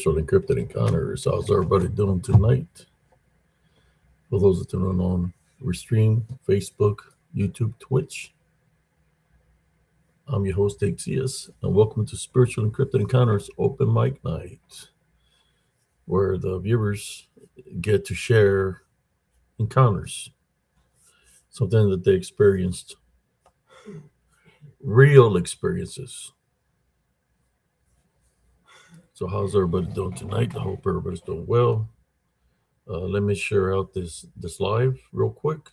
Spiritual Encrypted Encounters. How's everybody doing tonight? For those that tune in on Restream, Facebook, YouTube, Twitch, I'm your host, HCS, and welcome to Spiritual Encrypted Encounters Open Mic Night, where the viewers get to share encounters, something that they experienced, real experiences. So how's everybody doing tonight? I hope everybody's doing well. Let me share out this live real quick.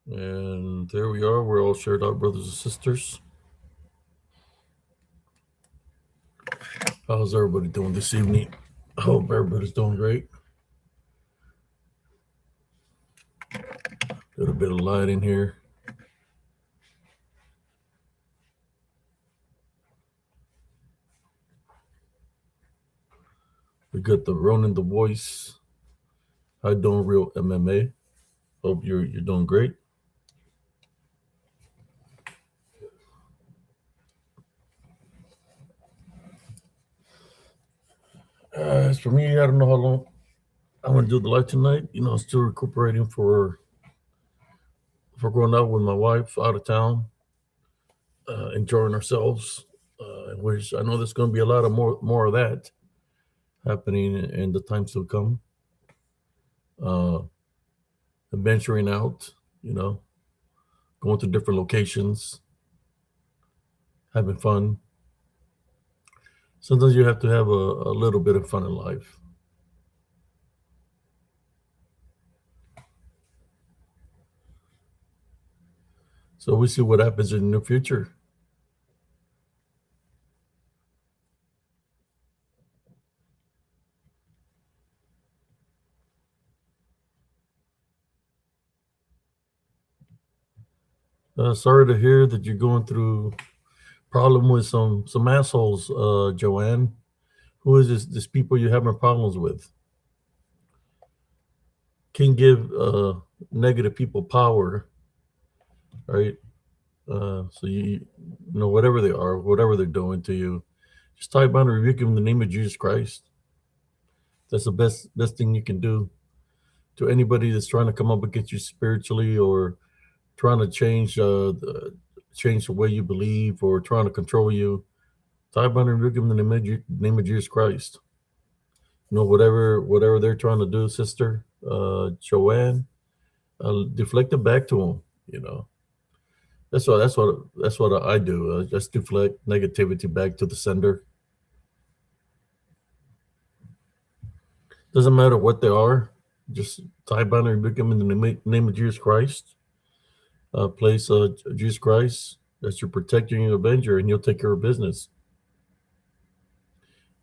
And there we are. We're all shared out, brothers and sisters. How's everybody doing this evening? I hope everybody's doing great. A little bit of light in here. We got the Ronin the Voice. How you doing, Real MMA? Hope you're doing great. As for me, I don't know how long I'm gonna do the live tonight. I'm still recuperating for going out with my wife out of town, enjoying ourselves. Which I know there's gonna be a lot of more of that happening in the times to come. Venturing out, going to different locations, having fun. Sometimes you have to have a little bit of fun in life. So we see what happens in the near future. Sorry to hear that you're going through problem with some assholes, Joanne. Who is this people you're having problems with? Can give negative people power, right? So you know whatever they are, whatever they're doing to you, just type on and rebuke them in the name of Jesus Christ. That's the best thing you can do to anybody that's trying to come up against you spiritually or trying to change the way you believe or trying to control you. Type on and rebuke them in the name of Jesus Christ. Whatever they're trying to do, sister Joanne, deflect it back to them. That's what I do. Just deflect negativity back to the sender. Doesn't matter what they are. Just type on and rebuke them in the name of Jesus Christ. Place Jesus Christ as your protector and your avenger, and he'll take care of business.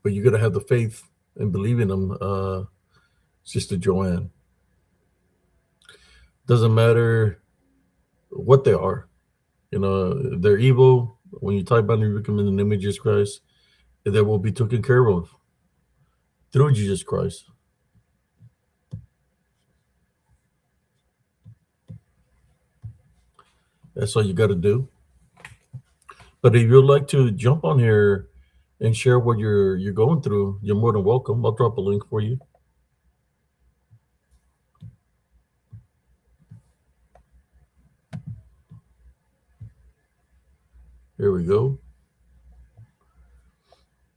But you got to have the faith and believe in them, Sister Joanne. Doesn't matter what they are. They're evil. When you type on and rebuke them in the name of Jesus Christ, they will be taken care of through Jesus Christ. That's all you got to do. But if you'd like to jump on here and share what you're going through, you're more than welcome. I'll drop a link for you. Here we go.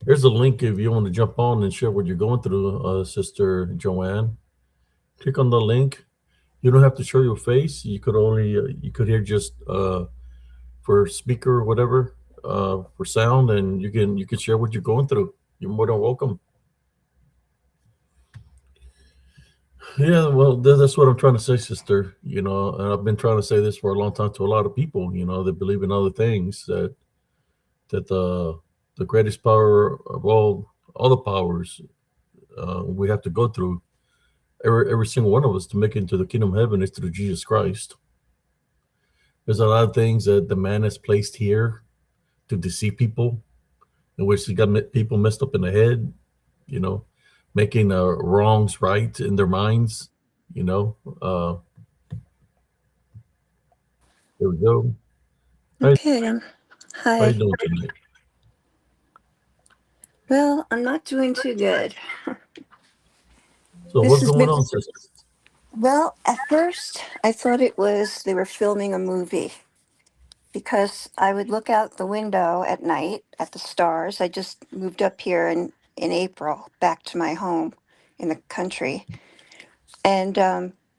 Here's a link if you want to jump on and share what you're going through, Sister Joanne. Click on the link. You don't have to show your face. You could hear just for speaker or whatever for sound, and you can share what you're going through. You're more than welcome. Yeah, well, that's what I'm trying to say, sister. And I've been trying to say this for a long time to a lot of people. That believe in other things. That the greatest power of all the powers we have to go through, every single one of us, to make it into the kingdom of heaven is through Jesus Christ. There's a lot of things that the man has placed here to deceive people, in which he got people messed up in the head. You know, making wrongs right in their minds. You know, uh, there we go. How, Okay. how you Hi. doing tonight? Well, I'm not doing too good. So This what's has going been, on, sister? well, at first I thought it was they were filming a movie because I would look out the window at night at the stars. I just moved up here in April back to my home in the country. And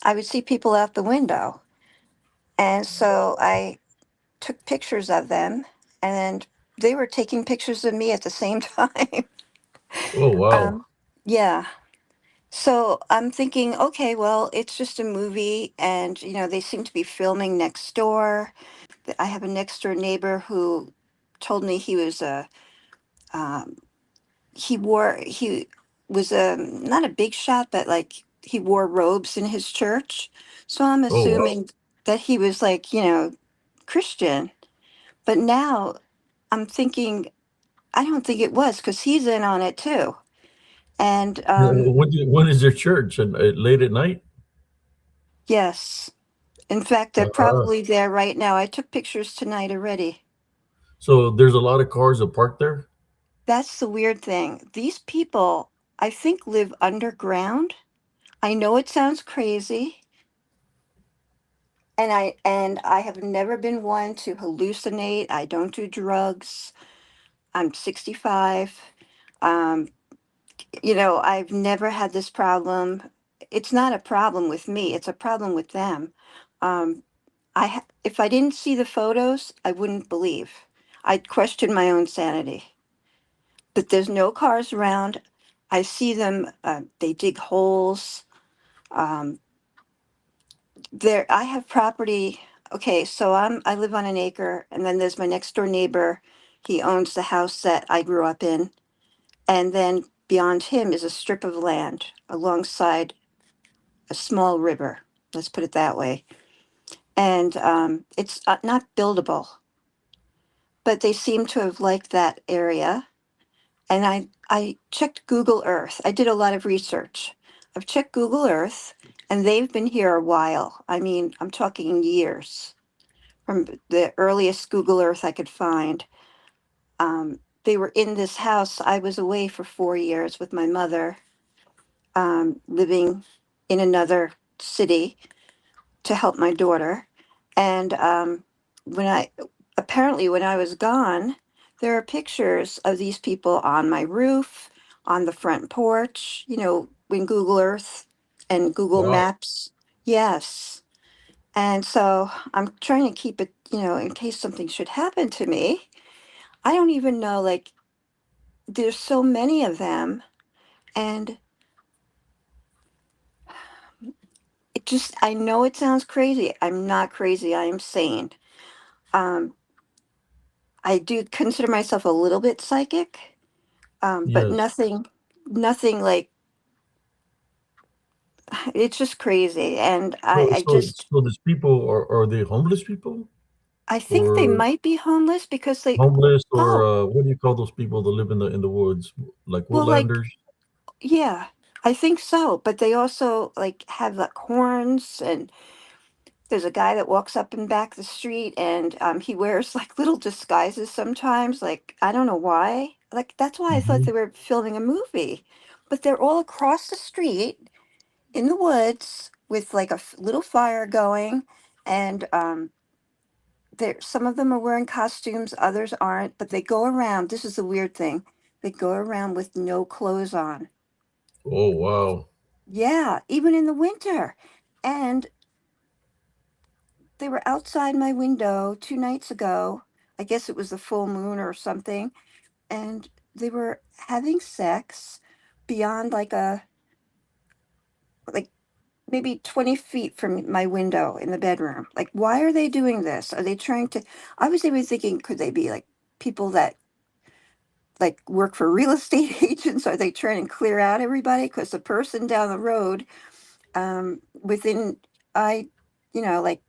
I would see people out the window. And so I took pictures of them and they were taking pictures of me at the same time. Oh wow. um, yeah. So I'm thinking, okay, well, it's just a movie, and they seem to be filming next door. I have a next door neighbor who told me um, he was a not a big shot, but like he wore robes in his church. So I'm Oh wow. assuming that he was like Christian. But now I'm thinking I don't think it was because he's in on it too. And When is your church? And late at night? yes. In fact, they're Uh, probably there right now. I took pictures tonight already. so there's a lot of cars that parked there. That's the weird thing. These people, I think, live underground. I know it sounds crazy, and I have never been one to hallucinate. I don't do drugs. I'm 65. Um, I've never had this problem. It's not a problem with me. It's a problem with them. Um, if I didn't see the photos, I wouldn't believe. I'd question my own sanity. But there's no cars around. I see them. They dig holes. Um, there, I have property. Okay, so I live on an acre, and then there's my next door neighbor. He owns the house that I grew up in, and then beyond him is a strip of land alongside a small river. Let's put it that way. And it's not buildable, but they seem to have liked that area. And I checked Google Earth. I did a lot of research. I've checked Google Earth, and they've been here a while. I mean, I'm talking years from the earliest Google Earth I could find. They were in this house. I was away for 4 years with my mother, living in another city to help my daughter. And when I apparently when I was gone, there are pictures of these people on my roof, on the front porch. In Google Earth and Google Wow. Maps. Yes. And so I'm trying to keep it, in case something should happen to me. I don't even know, like, there's so many of them. And I know it sounds crazy. I'm not crazy. I am sane. Um, I do consider myself a little bit psychic, but Yes. nothing like it's just crazy. And So I so just, so these people are they homeless people, I think they or might be homeless because homeless, or oh, what do you call those people that live in the woods, like well, like, woodlanders? yeah, I think so. But they also like have like horns, and there's a guy that walks up and back the street, and he wears like little disguises sometimes. Like, I don't know why. Like, that's why I thought Hmm. they were filming a movie. But they're all across the street in the woods with like a little fire going, and there some of them are wearing costumes, others aren't, but they go around. This is the weird thing. They go around with no clothes on. Oh wow. Yeah, even in the winter. And they were outside my window 2 nights ago. I guess it was the full moon or something. And they were having sex beyond like maybe 20 feet from my window in the bedroom. Like, why are they doing this? Are they trying to? I was even thinking, could they be like people that like work for real estate agents? Are they trying to clear out everybody? Because the person down the road, within I, like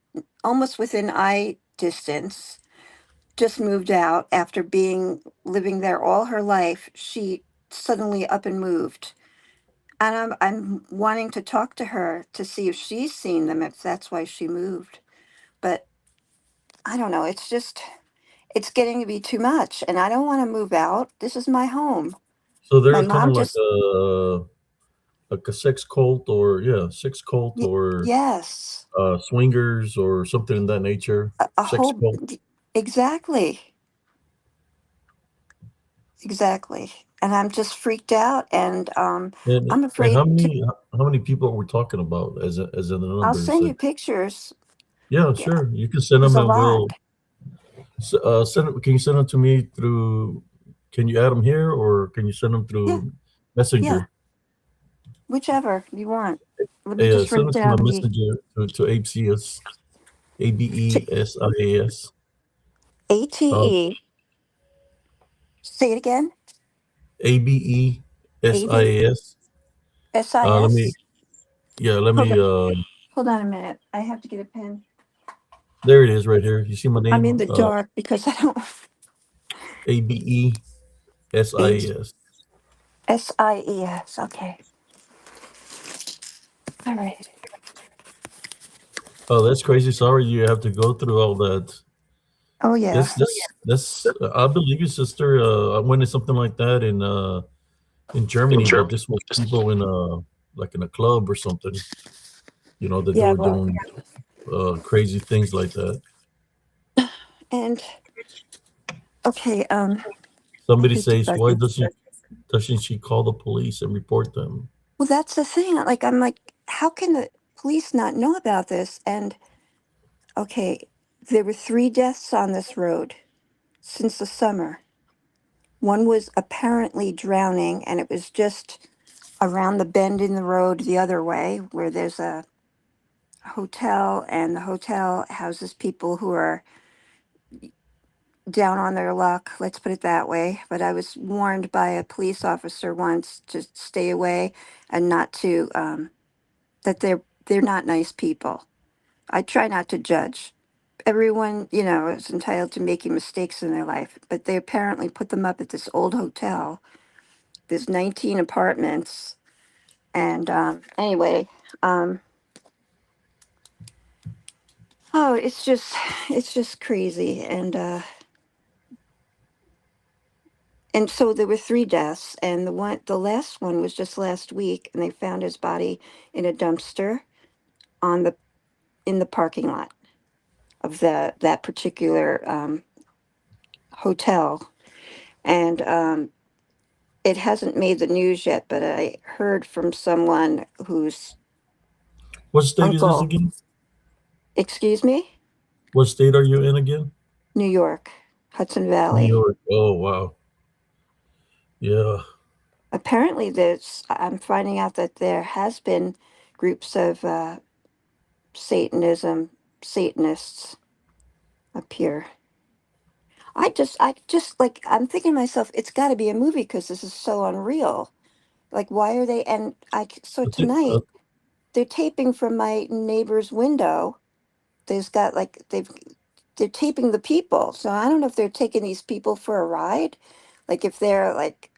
almost within eye distance, just moved out after being living there all her life. She suddenly up and moved. And I'm wanting to talk to her to see if she's seen them, if that's why she moved. But I don't know. It's getting to be too much, and I don't want to move out. This is my home. So My they're kind mom of just, like a sex cult, or yeah, sex cult, or yes, swingers or something in that nature. a Sex whole, cult. exactly, exactly. And I'm just freaked out, and I'm And afraid to. how many people are we talking about as in the I'll numbers? send That you pictures. yeah, Yeah, sure. You can send there's them a and lot. we'll send it. Can you send them to me through? Can you add them here or can you send them Yeah, through yeah, Messenger? whichever you want. Let me just Send write it to my down the messenger to ABCS, ABESIAS. Uh, ATE. Say it again. AD ABESIAS. Let me, SIS. yeah, let Hold me, on. Hold on a minute. I have to get a pen. there it is right here. You see my I'm in name? the dark because I don't. ABESIAS. AT SIES. Okay. All right. Oh, that's crazy. Sorry you have to go through all that. Oh yeah. I believe your sister. I went to something like that in Germany, but this was people in like in a club or something. You know that they Yeah. were Well, doing crazy things like that. and okay. I Somebody hate to says, bug "Why you. doesn't she call the police and report them?" Well, that's the thing. Like, I'm like, how can the police not know about this? And okay, there were 3 deaths on this road since the summer. One was apparently drowning, and it was just around the bend in the road the other way, where there's a hotel, and the hotel houses people who are down on their luck, let's put it that way. But I was warned by a police officer once to stay away and not to that they're not nice people. I try not to judge. Everyone, is entitled to making mistakes in their life, but they apparently put them up at this old hotel. There's 19 apartments, and anyway, um, oh, it's just crazy, and so there were 3 deaths, and the last one was just last week, and they found his body in a dumpster on the in the parking lot of that particular hotel, and it hasn't made the news yet. But I heard from someone whose What state is this uncle, again? excuse me, What state are you in again? New York, Hudson New Valley. York. Oh wow. Yeah. Apparently, I'm finding out that there has been groups of Satanism, Satanists up here. I just like, I'm thinking to myself, it's got to be a movie because this is so unreal. Like, why are they? And so I think, tonight they're taping from my neighbor's window. There's got like they're taping the people. So I don't know if they're taking these people for a ride, like if they're like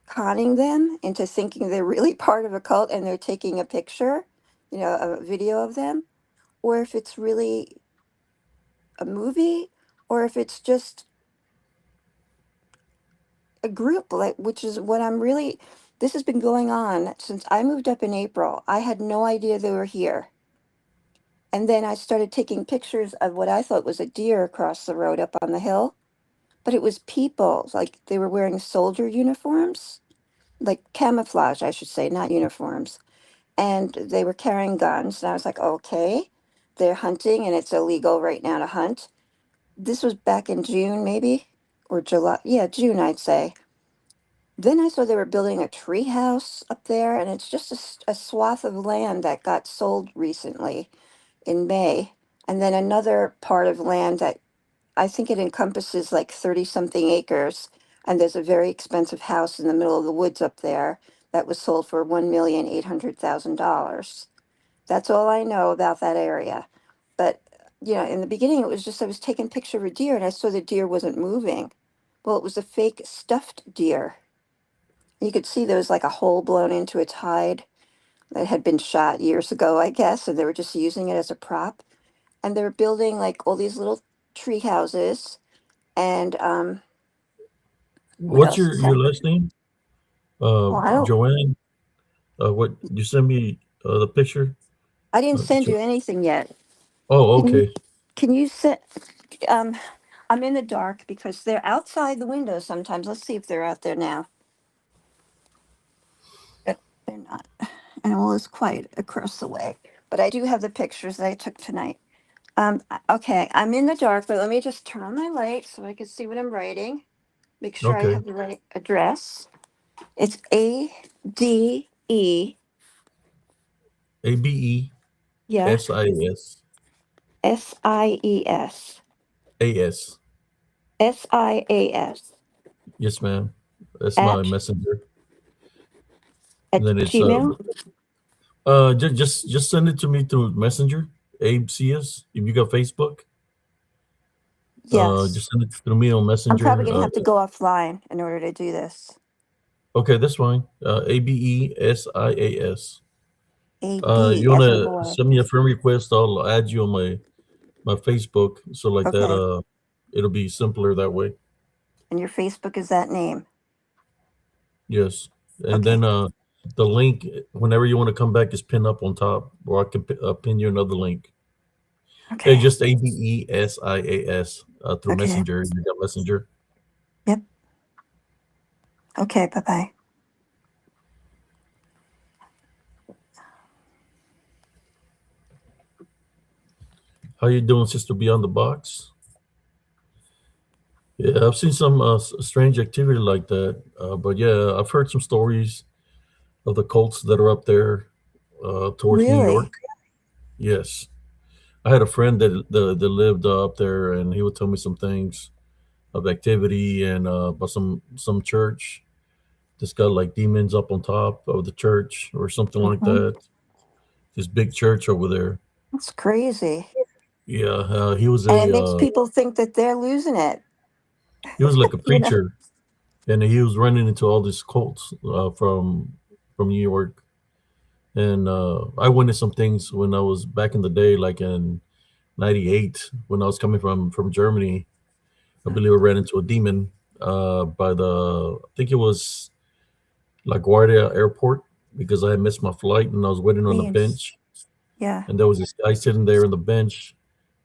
conning them into thinking they're really part of a cult and they're taking a picture, a video of them, or if it's really a movie, or if it's just a group, like, which is what I'm really. This has been going on since I moved up in April. I had no idea they were here. And then I started taking pictures of what I thought was a deer across the road up on the hill. but it was people, like they were wearing soldier uniforms, like camouflage, I should say, not uniforms. And they were carrying guns. And I was like, okay, they're hunting and it's illegal right now to hunt. This was back in June, maybe, or July. Yeah, June, I'd say. Then I saw they were building a tree house up there, and it's just a swath of land that got sold recently in May. And then another part of land that I think it encompasses like 30 something acres. And there's a very expensive house in the middle of the woods up there that was sold for $1,800,000. That's all I know about that area. But, in the beginning, it was just I was taking a picture of a deer and I saw the deer wasn't moving. Well, it was a fake stuffed deer. You could see there was like a hole blown into its hide that had been shot years ago, I guess, and they were just using it as a prop. And they were building like all these little tree houses. And what What's else your is your happening? last name? Well, I don't. Joanne. What you send me the picture? I didn't send Jo- you anything yet. oh, Can you? okay, Can you send? Um, I'm in the dark because they're outside the window sometimes. Let's see if they're out there now. But they're not. And all is quiet across the way. But I do have the pictures that I took tonight. Okay, I'm in the dark, but let me just turn on my light so I can see what I'm writing. Make sure I okay. have the right address. It's ADE, yeah, ABESIAS. SIES, AS. SIAS Yes, ma'am. That's my at messenger. And at then it's Gmail. just send it to me through Messenger. Abe CS. If you got Facebook, Yes, just send it through me on I'm probably Messenger. gonna have to go offline in order to do this. Okay, that's fine. ABESIAS. AB You as in wanna boy. send me a friend request? I'll add you on my Facebook. So like that, Okay, it'll be simpler that way. and your Facebook is that name. Yes, and Okay, then the link whenever you want to come back is pinned up on top, or I can pin you another link. It's okay, just ABESIAS through okay. Messenger. You got Messenger. Yep. Okay. Bye bye. How you doing, Sister Beyond the Box? Yeah, I've seen some strange activity like that, but yeah, I've heard some stories of the cults that are up there towards New Really? York. Yes, I had a friend that lived up there, and he would tell me some things of activity and about some church that's got like demons up on top of the church or something like Mm-hmm. that. This big church over there. That's crazy. Yeah, he was And it makes people think that they're losing it. like a You know. preacher, and he was running into all these cults from New York. And I witnessed some things when I was back in the day, like in '98, when I was coming from Germany. I believe I ran into a demon by I think it was LaGuardia Airport because I had missed my flight and I was waiting on the Means, bench. yeah. And there was this guy sitting there on the bench,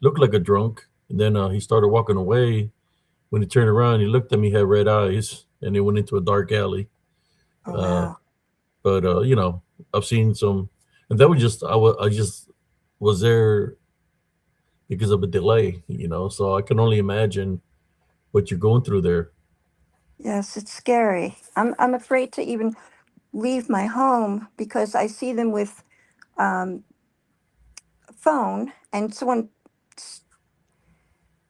looked like a drunk. And then he started walking away. When he turned around, he looked at me, had red eyes, and he went into a dark alley. Oh Uh, wow. but I've seen some, and that was just I just was there because of a delay, So I can only imagine what you're going through there. Yes, it's scary. I'm afraid to even leave my home because I see them with um, a phone, and someone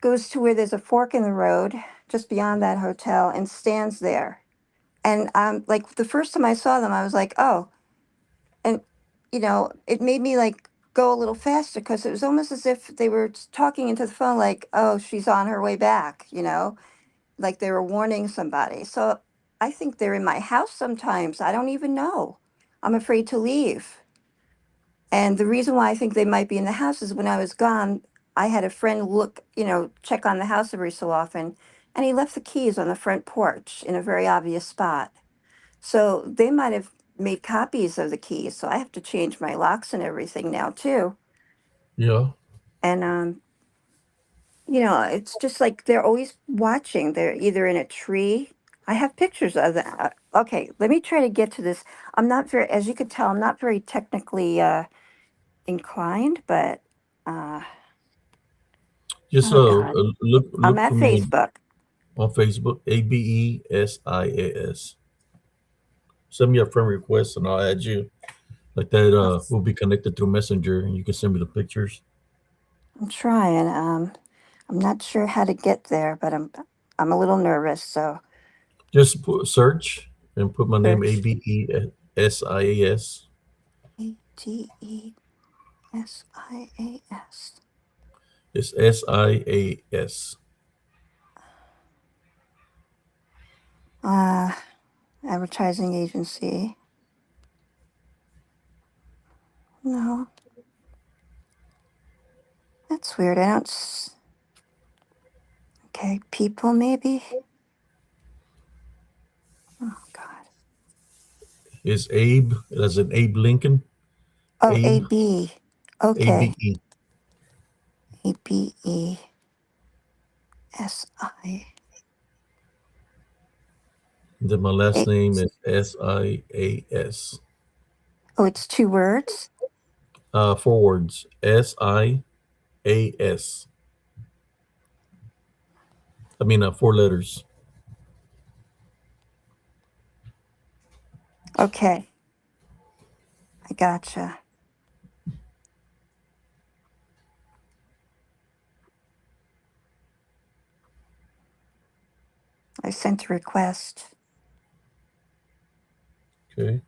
goes to where there's a fork in the road just beyond that hotel and stands there. And like the first time I saw them, I was like, oh, and it made me like go a little faster because it was almost as if they were talking into the phone, like, oh, she's on her way back, like they were warning somebody. So I think they're in my house sometimes. I don't even know. I'm afraid to leave. And the reason why I think they might be in the house is when I was gone, I had a friend look, check on the house every so often, and he left the keys on the front porch in a very obvious spot. So they might have made copies of the keys. So I have to change my locks and everything now too. Yeah. And It's just like they're always watching. They're either in a tree. I have pictures of that. Okay, let me try to get to this. I'm not very, as you can tell, I'm not very technically inclined, but uh, Just oh God, I'm look for at me Facebook. on Facebook, ABESIAS. Send me a friend request and I'll add you. Like that, Let's- we'll be connected through Messenger and you can send me the pictures. I'm trying. I'm not sure how to get there, but I'm a little nervous. So Just put search and put my name search ABESIAS. ATESIAS. It's SIAS. Uh, Advertising agency. No, that's weird. I don't. Okay, people maybe. Oh God. It's Abe, as in Abe Lincoln. Oh, Abe, AB. Okay, ABE. ABESI. Then my last A- name is SIAS. Oh, it's two words. Four words. SIAS. I mean, four letters. Okay, I gotcha. I sent a request. Okay.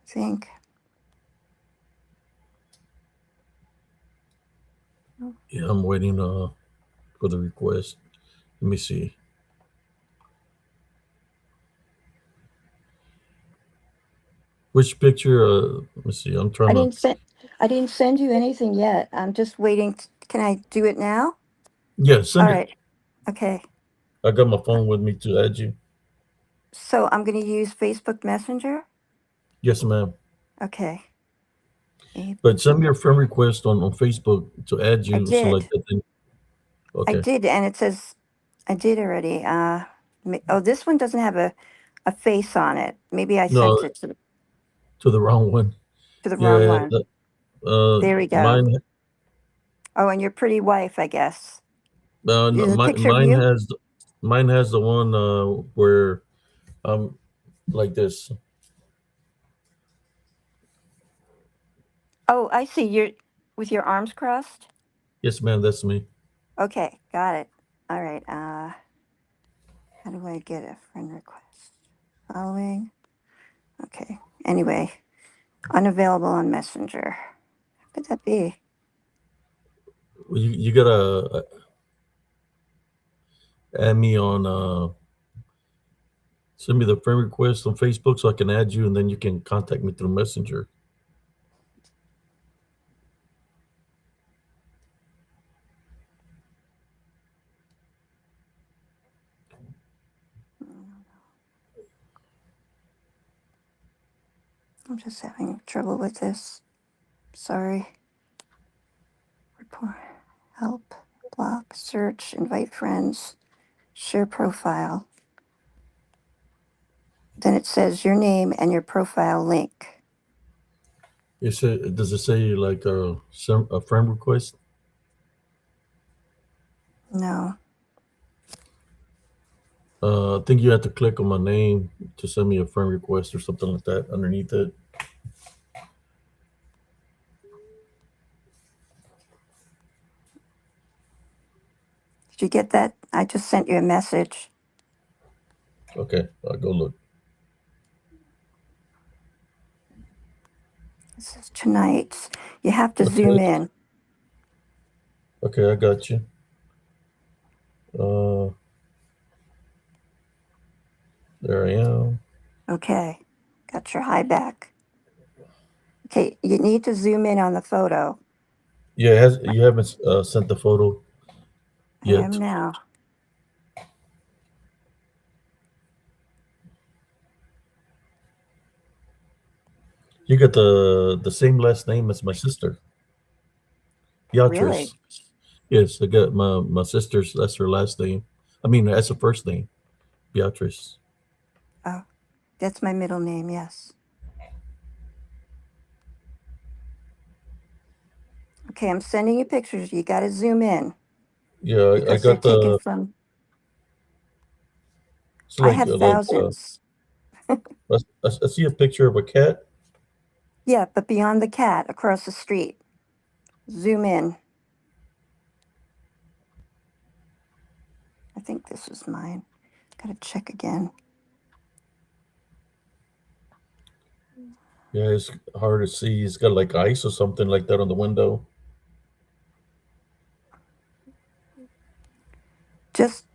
I think. Yeah, I'm waiting for the request. Let me see. Which picture? Let me see. I'm I trying to. didn't send. I didn't send you anything yet. I'm just waiting. Can I do it now? Yeah, All send it. right. Okay. I got my phone with me to add you. So I'm going to use Facebook Messenger. Yes, ma'am. Okay. A- But send me a friend request on Facebook to add I you. So like did. that. Then, I okay. did, and it says I did already. Oh, this one doesn't have a face on it. Maybe I No, sent it to the wrong one. to the wrong Yeah. one. There we go. Mine. Oh, and your pretty wife, I guess. No, Is a picture of mine you? has the one where I'm like this. Oh, I see. You're with your arms crossed. Yes, ma'am. That's me. Okay, got it. All right. How do I get a friend request? Following. Okay. Anyway, unavailable on Messenger. How could that be? Well, you gotta add me on. Send me the friend request on Facebook so I can add you, and then you can contact me through Messenger. I'm just having trouble with this. Sorry. Report. Help. Block. Search. Invite friends. Share profile. Then it says your name and your profile link. Does it say like a friend request? No. I think you have to click on my name to send me a friend request or something like that underneath it. Did you get that? I just sent you a message. Okay, I'll go look. This is tonight. You have to zoom Okay, in. okay, I got you. Uh, there I am. Okay. Got your high back. Okay. You need to zoom in on the photo. Yeah, you haven't sent the photo I am yet. now. You got the same last name as my sister, Really? Beatrice. Yes, I got my sister's. That's her last name. I mean, that's her first name, Beatrice. Oh, that's my middle name, yes. Okay, I'm sending you pictures. You got to zoom in Yeah, I because they're got taken the. from, It's I like have thousands. I see a picture of a cat. Yeah, but beyond the cat, across the street. Zoom in. I think this is mine. Got to check again. Yeah, it's hard to see. It's got like ice or something like that on the window. Just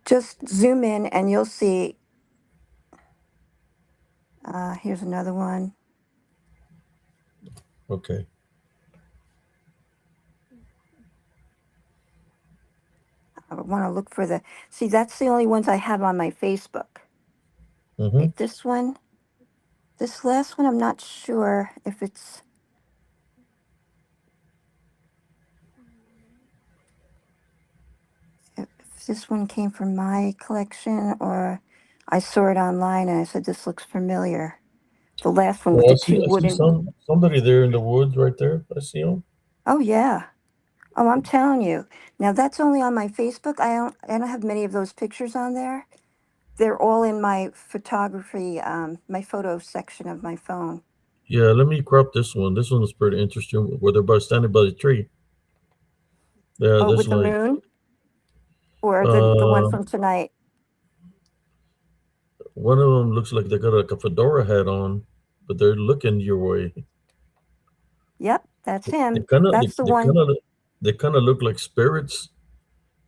just zoom in and you'll see. Here's another one. Okay. I want to look for the. See, that's the only ones I have on my Facebook. Mm-hmm. Wait, this one, this last one, I'm not sure if it's. If this one came from my collection or I saw it online and I said this looks familiar. The last one with Well, the two I see wooden. somebody there in the woods right there. I see him. Oh yeah. Oh, I'm telling you. Now that's only on my Facebook. I don't have many of those pictures on there. They're all in my photography, my photo section of my phone. Yeah, let me crop this one. This one is pretty interesting. Where they're standing by the tree. Yeah, Oh, this with the like moon or the one uh from tonight. one of them looks like they got like a fedora hat on, but they're looking your way. Yep, that's They him. kind of That's the they one. kind of they kind of look like spirits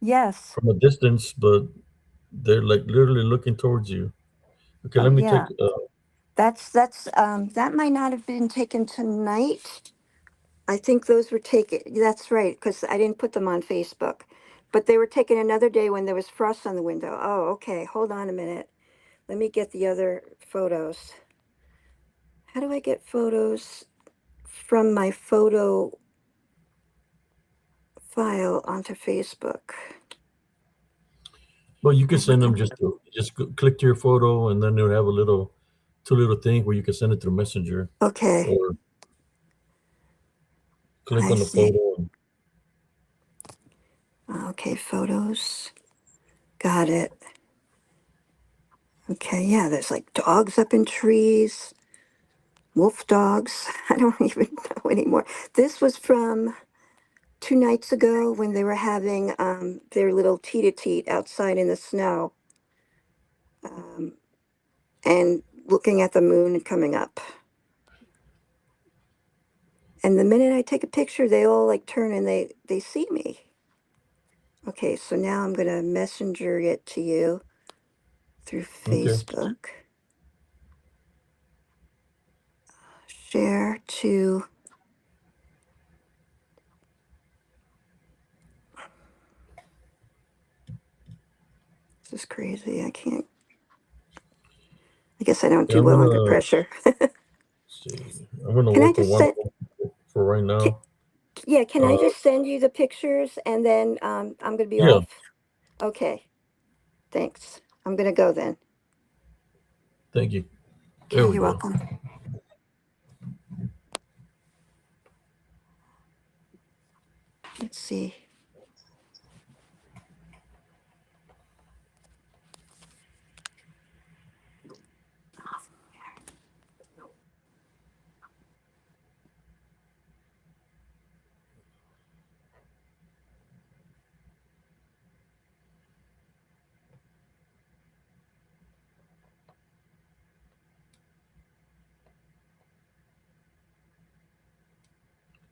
Yes. from a distance, but they're like literally looking towards you. Okay, Oh let me take. yeah. That might not have been taken tonight. I think those were taken. That's right, because I didn't put them on Facebook. But they were taken another day when there was frost on the window. Oh, okay. Hold on a minute. Let me get the other photos. How do I get photos from my photo file onto Facebook? Well, you can I'm send them looking. just click to your photo, and then it'll have a little two little thing where you can send it through Messenger, Okay, or click I on the see. photo. And, Okay, photos. Got it. Okay, yeah, there's like dogs up in trees, wolf dogs. I don't even know anymore. This was from 2 nights ago when they were having their little teet-a-teet outside in the snow um, and looking at the moon coming up. And the minute I take a picture, they all like turn and they see me. Okay, so now I'm gonna messenger it to you through okay. Facebook. Share to. This is crazy. I can't. I guess I don't Yeah, do well under pressure. see. I'm gonna Can I work on just one send? for right Can, now. yeah, can I Uh, just send you the pictures and then I'm gonna be yeah. off? Okay, thanks. I'm gonna go then. Thank you. Okay, There we you're go. welcome. Let's see.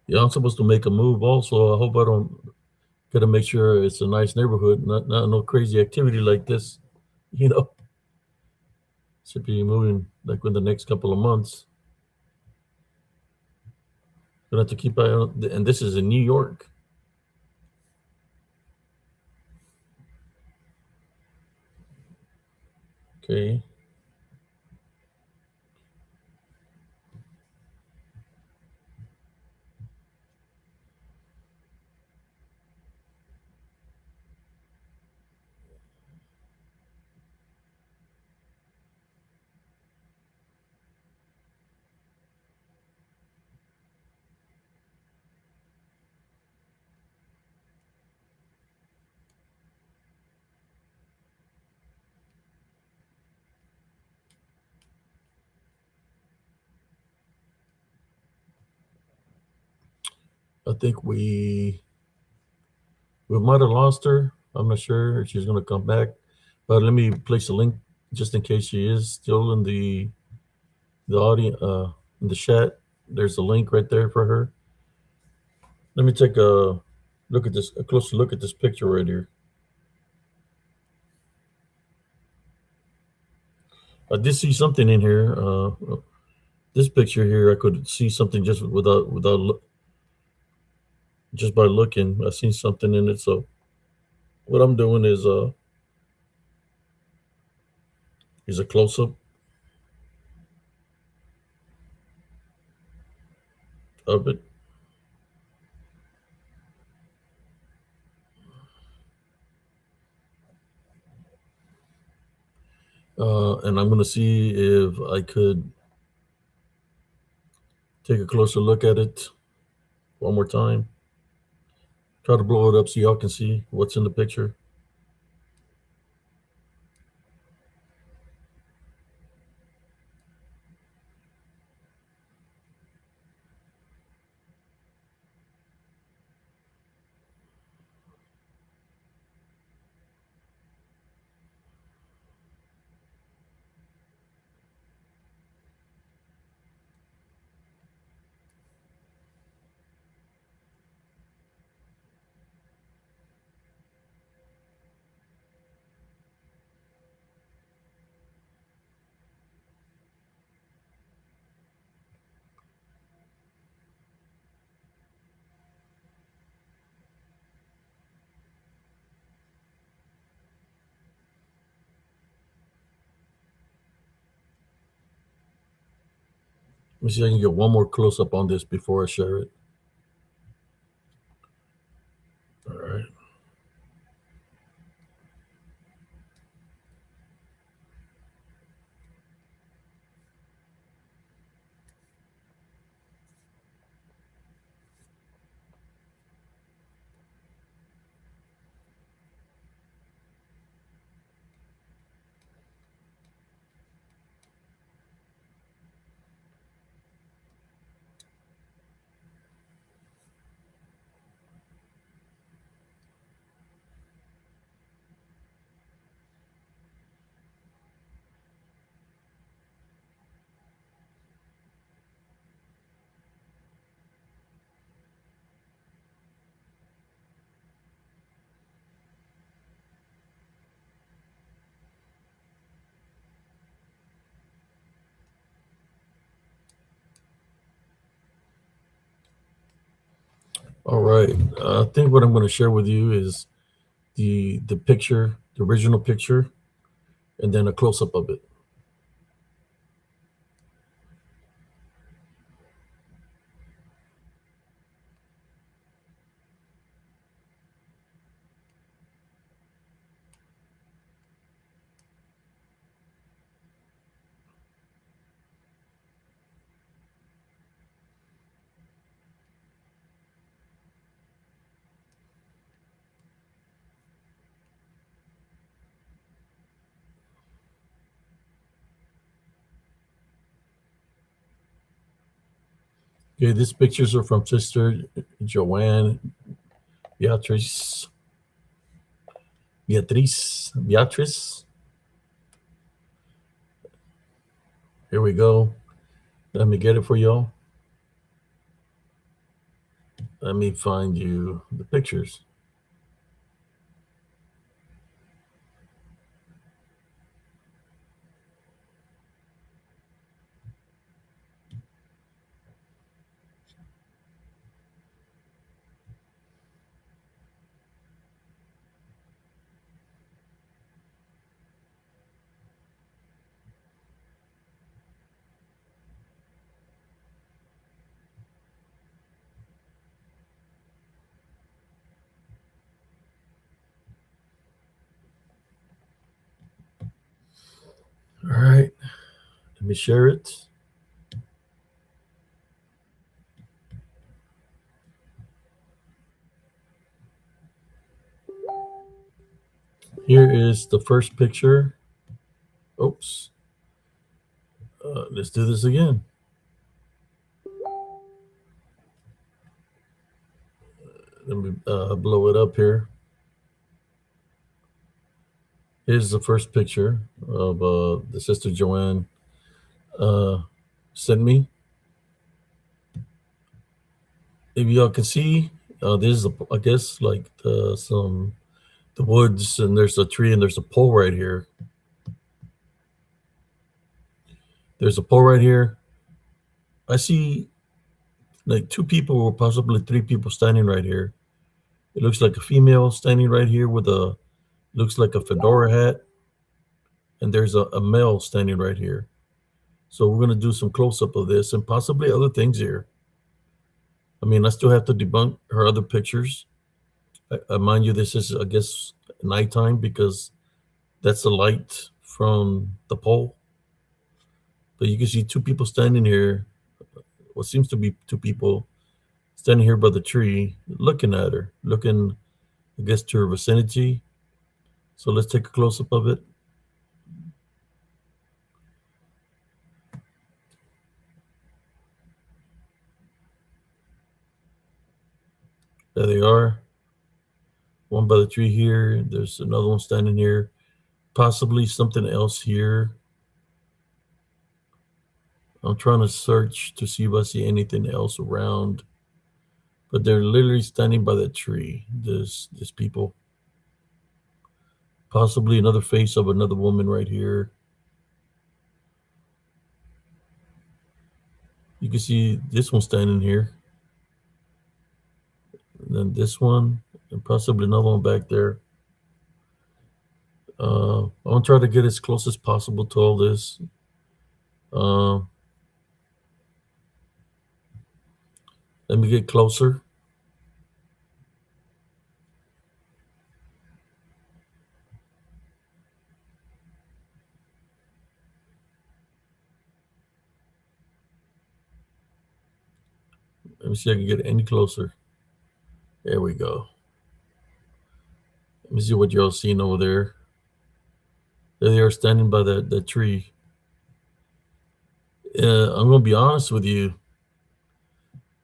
Yeah, I'm supposed to make a move also. I hope I don't gotta make sure it's a nice neighborhood, not no crazy activity like this. You know, should be moving like in the next couple of months. Gonna have to keep eye on, and this is in New York. Okay. I think we might have lost her. I'm not sure if she's gonna come back, but let me place a link just in case she is still in the audience in the chat. There's a link right there for her. Let me take a closer look at this picture right here. I did see something in here. This picture here, I could see something just just by looking. I seen something in it. So what I'm doing is a close up of it, and I'm gonna see if I could take a closer look at it one more time. Try to blow it up so y'all can see what's in the picture. Let me see if I can get one more close up on this before I share it. All right. All right. I think what I'm going to share with you is the picture, the original picture, and then a close up of it. Okay, these pictures are from Sister Joanne Beatrice. Beatrice. Here we go. Let me get it for y'all. Let me find you the pictures. All right. Let me share it. Here is the first picture. Oops. Let's do this again. Let me blow it up here. Here's the first picture of the sister Joanne uh, sent me. If y'all can see, there's I guess like the woods, and there's a tree, and there's a pole right here. There's a pole right here. I see like two people or possibly three people standing right here. It looks like a female standing right here with a looks like a fedora hat, and there's a male standing right here. So we're gonna do some close up of this and possibly other things here. I mean, I still have to debunk her other pictures. Mind you, this is I guess nighttime because that's the light from the pole. But you can see two people standing here. What seems to be two people standing here by the tree, looking at her, looking, I guess, to her vicinity. So let's take a close up of it. There they are. One by the tree here. There's another one standing here. Possibly something else here. I'm trying to search to see if I see anything else around. But they're literally standing by the tree. There's people. Possibly another face of another woman right here. You can see this one standing here. And then this one, and possibly another one back there. I'm gonna try to get as close as possible to all this. Uh, Let me get closer. Let me see if I can get any closer. There we go. Let me see what y'all seeing over there. There they are standing by that tree. I'm gonna be honest with you.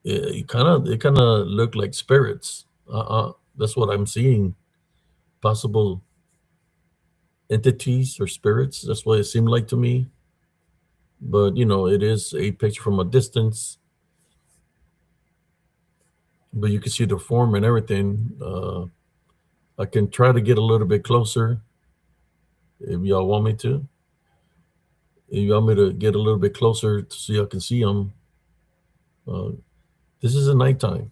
It kind of look like spirits. That's what I'm seeing. Possible entities or spirits. That's what it seemed like to me. But it is a picture from a distance. But you can see the form and everything. I can try to get a little bit closer if y'all want me to. If you want me to get a little bit closer to see I can see them. Uh, this is a nighttime.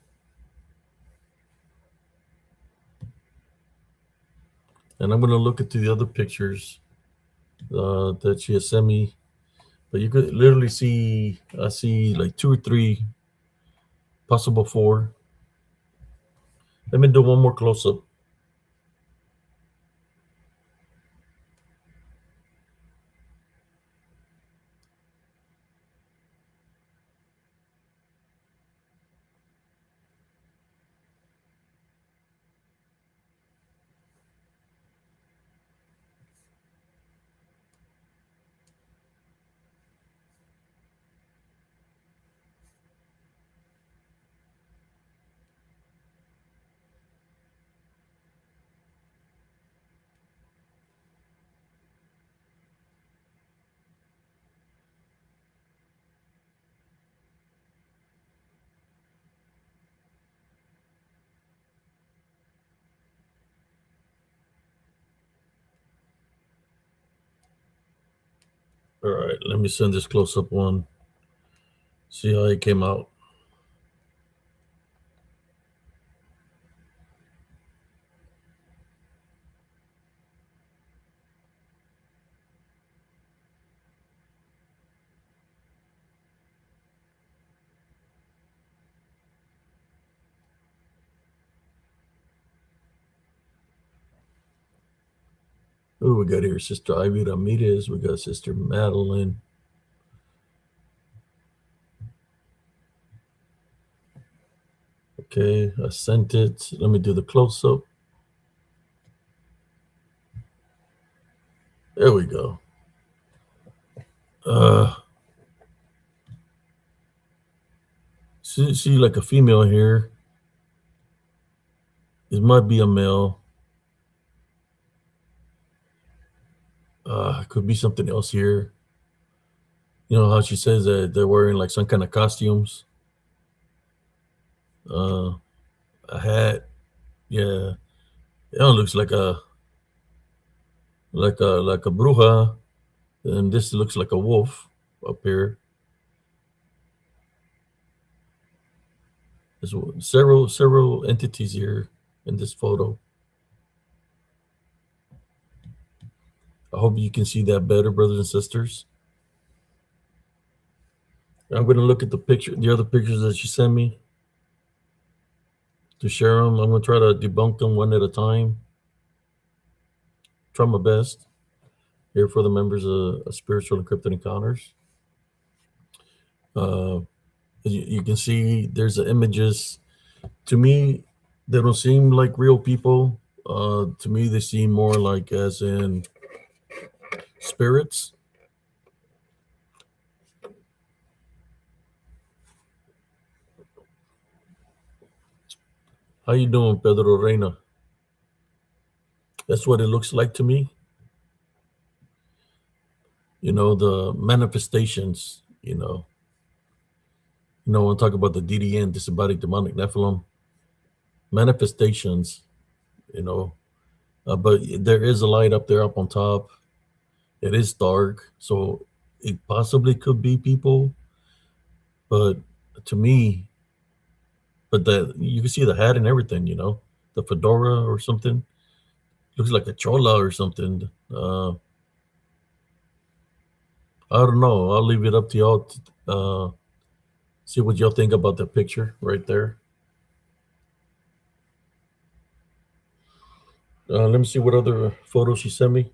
And I'm going to look into the other pictures that she has sent me. But you could literally see, I see like two or three, possible four. Let me do one more close up. All right, let me send this close up one. See how it came out. Oh, we got here Sister Ivy Ramirez. We got Sister Madeline. Okay, I sent it. Let me do the close up. There we go. See like a female here. It might be a male. It could be something else here. You know how she says that they're wearing like some kind of costumes, uh, a hat. Yeah, it looks like a bruja, and this looks like a wolf up here. There's several entities here in this photo. I hope you can see that better, brothers and sisters. I'm going to look at the other pictures that she sent me to share them. I'm going to try to debunk them one at a time. Try my best here for the members of Spiritual Encrypted Encounters. Uh, you can see there's the images. To me, they don't seem like real people. To me, they seem more like as in spirits. How you doing, Pedro Reina? That's what it looks like to me. The manifestations. When I talk about the DDN, disembodied demonic Nephilim manifestations. You know, but there is a light up there, up on top. It is dark, so it possibly could be people, but to me, but that you can see the hat and everything. The fedora or something looks like a chola or something. I don't know. I'll leave it up to y'all. See what y'all think about the picture right there. Let me see what other photos she sent me.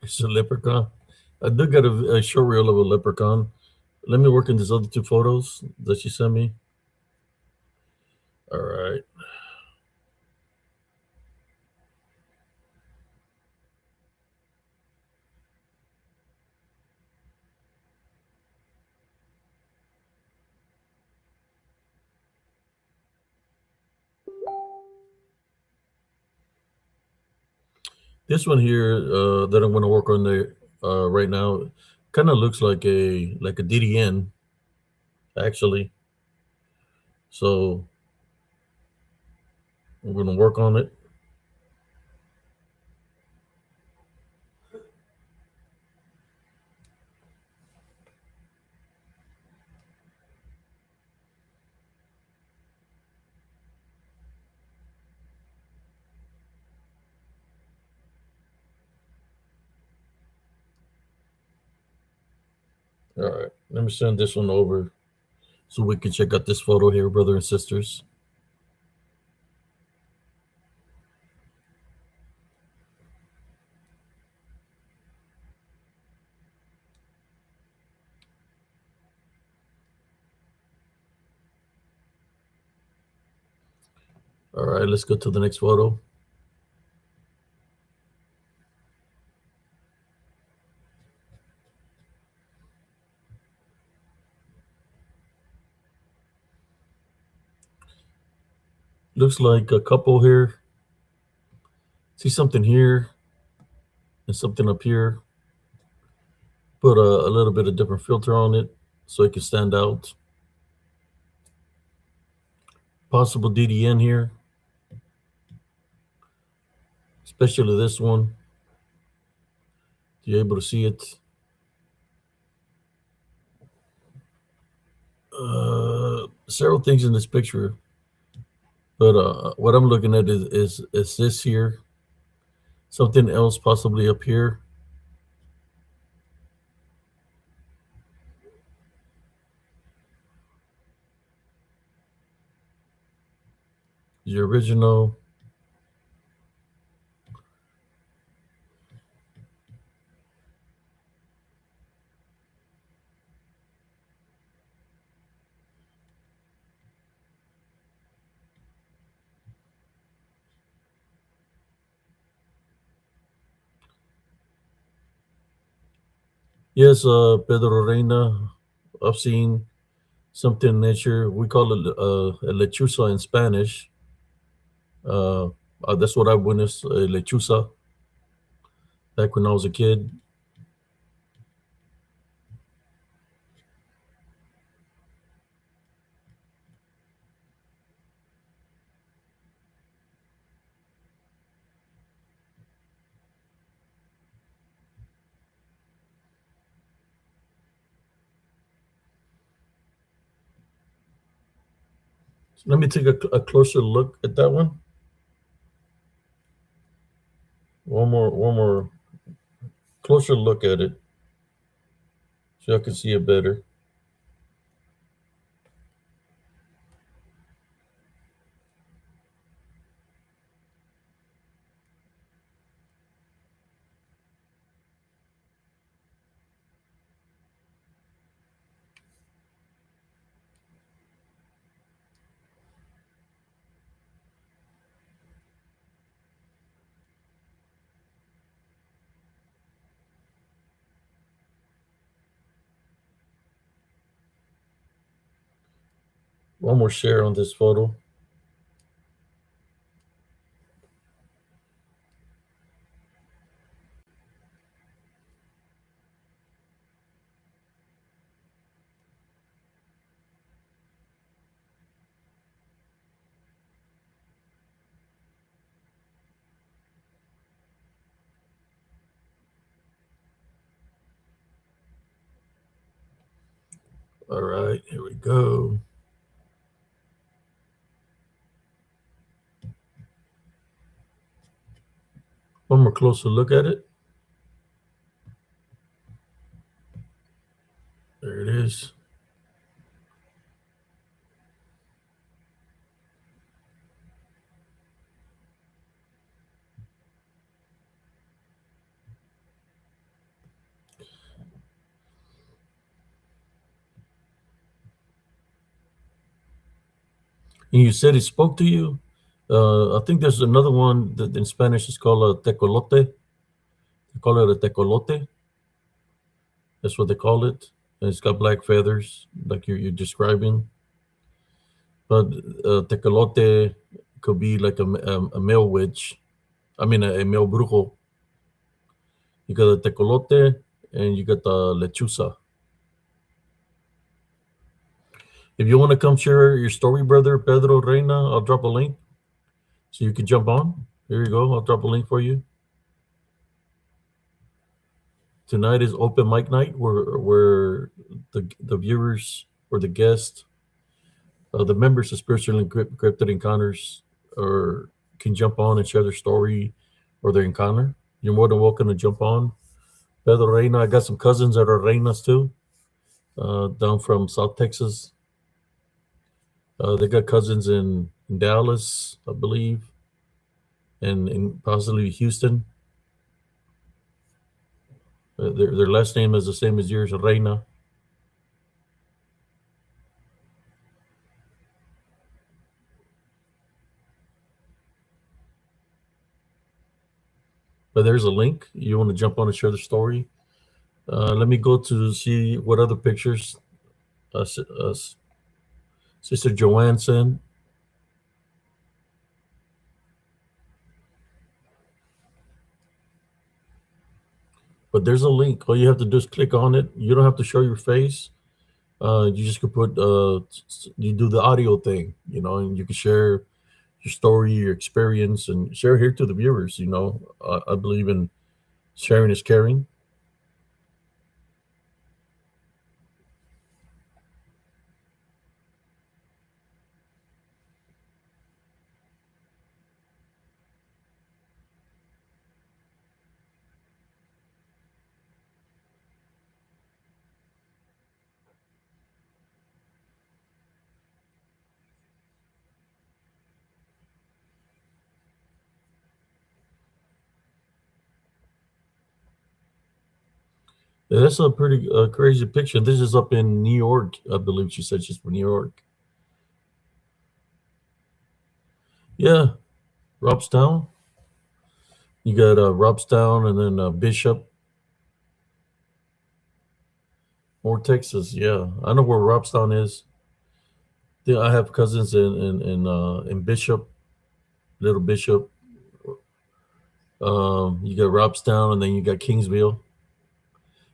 It's a leprechaun. I did get a show reel of a leprechaun. Let me work in these other two photos that she sent me. All right. This one here that I'm going to work on there right now kind of looks like a DDN actually. So we're going to work on it. All right, let me send this one over so we can check out this photo here, brother and sisters. All right, let's go to the next photo. Looks like a couple here. See something here and something up here. Put a little bit of different filter on it so it can stand out. Possible DDN here, especially this one. You're able to see it. Several things in this picture, but what I'm looking at is this here. Something else possibly up here. The original. Yes, Pedro Reina. I've seen something in nature. We call it a lechuza in Spanish. Uh, that's what I witnessed, a lechuza, back when I was a kid. So let me take a closer look at that one. One more closer look at it, so I can see it better. One more share on this photo. All right, here we go. One more closer look at it. There it is. And you said it spoke to you. I think there's another one that in Spanish is called a tecolote. They call it a tecolote. That's what they call it. And it's got black feathers, like you're describing. But tecolote could be like a male witch. I mean, a male brujo. You got the tecolote and you got the lechuza. If you want to come share your story, brother Pedro Reina, I'll drop a link so you can jump on. Here you go. I'll drop a link for you. Tonight is open mic night where the viewers or the guests, the members of Spiritual Encrypted Encounters, or can jump on and share their story or their encounter. You're more than welcome to jump on. Pedro Reina, I got some cousins that are Reinas too. down from South Texas. They got cousins in Dallas, I believe, and in possibly Houston. Their last name is the same as yours, Reina. But there's a link. You want to jump on and share the story? Let me go to see what other pictures Sister Joanne sent. But there's a link. All you have to do is click on it. You don't have to show your face. You just could put you do the audio thing, and you can share your story, your experience, and share here to the viewers. I believe in sharing is caring. Yeah, that's a pretty crazy picture. This is up in New York, I believe she said she's from New York. Yeah, Robstown. You got Robstown and then Bishop or Texas. Yeah, I know where Robstown is. Yeah, I have cousins in Bishop, Little Bishop. You got Robstown, and then you got Kingsville.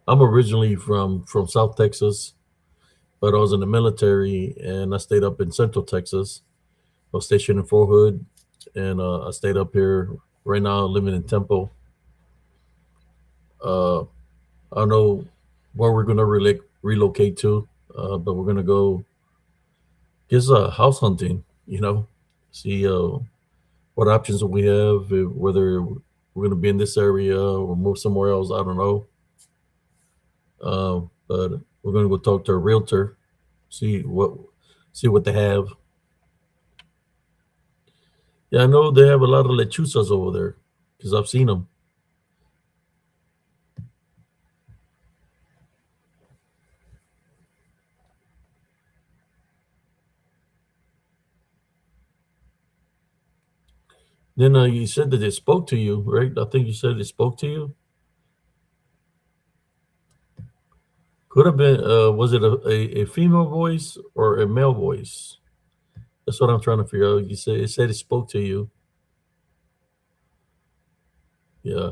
I'm originally from South Texas, but I was in the military and I stayed up in Central Texas. I was stationed in Fort Hood, and I stayed up here. Right now, living in Temple. Uh, I don't know where we're gonna relocate to, but we're gonna go just house hunting. See what options we have, whether we're gonna be in this area or move somewhere else. I don't know. But we're gonna go talk to a realtor, see what see what they have. Yeah, I know they have a lot of lechuzas over there because I've seen them. Then you said that they spoke to you, right? I think you said they spoke to you. Could have been. Was it a female voice or a male voice? That's what I'm trying to figure out. You said it spoke to you. Yeah.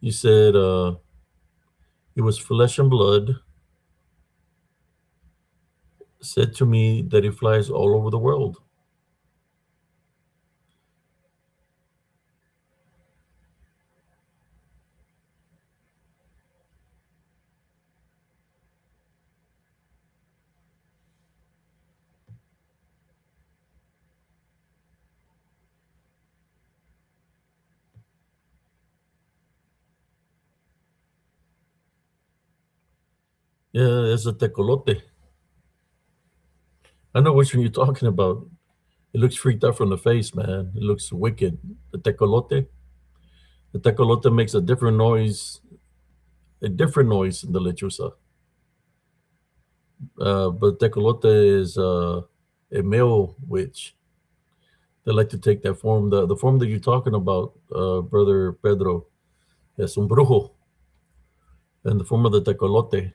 You said it was flesh and blood. Said to me that it flies all over the world. Yeah, it's a tecolote. I know which one you're talking about. It looks freaked out from the face, man. It looks wicked. The tecolote. The tecolote makes a different noise than the lechuza. But tecolote is a male witch. They like to take that form. The form that you're talking about, brother Pedro, es un brujo, in the form of the tecolote.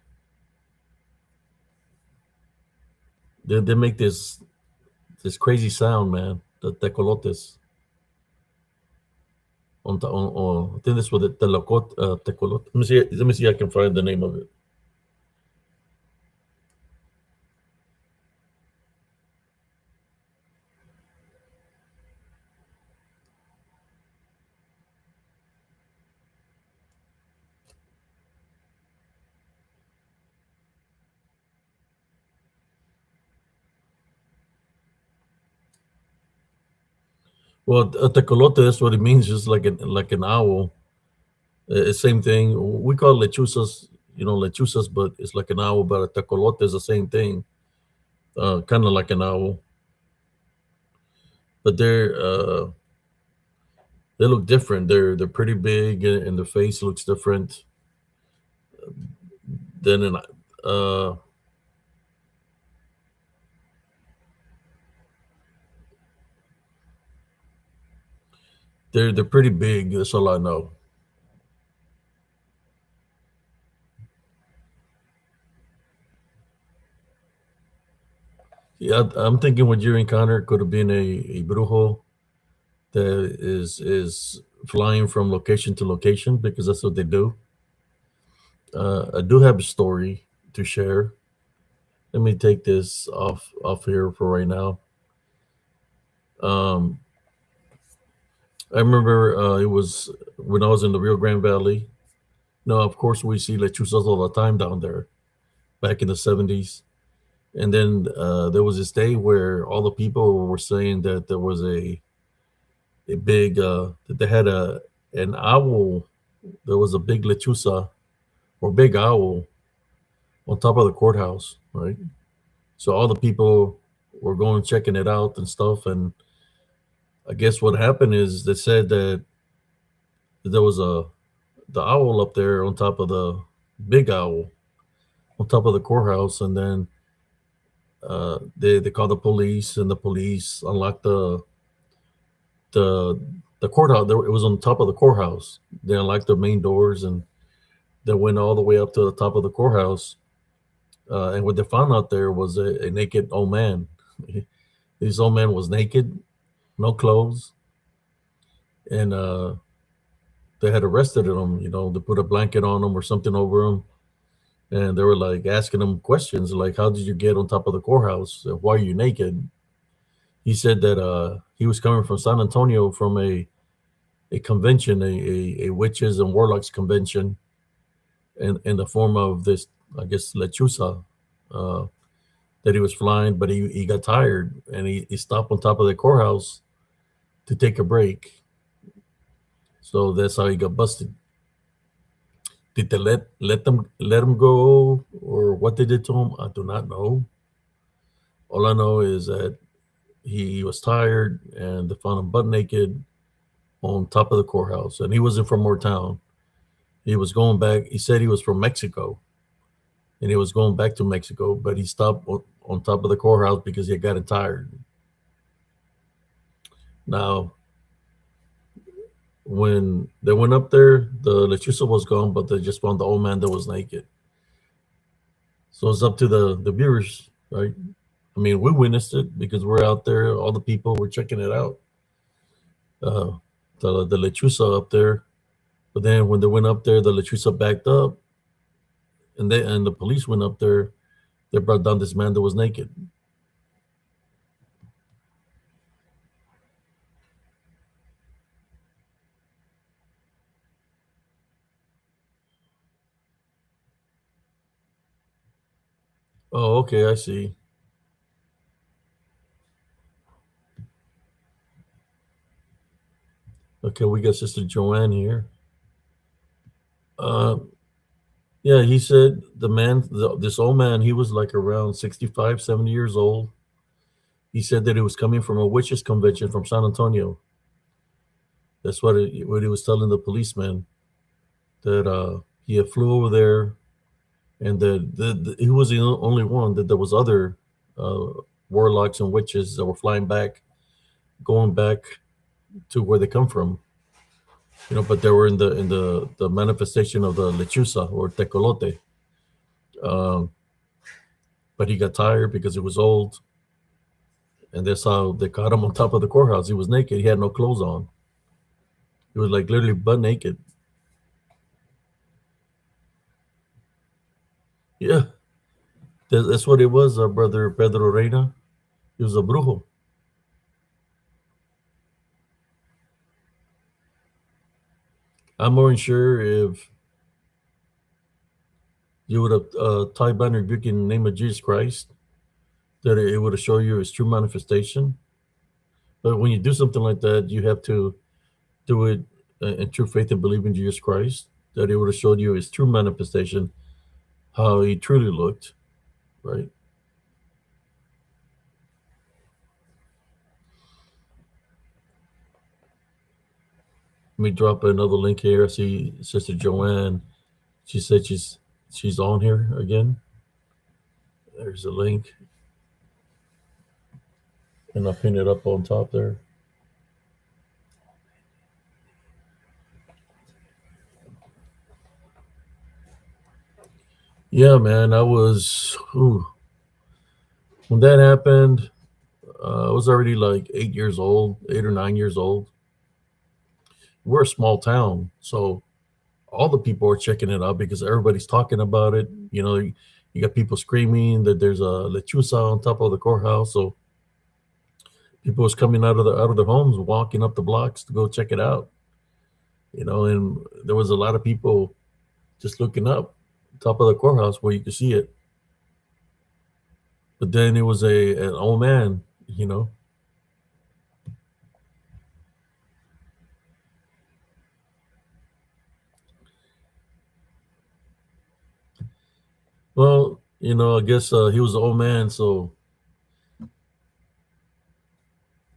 They make this crazy sound, man. The tecolotes. I think that's what the tecolote. Let me see. Let me see. If I can find the name of it. Well, a tecolote. That's what it means. Just like an owl. Same thing. We call lechuzas. lechuzas, but it's like an owl. But a tecolote is the same thing, kind of like an owl, but they look different. They're pretty big, and their face looks different than an uh they're pretty big. That's all I know. Yeah, I'm thinking what you encountered could have been a brujo that is flying from location to location because that's what they do. I do have a story to share. Let me take this off here for right now. Um, I remember it was when I was in the Rio Grande Valley. No, of course we see lechuzas all the time down there back in the 70s. And then there was this day where all the people were saying that there was a big that they had a an owl. There was a big lechuza or big owl on top of the courthouse, right? So all the people were going checking it out and stuff. And I guess what happened is they said that there was a the owl up there on top of the big owl on top of the courthouse, and then they called the police, and the police unlocked the the courthouse. It was on top of the courthouse. They unlocked the main doors, and they went all the way up to the top of the courthouse. And what they found out there was a naked old man. This old man was naked, no clothes, and they had arrested him. They put a blanket on him or something over him, and they were like asking him questions like, "How did you get on top of the courthouse? Why are you naked?" He said that he was coming from San Antonio from a convention, a witches and warlocks convention, in the form of this, I guess, lechuza, uh, that he was flying, but he got tired and he stopped on top of the courthouse to take a break. So that's how he got busted. Did they let him go, or what they did to him? I do not know. All I know is that he was tired and they found him butt naked on top of the courthouse. And he wasn't from our town. He was going back. He said he was from Mexico, and he was going back to Mexico, but he stopped on top of the courthouse because he had gotten tired. Now, when they went up there, the lechuza was gone, but they just found the old man that was naked. So it's up to the viewers, right? I mean, we witnessed it because we're out there. All the people were checking it out. Uh, the lechuza up there, but then when they went up there, the lechuza backed up, and the police went up there. They brought down this man that was naked. Oh, okay, I see. Okay, we got Sister Joanne here. Uh, yeah, he said this old man, he was like around 65, 70 years old. He said that he was coming from a witches convention from San Antonio. That's what he was telling the policeman, that he had flew over there, and that he was the only one, that there was other uh, warlocks and witches that were flying back, going back to where they come from. But they were in the manifestation of the lechuza or tecolote. Um, but he got tired because he was old, and that's how they caught him on top of the courthouse. He was naked. He had no clothes on. He was like literally butt naked. Yeah, that's what it was, brother Pedro Reina. He was a brujo. I'm more than sure if you would have tied by and rebuked in the name of Jesus Christ, that it would have shown you his true manifestation. But when you do something like that, you have to do it in true faith and believe in Jesus Christ, that it would have showed you his true manifestation, how he truly looked, right? Let me drop another link here. I see Sister Joanne. She said she's on here again. There's a link, and I'll pin it up on top there. Yeah, man, I was when that happened. I was already like 8 years old, 8 or 9 years old. We're a small town, so all the people are checking it out because everybody's talking about it. You got people screaming that there's a lechuza on top of the courthouse. So people was coming out of their homes, walking up the blocks to go check it out. And there was a lot of people just looking up top of the courthouse where you could see it. But then it was an old man. You know, well, I guess he was an old man. So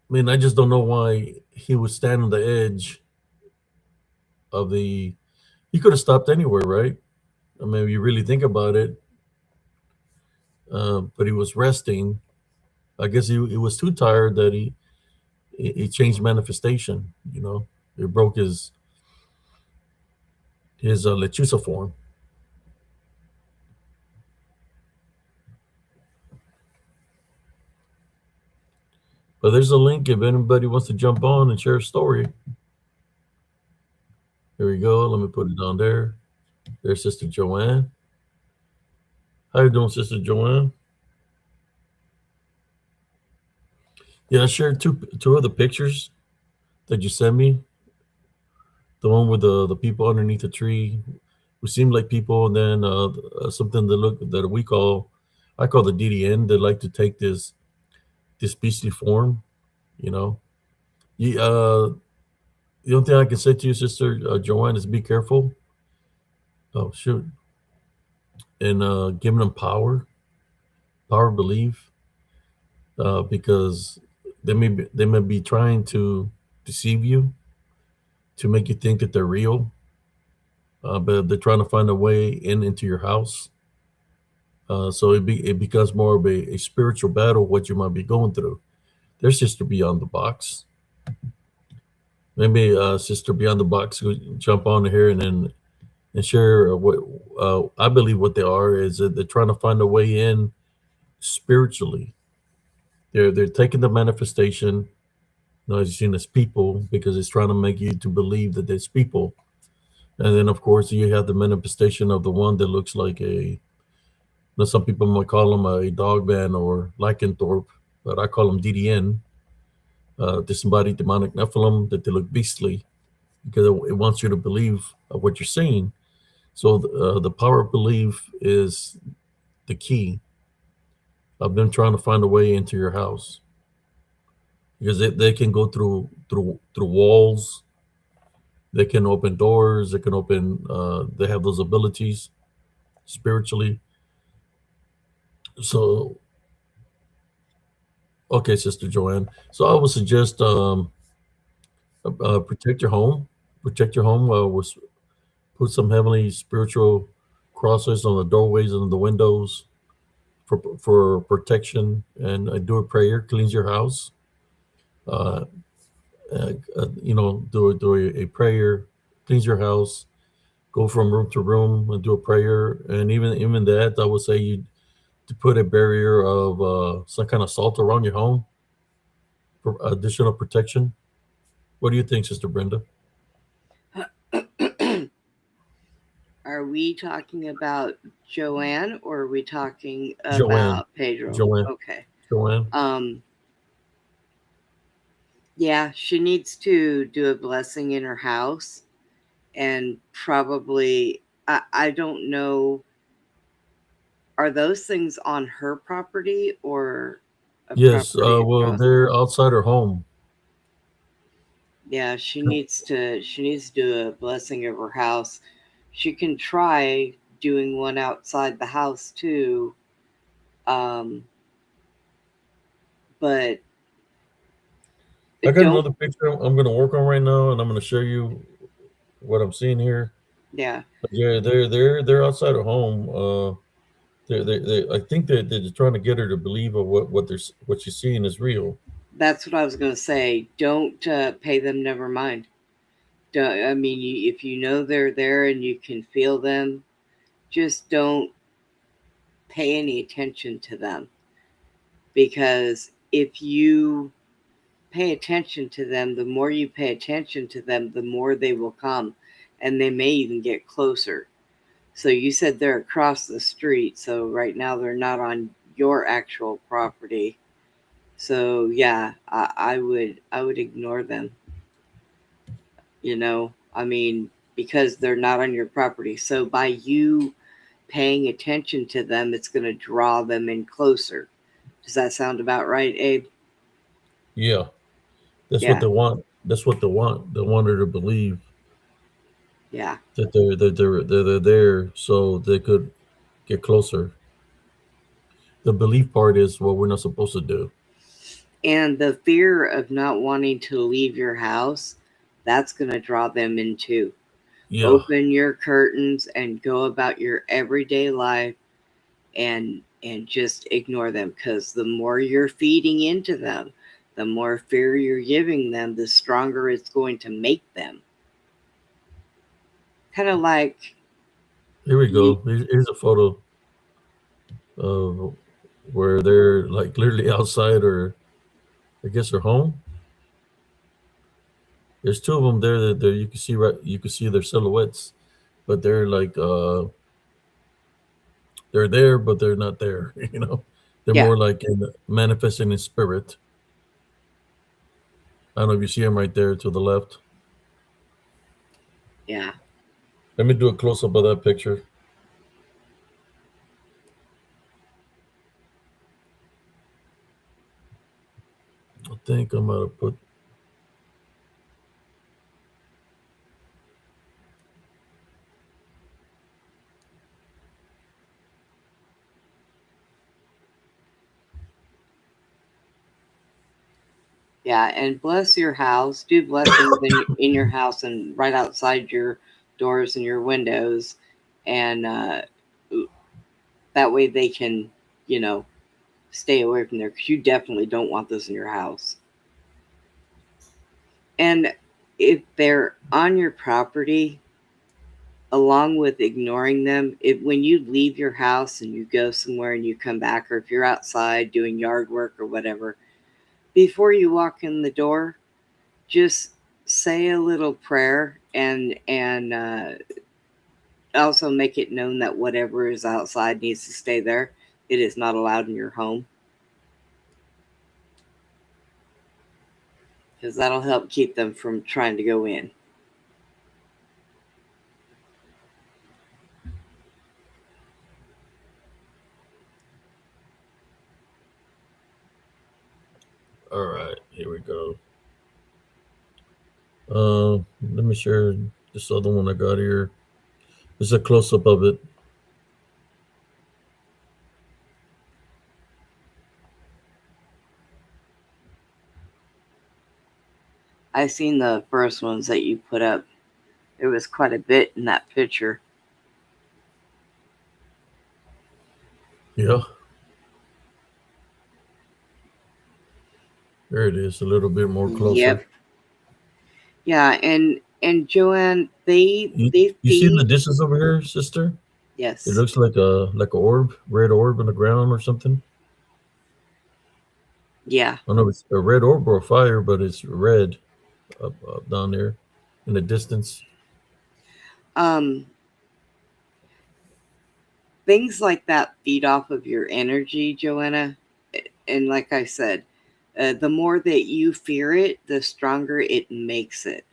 I mean, I just don't know why he would stand on the edge of the. He could have stopped anywhere, right? I mean, if you really think about it, but he was resting. I guess he was too tired that he changed manifestation. It broke his lechuza form. But there's a link if anybody wants to jump on and share a story. Here we go. Let me put it down there. There's Sister Joanne. How you doing, Sister Joanne? Yeah, I shared two other pictures that you sent me. The one with the people underneath the tree who seem like people, and then something that we call, I call the DDN. They like to take this beastly form. You know, you, the only thing I can say to you, Sister Joanne, is be careful. Oh shoot, and giving them power, belief, because they may be trying to deceive you to make you think that they're real, but they're trying to find a way into your house. So it becomes more of a spiritual battle what you might be going through. There's Sister Beyond the Box. Maybe Sister Beyond the Box could jump on here and share what I believe what they are is that they're trying to find a way in spiritually. They're taking the manifestation, as you've seen as people, because it's trying to make you to believe that there's people. And then of course you have the manifestation of the one that looks like some people might call him a dog man or lycanthrope, but I call him DDN, disembodied demonic Nephilim, that they look beastly because it wants you to believe of what you're seeing. So the power of belief is the key of them trying to find a way into your house because they can go through walls, they can open doors, they can open. They have those abilities spiritually. So okay, Sister Joanne. So I would suggest protect your home, protect your home. Put some heavenly spiritual crosses on the doorways and the windows for protection, and do a prayer, cleanse your house. Uh, do a prayer, cleanse your house, go from room to room and do a prayer, and even that, I would say you to put a barrier of some kind of salt around your home for additional protection. What do you think, Sister Brenda? Are we talking about Joanne or are we talking Joanne, about Pedro? Joanne, Okay. Joanne. Um, yeah, she needs to do a blessing in her house and probably, I don't know, are those things on her property or a Yes. property Well, across? they're outside her home. Yeah, she needs to do a blessing of her house. She can try doing one outside the house too. Um, but I got don't, another picture I'm gonna work on right now, and I'm gonna show you what I'm seeing here. yeah, Yeah, they're outside of home. They I think they're trying to get her to believe of what she's seeing is real. that's what I was going to say. Don't pay them, never mind. Don't, I mean, if you know they're there and you can feel them, just don't pay any attention to them. Because if you pay attention to them, the more you pay attention to them, the more they will come, and they may even get closer. So you said they're across the street, so right now they're not on your actual property. So yeah, I would ignore them. I mean, because they're not on your property. So by you paying attention to them, it's going to draw them in closer. Does that sound about right, Abe? Yeah, that's what Yeah, they want. That's what they want. They want her to believe yeah. that they're there, so they could get closer. The belief part is what we're not supposed to do. And the fear of not wanting to leave your house, that's going to draw them in too. Yeah, Open your curtains and go about your everyday life, and just ignore them, because the more you're feeding into them, the more fear you're giving them, the stronger it's going to make them. Kind of like here we you, go. Here's a photo of where they're like literally outside, or I guess their home. There's two of them there that you can see right. You can see their silhouettes, but they're like they're there, but they're not there. They're yeah, more like manifesting in spirit. I don't know if you see them right there to the left. yeah. Let me do a close up of that picture. I think I'm gonna put. Yeah, and bless your house. Do blessings in your house and right outside your doors and your windows, and that way they can, you know, stay away from there. Because you definitely don't want this in your house. And if they're on your property, along with ignoring them, if when you leave your house and you go somewhere and you come back, or if you're outside doing yard work or whatever, before you walk in the door, just say a little prayer, and also make it known that whatever is outside needs to stay there. It is not allowed in your home, because that'll help keep them from trying to go in. All right, here we go. Let me share this other one I got here. This is a close up of it. I seen the first ones that you put up. There was quite a bit in that picture. Yeah, there it is. A little bit more closer. Yep. Yeah, and Joanne, they You, they you see the feed. dishes over here, sister? It Yes. looks like a orb, red orb on the ground or something. Yeah. I don't know if it's a red orb or a fire, but it's red up down there in the distance. Um Things like that feed off of your energy, Joanna. And like I said, the more that you fear it, the stronger it makes it.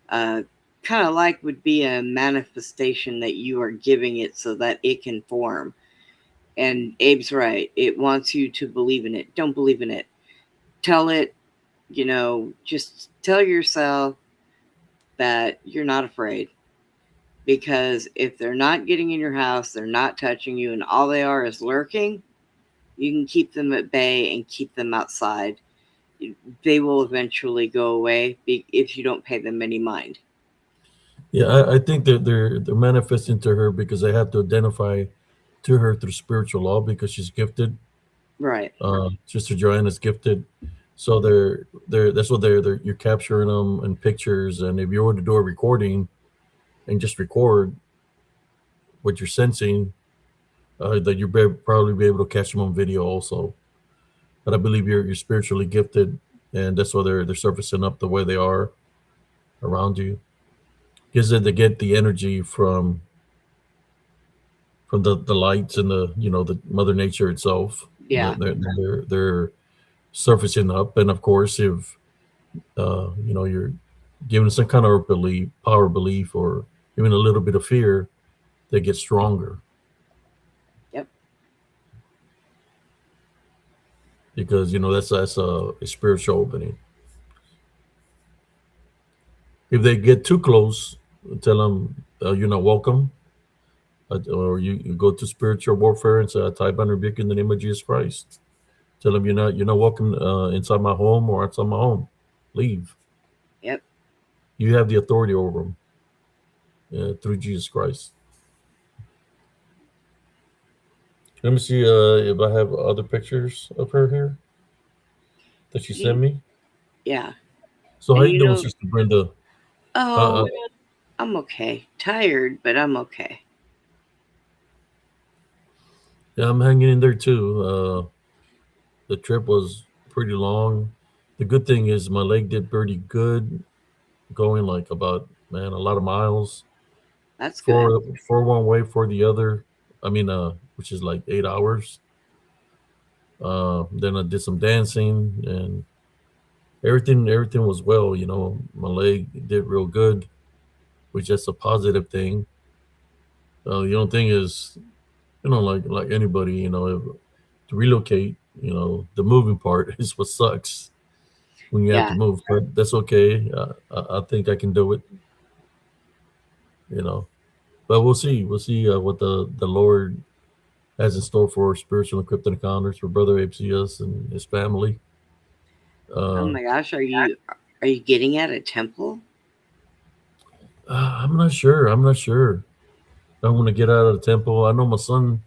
Uh, kind of like would be a manifestation that you are giving it so that it can form. And Abe's right. It wants you to believe in it. Don't believe in it. Tell it, just tell yourself that you're not afraid. Because if they're not getting in your house, they're not touching you, and all they are is lurking, you can keep them at bay and keep them outside. They will eventually go away if you don't pay them any mind. Yeah, I think that they're manifesting to her because they have to identify to her through spiritual law because she's gifted. Right. Sister Joanna's gifted, so they're that's what they're you're capturing them in pictures, and if you were to do a recording and just record what you're sensing, that probably be able to catch them on video also. But I believe you're spiritually gifted, and that's why they're surfacing up the way they are around you. Because they get the energy from the lights and the Mother Nature itself. Yeah. They're surfacing up, and of course, if you're given some kind of power belief, or even a little bit of fear, they get stronger Yep. because that's a spiritual opening. If they get too close, tell them you're not welcome, or you go to spiritual warfare and say, "I type and rebuke in the name of Jesus Christ." Tell them you're not welcome inside my home or outside my home. Leave. Yep. You have the authority over them through Jesus Christ. Let me see if I have other pictures of her here that she sent You, me. yeah. So how And you doing, Sister Brenda? Uh, oh, I'm okay. Tired, but I'm okay. yeah, I'm hanging in there too. The trip was pretty long. The good thing is my leg did pretty good, going like about a lot of miles. That's good. For one way, for the other. I mean, which is like 8 hours. Then I did some dancing and everything was well. My leg did real good, which is a positive thing. The only thing is, like anybody, to relocate, the moving part is what sucks when you have to Yeah. move. But that's okay. I think I can do it. You know, but we'll see. We'll see what the Lord has in store for spiritual and cryptic encounters for Brother APCS and his family. Oh Uh, my gosh, are you getting at a temple? I'm not sure. I'm not sure. I want to get out of the temple. I know my son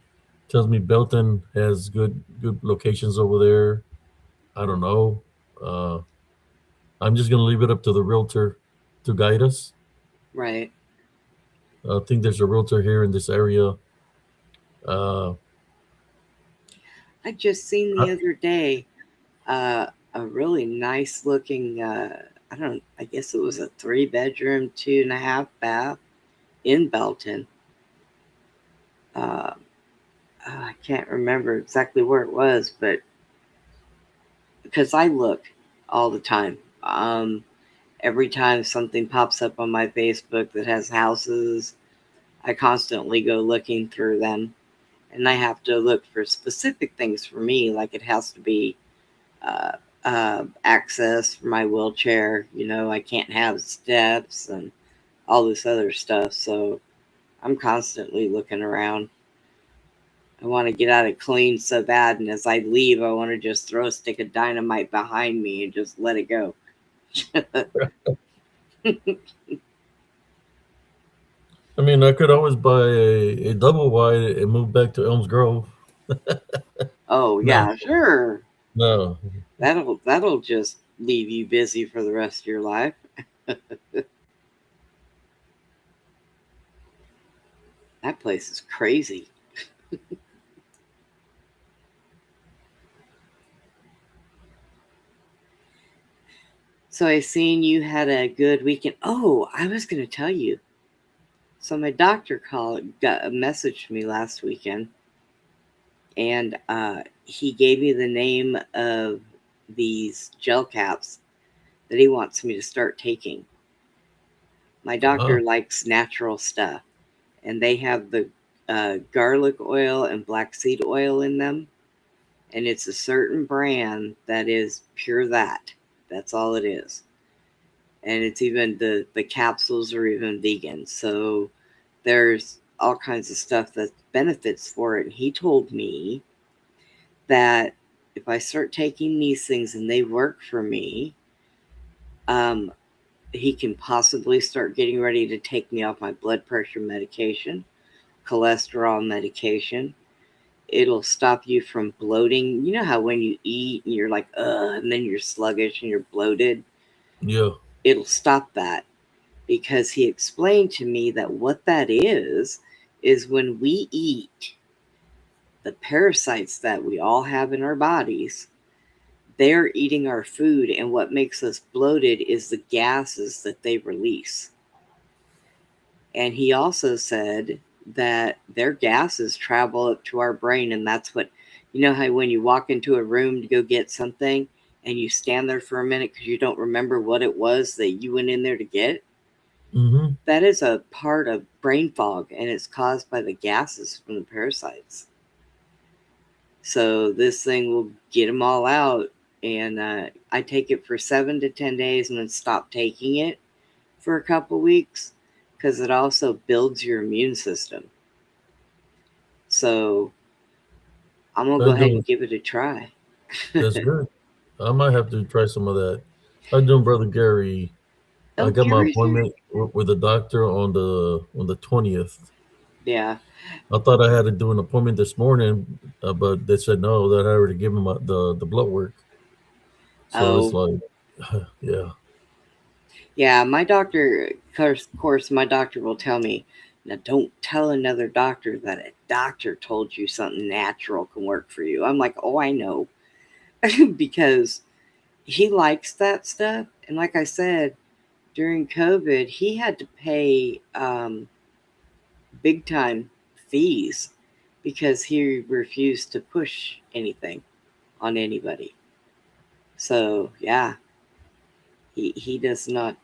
tells me Belton has good locations over there. I don't know. Uh, I'm just gonna leave it up to the realtor to guide us. Right. I think there's a realtor here in this area. Uh, I just seen I, the other day uh, a really nice looking. I don't. I guess it was a 3 bedroom, 2.5 bath in Belton. Uh, I can't remember exactly where it was, but because I look all the time. Every time something pops up on my Facebook that has houses, I constantly go looking through them, and I have to look for specific things for me, like it has to be uh, access for my wheelchair. I can't have steps and all this other stuff. So I'm constantly looking around. I want to get out of clean so bad, and as I leave, I want to just throw a stick of dynamite behind me and just let it go. I mean, I could always buy a double wide and move back to Elms Grove. Oh No, yeah, sure. no. That'll just leave you busy for the rest of your life. That place is crazy. So I seen you had a good weekend. Oh, I was going to tell you. So my doctor got a message to me last weekend, and he gave me the name of these gel caps that he wants me to start taking. My Uh-huh. doctor likes natural stuff, and they have the garlic oil and black seed oil in them, and it's a certain brand that is pure that. That's all it is. And it's even the capsules are even vegan. So there's all kinds of stuff that benefits for it. And he told me that if I start taking these things and they work for me, um, he can possibly start getting ready to take me off my blood pressure medication, cholesterol medication. It'll stop you from bloating. You know how when you eat and you're like, ugh, and then you're sluggish and you're bloated? Yeah. It'll stop that, because he explained to me that what that is when we eat, the parasites that we all have in our bodies, they're eating our food, and what makes us bloated is the gases that they release. And he also said that their gases travel up to our brain, and that's what, you know, how when you walk into a room to go get something and you stand there for a minute because you don't remember what it was that you went in there to get? Mm-hmm. That is a part of brain fog, and it's caused by the gases from the parasites. So this thing will get them all out, and I take it for 7 to 10 days and then stop taking it for a couple weeks, because it also builds your immune system. So I'm gonna I go ahead do. and give it a try. That's good. I might have to try some of that. How you doing, brother Gary? I Oh, got my Gary's here. appointment with the doctor on the 20th. Yeah. I thought I had to do an appointment this morning, but they said no, that I already given the blood work. So it's Oh, like, yeah, yeah. My doctor, of course, my doctor will tell me, now don't tell another doctor that a doctor told you something natural can work for you. I'm like, oh, I know, because he likes that stuff. And like I said, during COVID, he had to pay big time fees because he refused to push anything on anybody. So yeah, he does not.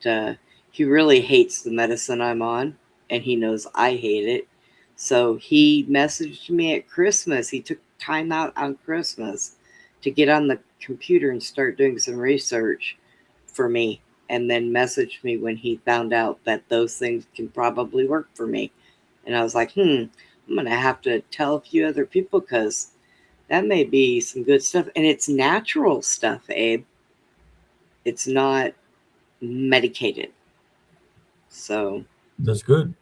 He really hates the medicine I'm on, and he knows I hate it. So he messaged me at Christmas. He took time out on Christmas to get on the computer and start doing some research for me, and then messaged me when he found out that those things can probably work for me. And I was like, I'm gonna have to tell a few other people, because that may be some good stuff, and it's natural stuff, Abe. It's not medicated. So, that's good.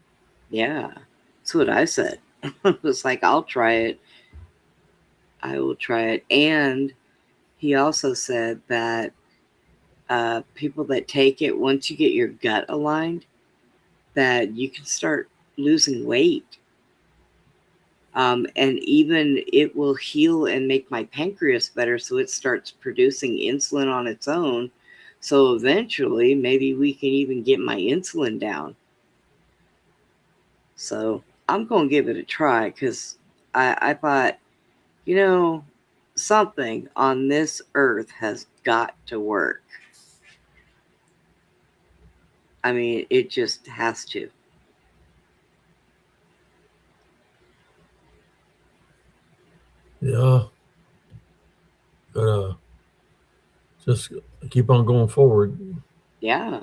yeah, that's what I said. I was like, I'll try it. I will try it. And he also said that people that take it, once you get your gut aligned, that you can start losing weight. And even it will heal and make my pancreas better, so it starts producing insulin on its own. So eventually, maybe we can even get my insulin down. So I'm going to give it a try, because I thought, you know, something on this earth has got to work. I mean, it just has to. Yeah, gotta just keep on going forward. Yeah,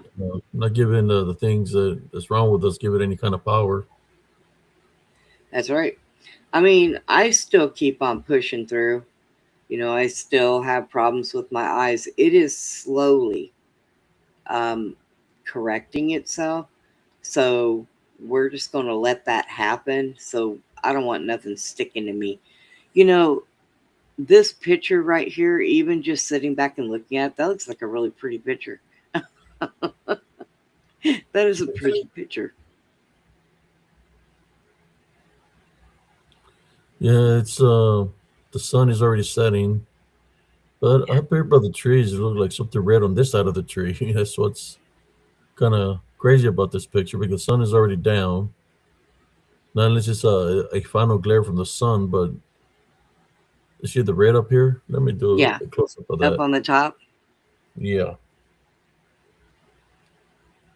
Not giving the things that's wrong with us give it any kind of power. that's right. I mean, I still keep on pushing through. I still have problems with my eyes. It is slowly um, correcting itself. So we're just going to let that happen. So I don't want nothing sticking to me. You know, this picture right here, even just sitting back and looking at it, that looks like a really pretty picture. That is a pretty picture. Yeah, it's the sun is already setting, but up here by the trees, it looks like something red on this side of the tree. That's what's kind of crazy about this picture because the sun is already down. Not unless it's a final glare from the sun, but you see the red up here? Let me do Yeah, a close up of up that. on the top. Yeah,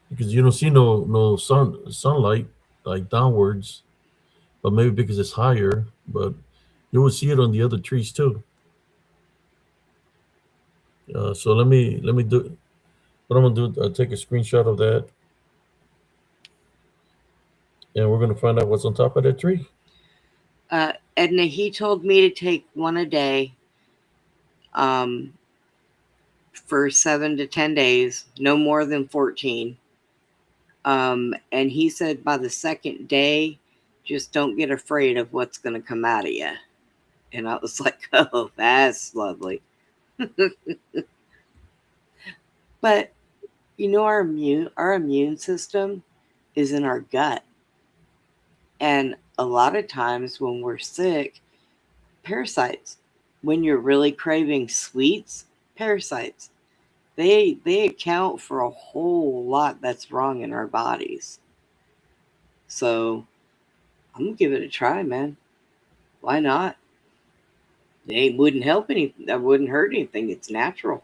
because you don't see no sunlight like downwards, but maybe because it's higher, but you will see it on the other trees too. So let me do what I'm gonna do. Take a screenshot of that. and we're gonna find out what's on top of that tree. Edna, he told me to take one a day, um, for 7 to 10 days, no more than 14. And he said by the second day, just don't get afraid of what's going to come out of you. And I was like, oh, that's lovely. But our immune system is in our gut. And a lot of times when we're sick, parasites, when you're really craving sweets, parasites, they account for a whole lot that's wrong in our bodies. So I'm gonna give it a try, man. Why not? It wouldn't help anything. That wouldn't hurt anything. It's natural.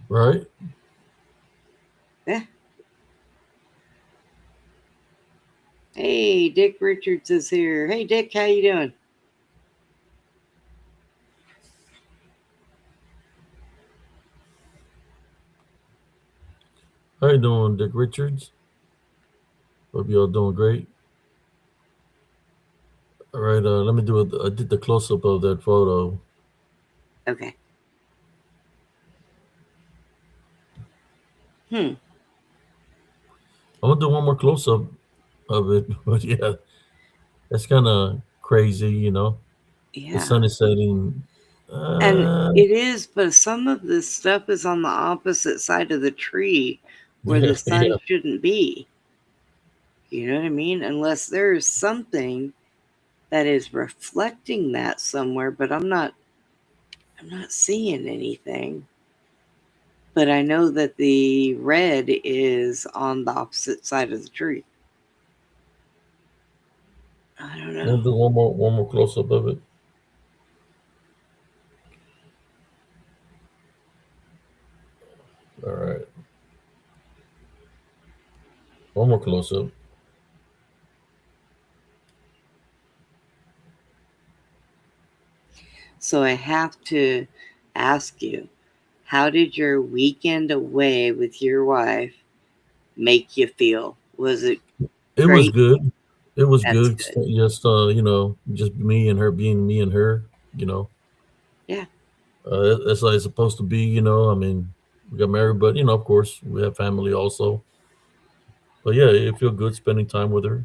Right? Yeah. Hey, Dick Richards is here. Hey, Dick, how you doing? How you doing, Dick Richards? Hope y'all doing great. All right, let me do it. I did the close up of that photo. Okay. Hmm. I'm gonna do one more close up of it, but yeah, that's kind of crazy, you know. The Yeah. sun is setting. And Uh, it is, but some of this stuff is on the opposite side of the tree where yeah, the sun yeah. shouldn't be. You know what I mean? Unless there is something that is reflecting that somewhere, but I'm not seeing anything. But I know that the red is on the opposite side of the tree. I don't I'm gonna know. do one more close up of it. All right, one more close up. So I have to ask you, how did your weekend away with your wife make you feel? Was it It was great? good. It was That's good. good. Just you know, just me and her being me and her. You know, Yeah. that's how it's supposed to be. You know, I mean, we got married, but you know, of course, we have family also. But yeah, it feel good spending time with her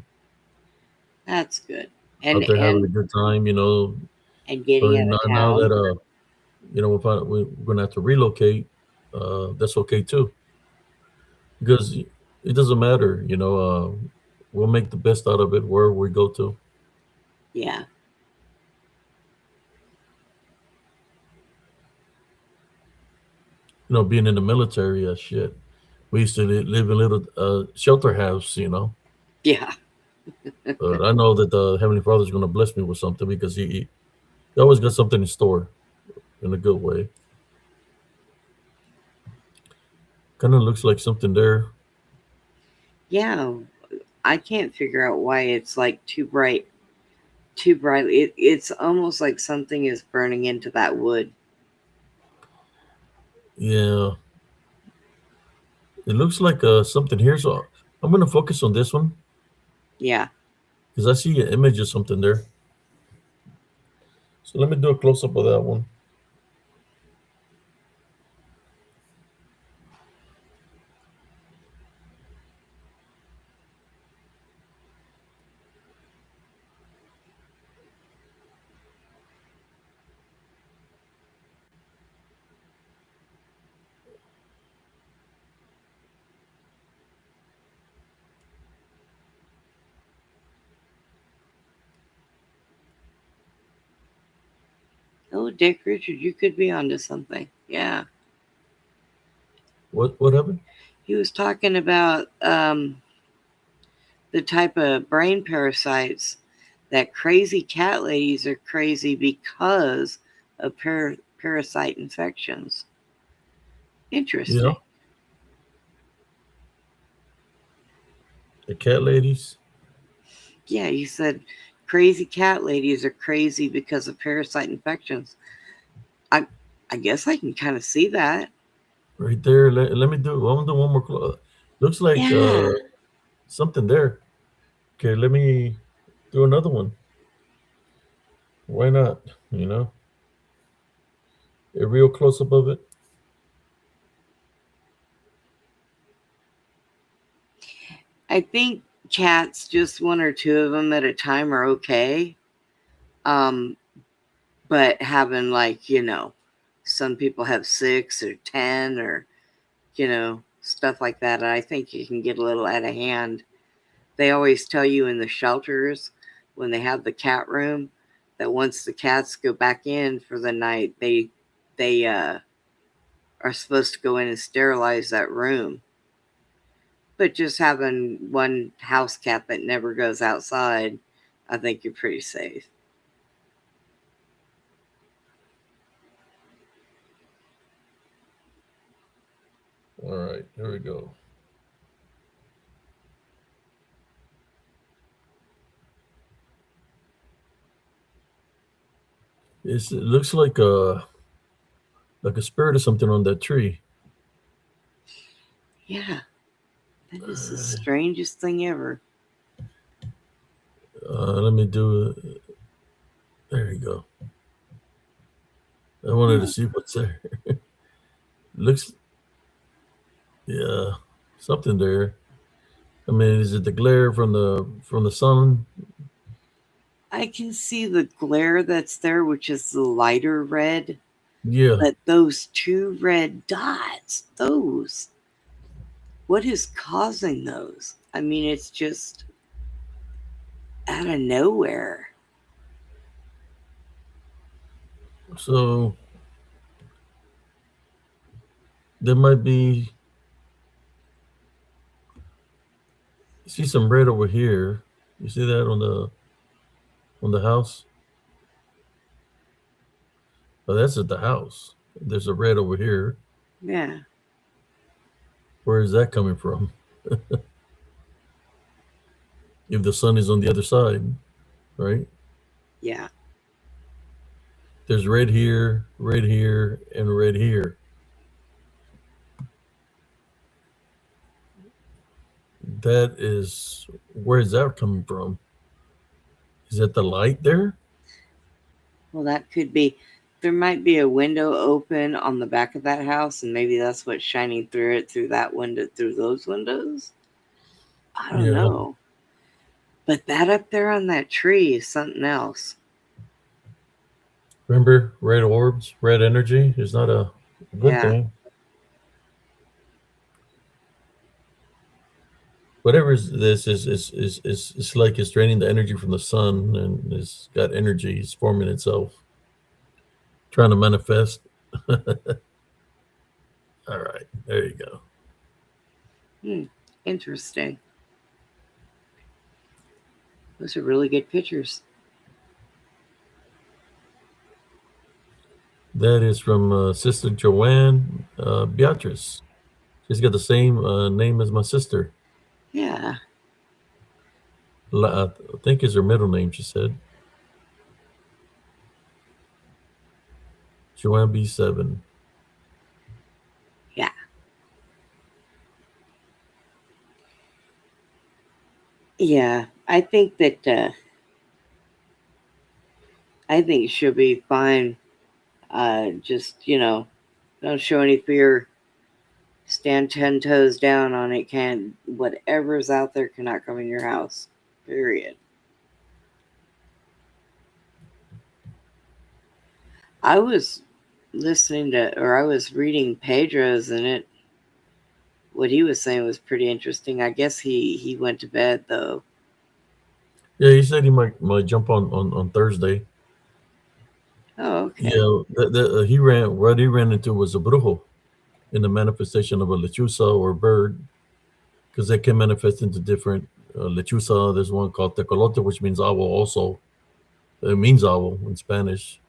That's good. And out there having and a good time. You know, and but getting out now, of now town. that you know, if we're gonna have to relocate, that's okay too, because it doesn't matter. You know, we'll make the best out of it wherever we go to. Yeah. You know, being in the military, shit. We used to live in a little shelter house. You know, Yeah. but I know that the Heavenly Father's gonna bless me with something because he always got something in store in a good way. Kind of looks like something there. Yeah. I can't figure out why it's like too bright. Too brightly. It's almost like something is burning into that wood. Yeah, it looks like something here. So I'm gonna focus on this one Yeah. because I see an image of something there. So let me do a close up of that one. Oh, Dick Richard, you could be onto something. Yeah. What happened? He was talking about the type of brain parasites that crazy cat ladies are crazy because of parasite infections. Yeah, Interesting. the cat ladies. Yeah, he said crazy cat ladies are crazy because of parasite infections. I I guess I can kind of see that. Right there. Let me do. I'm gonna do one more. Looks like Yeah. something there. Okay, let me do another one. Why not? You know, a real close up of it. I think cats, just one or two of them at a time, are okay. Um, but having, like, some people have 6 or 10 or, stuff like that. I think you can get a little out of hand. They always tell you in the shelters when they have the cat room that once the cats go back in for the night, they are supposed to go in and sterilize that room. But just having one house cat that never goes outside, I think you're pretty safe. All right, here we go. It looks like a spirit or something on that tree. Yeah, that is the strangest thing ever. Let me do. There you go. I wanted to see what's there. Looks, yeah, something there. I mean, is it the glare from the sun? I can see the glare that's there, which is the lighter red, Yeah. but those two red dots, what is causing those? I mean, it's just out of nowhere. So there might be. See some red over here. You see that on the house? Oh, that's at the house. There's a red over here. Yeah. Where is that coming from? If the sun is on the other side, right? Yeah. There's red here, and red here. That is, where is that coming from? Is that the light there? Well, that could be. There might be a window open on the back of that house, and maybe that's what's shining through it, through that window, through those windows. I don't Yeah. know. But that up there on that tree is something else. Remember, red orbs, red energy is not a good Yeah. thing. Whatever this is it's like it's draining the energy from the sun, and it's got energy. It's forming itself, trying to manifest. All right, there you go. Hmm. Interesting. Those are really good pictures. That is from Sister Joanne Beatrice. She's got the same name as my sister. Yeah. I think is her middle name. She said Joanne B7. Yeah. Yeah. I think she'll be fine. Just, don't show any fear. Stand 10 toes down on it. Whatever's out there cannot come in your house. Period. I was I was reading Pedro's, and what he was saying was pretty interesting. I guess he went to bed though. Yeah, he said he might jump on Thursday. Oh, okay. Yeah, he ran. What he ran into was a brujo in the manifestation of a lechuza or bird, because they can manifest into different lechuza. There's one called tecolote, which means owl. Also, it means owl in Spanish.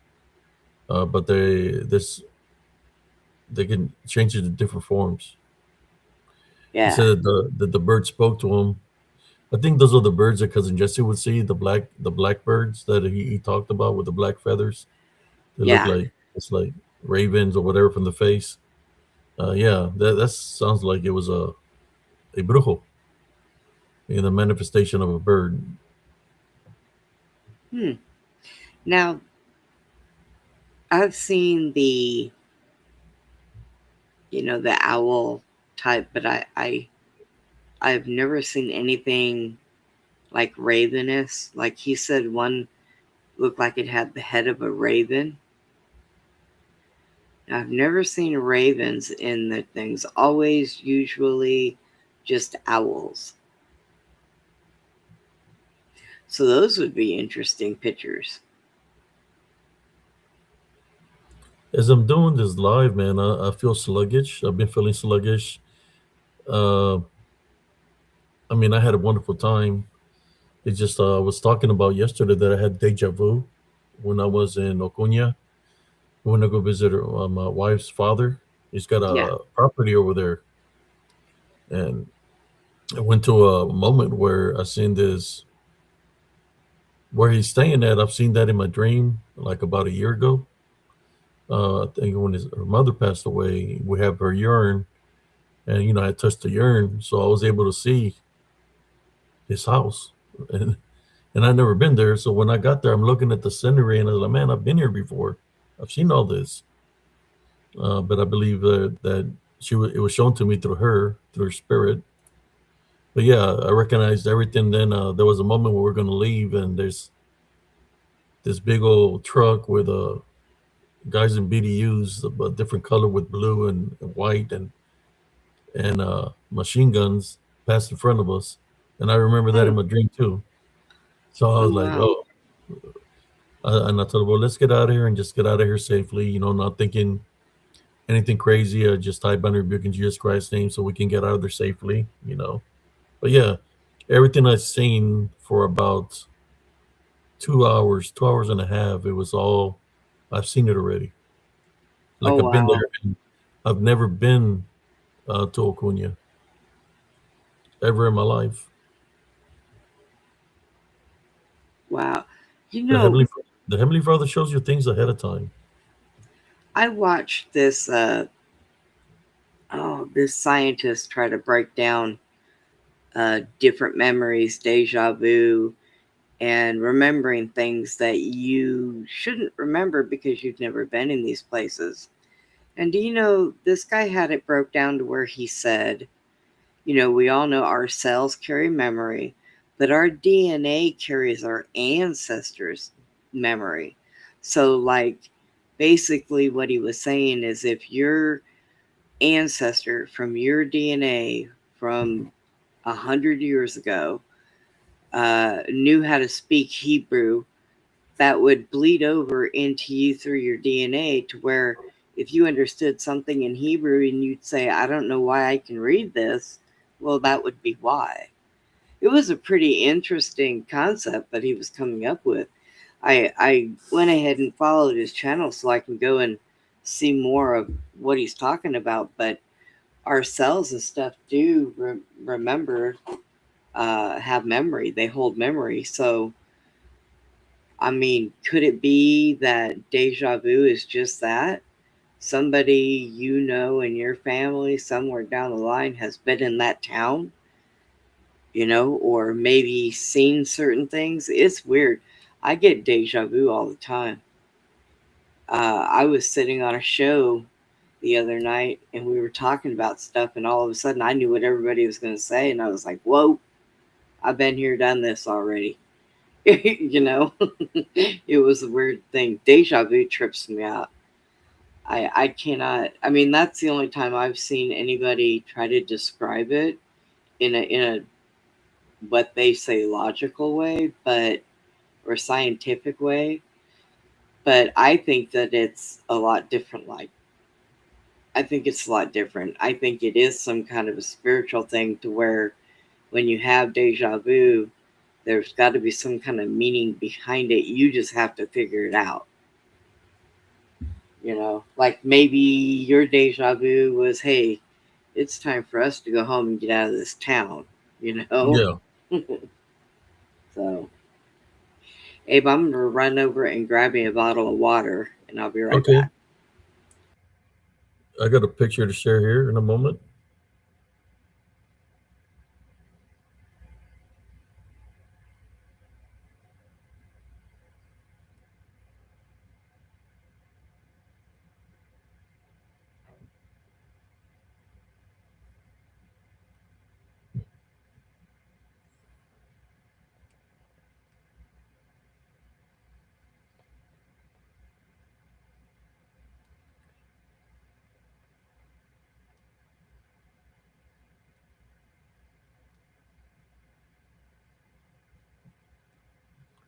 But they can change it to different forms. He Yeah. said that the bird spoke to him. I think those are the birds that cousin Jesse would see. The black birds that he talked about with the black feathers. They look Yeah. like it's like ravens or whatever from the face. Yeah, that sounds like it was a brujo. in the manifestation of a bird. Hmm. Now, I've seen the owl type, but I've never seen anything like ravenous. Like he said, one looked like it had the head of a raven. I've never seen ravens in the things. Always, usually, just owls. So those would be interesting pictures. As I'm doing this live, man, I feel sluggish. I've been feeling sluggish. Uh, I mean, I had a wonderful time. It just I was talking about yesterday that I had deja vu when I was in Ocoña. We went to go visit my wife's father. He's got Yeah. a property over there, and I went to a moment where I seen this where he's staying at. I've seen that in my dream, like about a year ago. I think when her mother passed away, we have her urn, and I touched the urn, so I was able to see his house, and I'd never been there. So when I got there, I'm looking at the scenery, and I was like, man, I've been here before. I've seen all this, but I believe that it was shown to me through her spirit. But yeah, I recognized everything. Then there was a moment where we're gonna leave, and there's this big old truck with guys in BDUs, a different color with blue and white and machine guns passed in front of us, and I remember that in Oh, my dream too. So I oh was like, wow. oh, and I told her, well, let's get out of here and just get out of here safely. Not thinking anything crazy. I just type on rebuke in Jesus Christ's name so we can get out of there safely. But yeah, everything I've seen for about 2 hours, 2 hours and a half, it was all I've seen it already. Oh Like I've been wow. there. And I've never been to Ocuña ever in my life. Wow. You The know, heavenly the heavenly Father shows you things ahead of time. I watched this scientist try to break down different memories, deja vu, and remembering things that you shouldn't remember because you've never been in these places. And do you know, this guy had it broke down to where he said, we all know our cells carry memory, but our DNA carries our ancestors' memory. So, like, basically, what he was saying is if your ancestor from your DNA from 100 years ago knew how to speak Hebrew, that would bleed over into you through your DNA to where if you understood something in Hebrew and you'd say, I don't know why I can read this, well, that would be why. It was a pretty interesting concept that he was coming up with. I went ahead and followed his channel so I can go and see more of what he's talking about. But our cells and stuff do remember, have memory. They hold memory. So I mean, could it be that deja vu is just that? Somebody in your family somewhere down the line has been in that town, or maybe seen certain things. It's weird. I get deja vu all the time. I was sitting on a show the other night and we were talking about stuff, and all of a sudden I knew what everybody was going to say, and I was like, whoa, I've been here, done this already. you know, it was a weird thing. Deja vu trips me out. I cannot. I mean, that's the only time I've seen anybody try to describe it in a what they say logical way, but or scientific way. But I think that it's a lot different. Like I think it's a lot different. I think it is some kind of a spiritual thing to where when you have deja vu, there's got to be some kind of meaning behind it. You just have to figure it out. Like maybe your deja vu was, hey, it's time for us to go home and get out of this town, you know? Yeah. So, Abe, I'm going to run over and grab me a bottle of water, and I'll be right Okay. back. I got a picture to share here in a moment.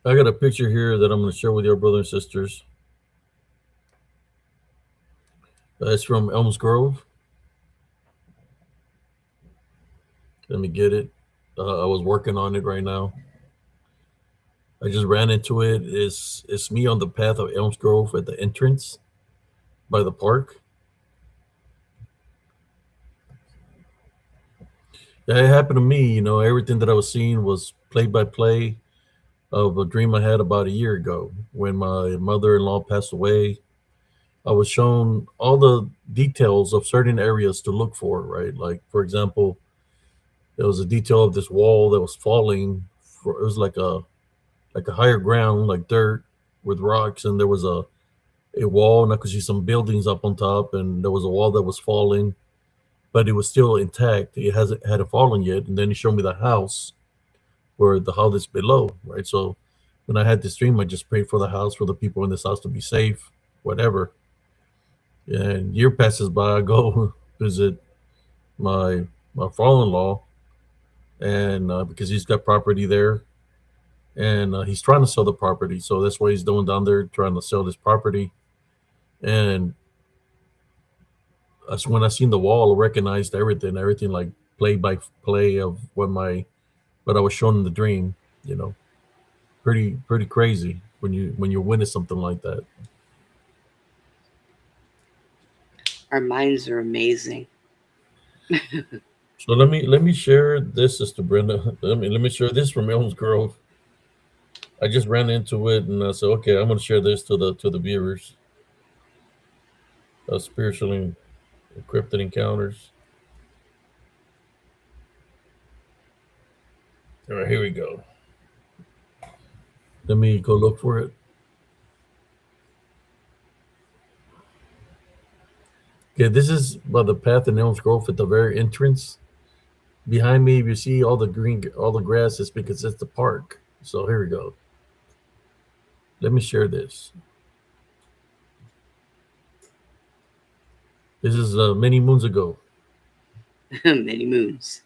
I got a picture here that I'm going to share with your brothers and sisters. It's from Elms Grove. Let me get it. I was working on it right now. I just ran into it. It's me on the path of Elms Grove at the entrance by the park. Yeah, it happened to me. Everything that I was seeing was play by play of a dream I had about a year ago when my mother-in-law passed away. I was shown all the details of certain areas to look for, right? Like, for example, there was a detail of this wall that was falling. It was like a higher ground, like dirt with rocks, and there was a wall, and I could see some buildings up on top, and there was a wall that was falling, but it was still intact. It hasn't hadn't fallen yet. And then he showed me the house where the house is below, right? So when I had this dream, I just prayed for the house, for the people in this house to be safe, whatever. And year passes by, I go visit my my father-in-law, and because he's got property there, and he's trying to sell the property, so that's why he's doing down there, trying to sell this property. And that's when I seen the wall, I recognized everything like play by play of what I was shown in the dream. You know, pretty crazy when you witness something like that. Our minds are amazing. So let me share this, Sister Brenda. Let me share this from Elms Grove. I just ran into it, and I said, okay, I'm going to share this to the viewers. Spiritually encrypted encounters. All right, here we go. Let me go look for it. Okay, this is by the path in Elms Grove at the very entrance. Behind me, if you see all the green, all the grass, is because it's the park. So here we go. Let me share this. This is many moons ago. Many moons.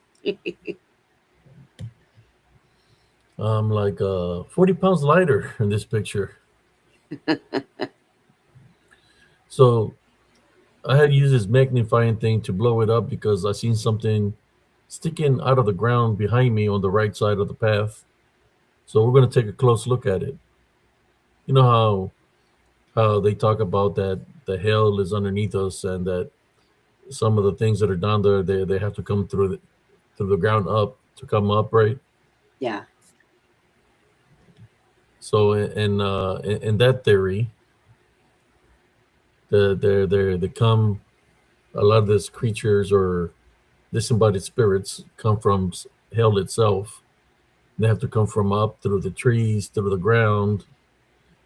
I'm like 40 pounds lighter in this picture. So I had used this magnifying thing to blow it up because I seen something sticking out of the ground behind me on the right side of the path. So we're going to take a close look at it. You know how they talk about that the hell is underneath us, and that some of the things that are down there, they have to come through the ground up to come up, right? Yeah. So in that theory, they come, a lot of these creatures or disembodied spirits come from hell itself. They have to come from up through the trees, through the ground.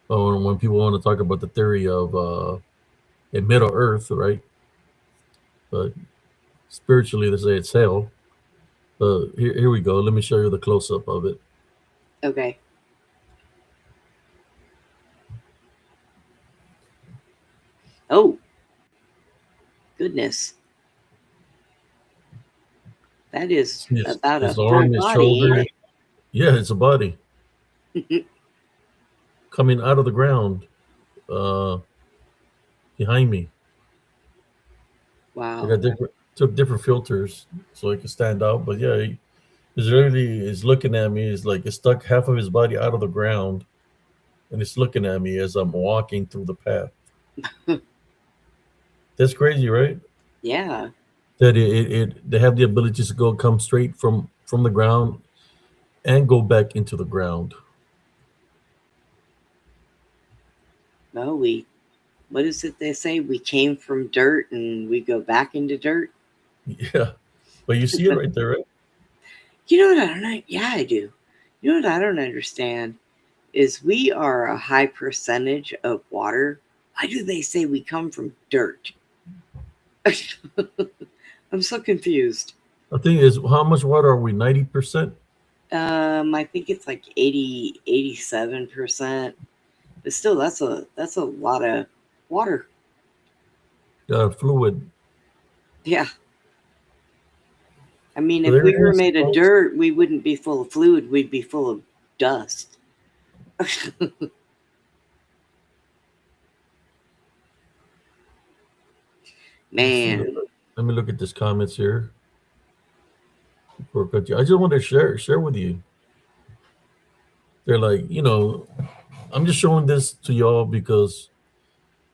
When people want to talk about the theory of a Middle Earth, right? But spiritually, they say it's hell. Here we go. Let me show you the close up of it. Okay. Oh, goodness. That is See about a his full arm, his body, shoulder. ain't Yeah, it's a body it? coming out of the ground uh, behind me. I Wow. got took different filters so it could stand out. But yeah, he's literally is looking at me. It's like it stuck half of his body out of the ground, and it's looking at me as I'm walking through the path. That's crazy, right? Yeah. That they have the ability to come straight from the ground and go back into the ground. Well, what is it they say? We came from dirt and we go back into dirt. Yeah, but you see it right there, right? You know what I don't know? Yeah, I do. You know what I don't understand is we are a high percentage of water. Why do they say we come from dirt? I'm so confused. I think is how much water are we? 90%. I think it's like 87%. But still that's a lot of water. Fluid. Yeah. I mean, So if there we it were is, made of folks. dirt, we wouldn't be full of fluid, we'd be full of dust. Let's see. Man, Let me look at this comments here before I cut you. I just want to share with you. They're like, I'm just showing this to y'all because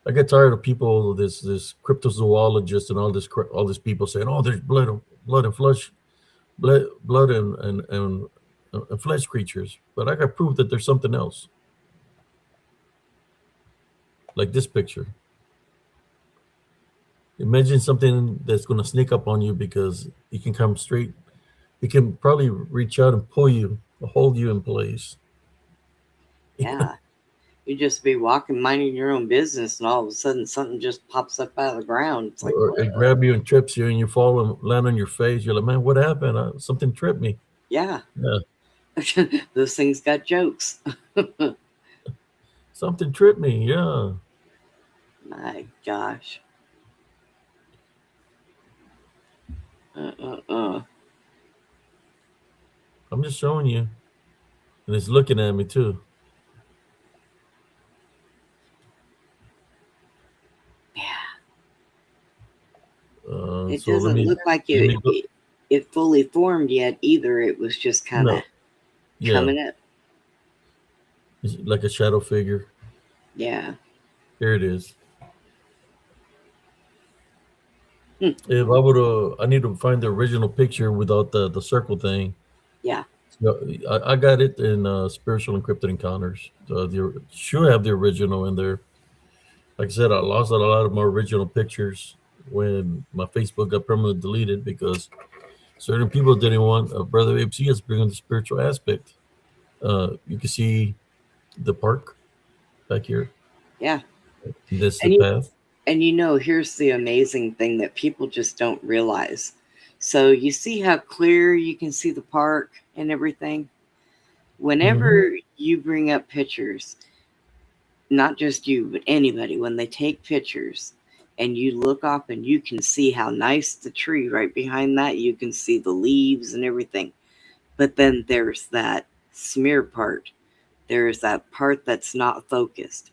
I get tired of people, this cryptozoologist and all these people saying, "Oh, there's blood and flesh, blood and flesh creatures," but I got proof that there's something else, like this picture. Imagine something that's going to sneak up on you because it can come straight. It can probably reach out and pull you, hold you in place. yeah. You just be walking, minding your own business, and all of a sudden something just pops up out of the ground. It's like, Or what? it grab you and trips you, and you fall and land on your face. You're like, man, what happened? Something tripped me. Yeah. Yeah, Those things got jokes. something tripped me. Yeah. My gosh. Uh. I'm just showing you, and it's looking at me too. Yeah. It So doesn't look like let me go. it fully formed yet either. It was just kind of No, yeah, coming up. it's like a shadow figure. Yeah. Here it is. Hmm. If I would, I need to find the original picture without the circle thing. Yeah. So I got it in Spiritual Encrypted Encounters. Should have the original in there. Like I said, I lost a lot of my original pictures when my Facebook got permanently deleted because certain people didn't want Brother Abe to bring on the spiritual aspect. You can see the park back here. Yeah. That's the And you path. and you know, here's the amazing thing that people just don't realize. So you see how clear you can see the park and everything. Hmm. Whenever you bring up pictures, not just you, but anybody, when they take pictures and you look up and you can see how nice the tree right behind that, you can see the leaves and everything. But then there's that smear part. There's that part that's not focused.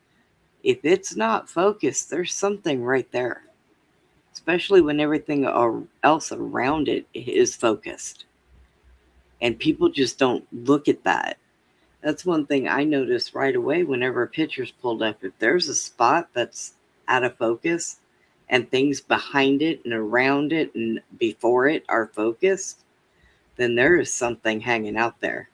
If it's not focused, there's something right there, especially when everything else around it is focused. And people just don't look at that. That's one thing I notice right away whenever a picture's pulled up. If there's a spot that's out of focus and things behind it and around it and before it are focused, then there is something hanging out there.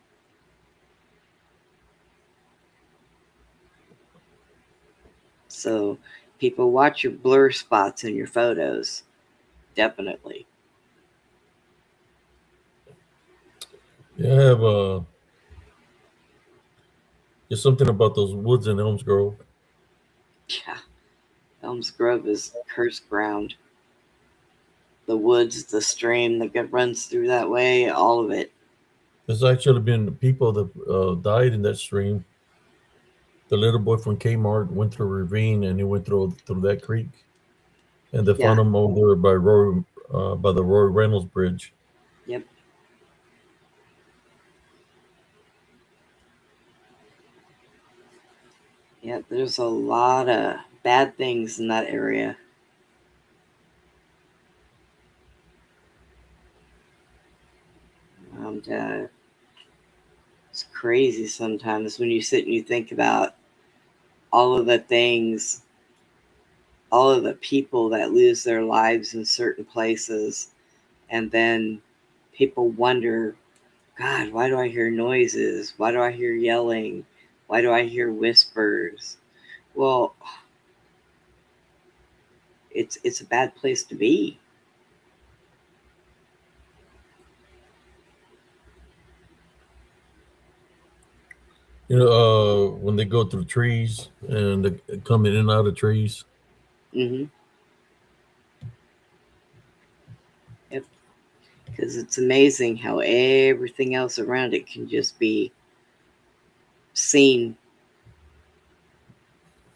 So people watch your blur spots in your photos. Definitely. Yeah, I have there's something about those woods in Elms Grove. Yeah. Elms Grove is cursed ground. The woods, the stream that runs through that way, all of it. There's actually been people that died in that stream. The little boy from Kmart went through a ravine and he went through that creek, and they Yeah. found him over there by the Roy Reynolds Bridge. Yep. Yeah, there's a lot of bad things in that area. And it's crazy sometimes when you sit and you think about all of the things, all of the people that lose their lives in certain places. And then people wonder, God, why do I hear noises? Why do I hear yelling? Why do I hear whispers? Well, it's a bad place to be. When they go through trees and they come in and out of trees. Mm-hmm. Yep. Because it's amazing how everything else around it can just be seen,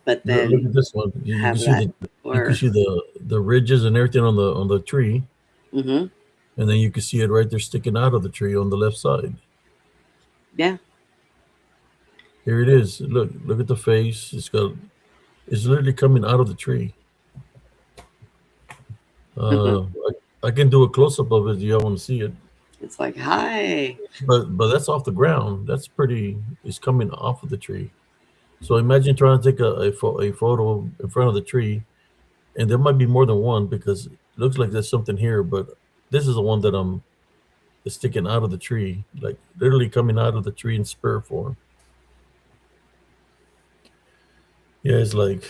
but Look then at this one. You can have see that you can blur. see the ridges and everything on the tree, Mm-hmm. and then you can see it right there sticking out of the tree on the left side. Yeah. Here it is. Look at the face. It's literally coming out of the tree. Uh, I can do a close up of it if y'all want to see it. It's like, hi. But that's off the ground. That's pretty. It's coming off of the tree. So imagine trying to take a photo in front of the tree, and there might be more than one because it looks like there's something here. But this is the one that is sticking out of the tree, like literally coming out of the tree in spur form. Yeah, it's like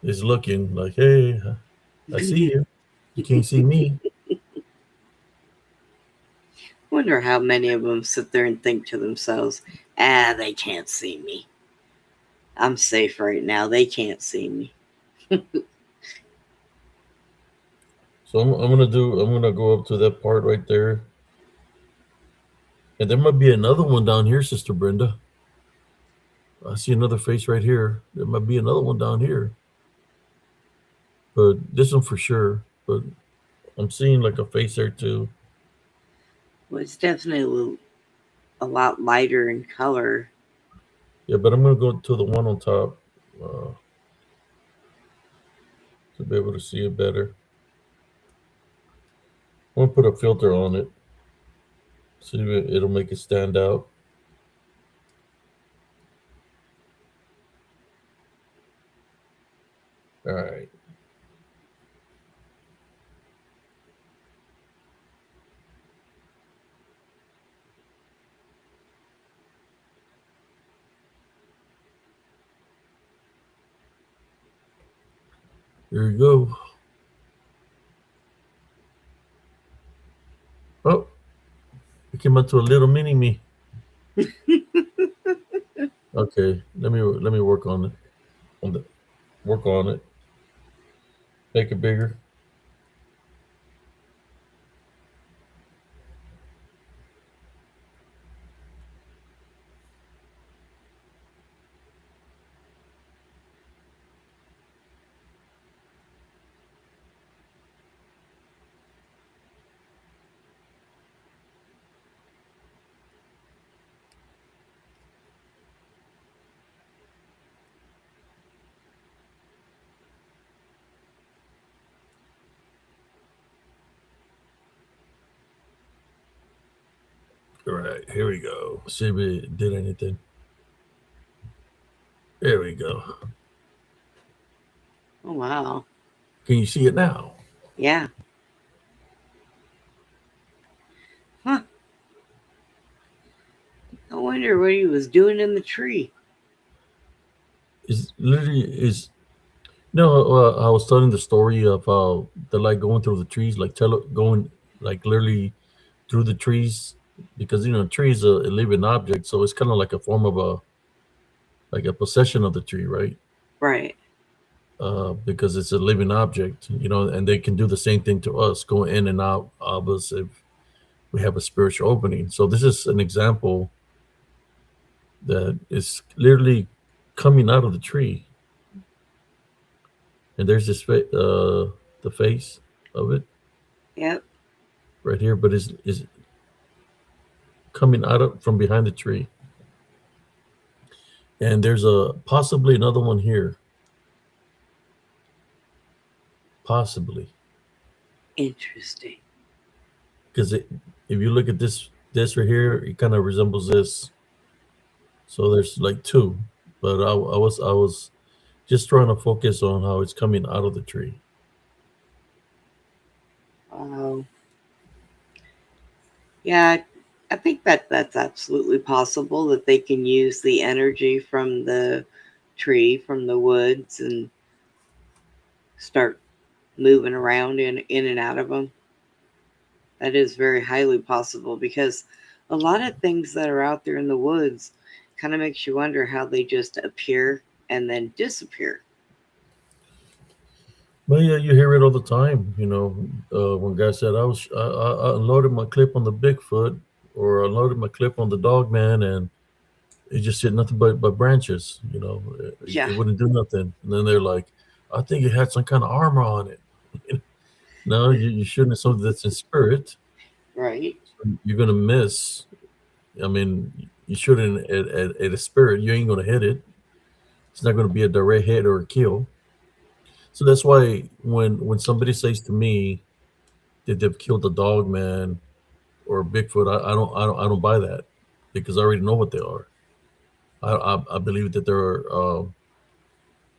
it's looking like, hey, I see you. You can't see me. Wonder how many of them sit there and think to themselves, they can't see me. I'm safe right now. They can't see me. So I'm gonna go up to that part right there. And there might be another one down here, Sister Brenda. I see another face right here. There might be another one down here. But this one for sure. But I'm seeing like a face there too. Well, it's definitely a lot lighter in color. Yeah, but I'm gonna go to the one on top to be able to see it better. I'm gonna put a filter on it. See if it'll make it stand out. All right. Here you go. Oh, it came out to a little mini me. Okay, let me work on it. Work on it. Make it bigger. All right, here we go. See if it did anything. There we go. Oh, wow. Can you see it now? Yeah. Huh. I wonder what he was doing in the tree. It's literally is. No, I was telling the story of how the light going through the trees, like going like literally through the trees, because a tree is a living object, so it's kind of like a form of a possession of the tree, right? Right. Because it's a living object, and they can do the same thing to us, go in and out of us if we have a spiritual opening. So this is an example that is literally coming out of the tree, and there's the face of it. Yep. Right here, but is coming out of from behind the tree. And there's possibly another one here. Possibly. Interesting. Because if you look at this right here, it kind of resembles this. So there's like two. But I was just trying to focus on how it's coming out of the tree. Yeah, I think that's absolutely possible that they can use the energy from the tree, from the woods, and start moving around in and out of them. That is very highly possible because a lot of things that are out there in the woods kind of makes you wonder how they just appear and then disappear. Well, yeah, you hear it all the time. When guys said I unloaded my clip on the Bigfoot, or I unloaded my clip on the Dogman, and it just said nothing but branches. Yeah. It wouldn't do nothing. And then they're like, I think it had some kind of armor on it. No, you shouldn't have something that's in spirit. Right. You're gonna miss. I mean, you shoot it at a spirit, you ain't gonna hit it. It's not gonna be a direct hit or a kill. So that's why when somebody says to me that they've killed a dog man or a Bigfoot, I don't buy that because I already know what they are. I believe that they're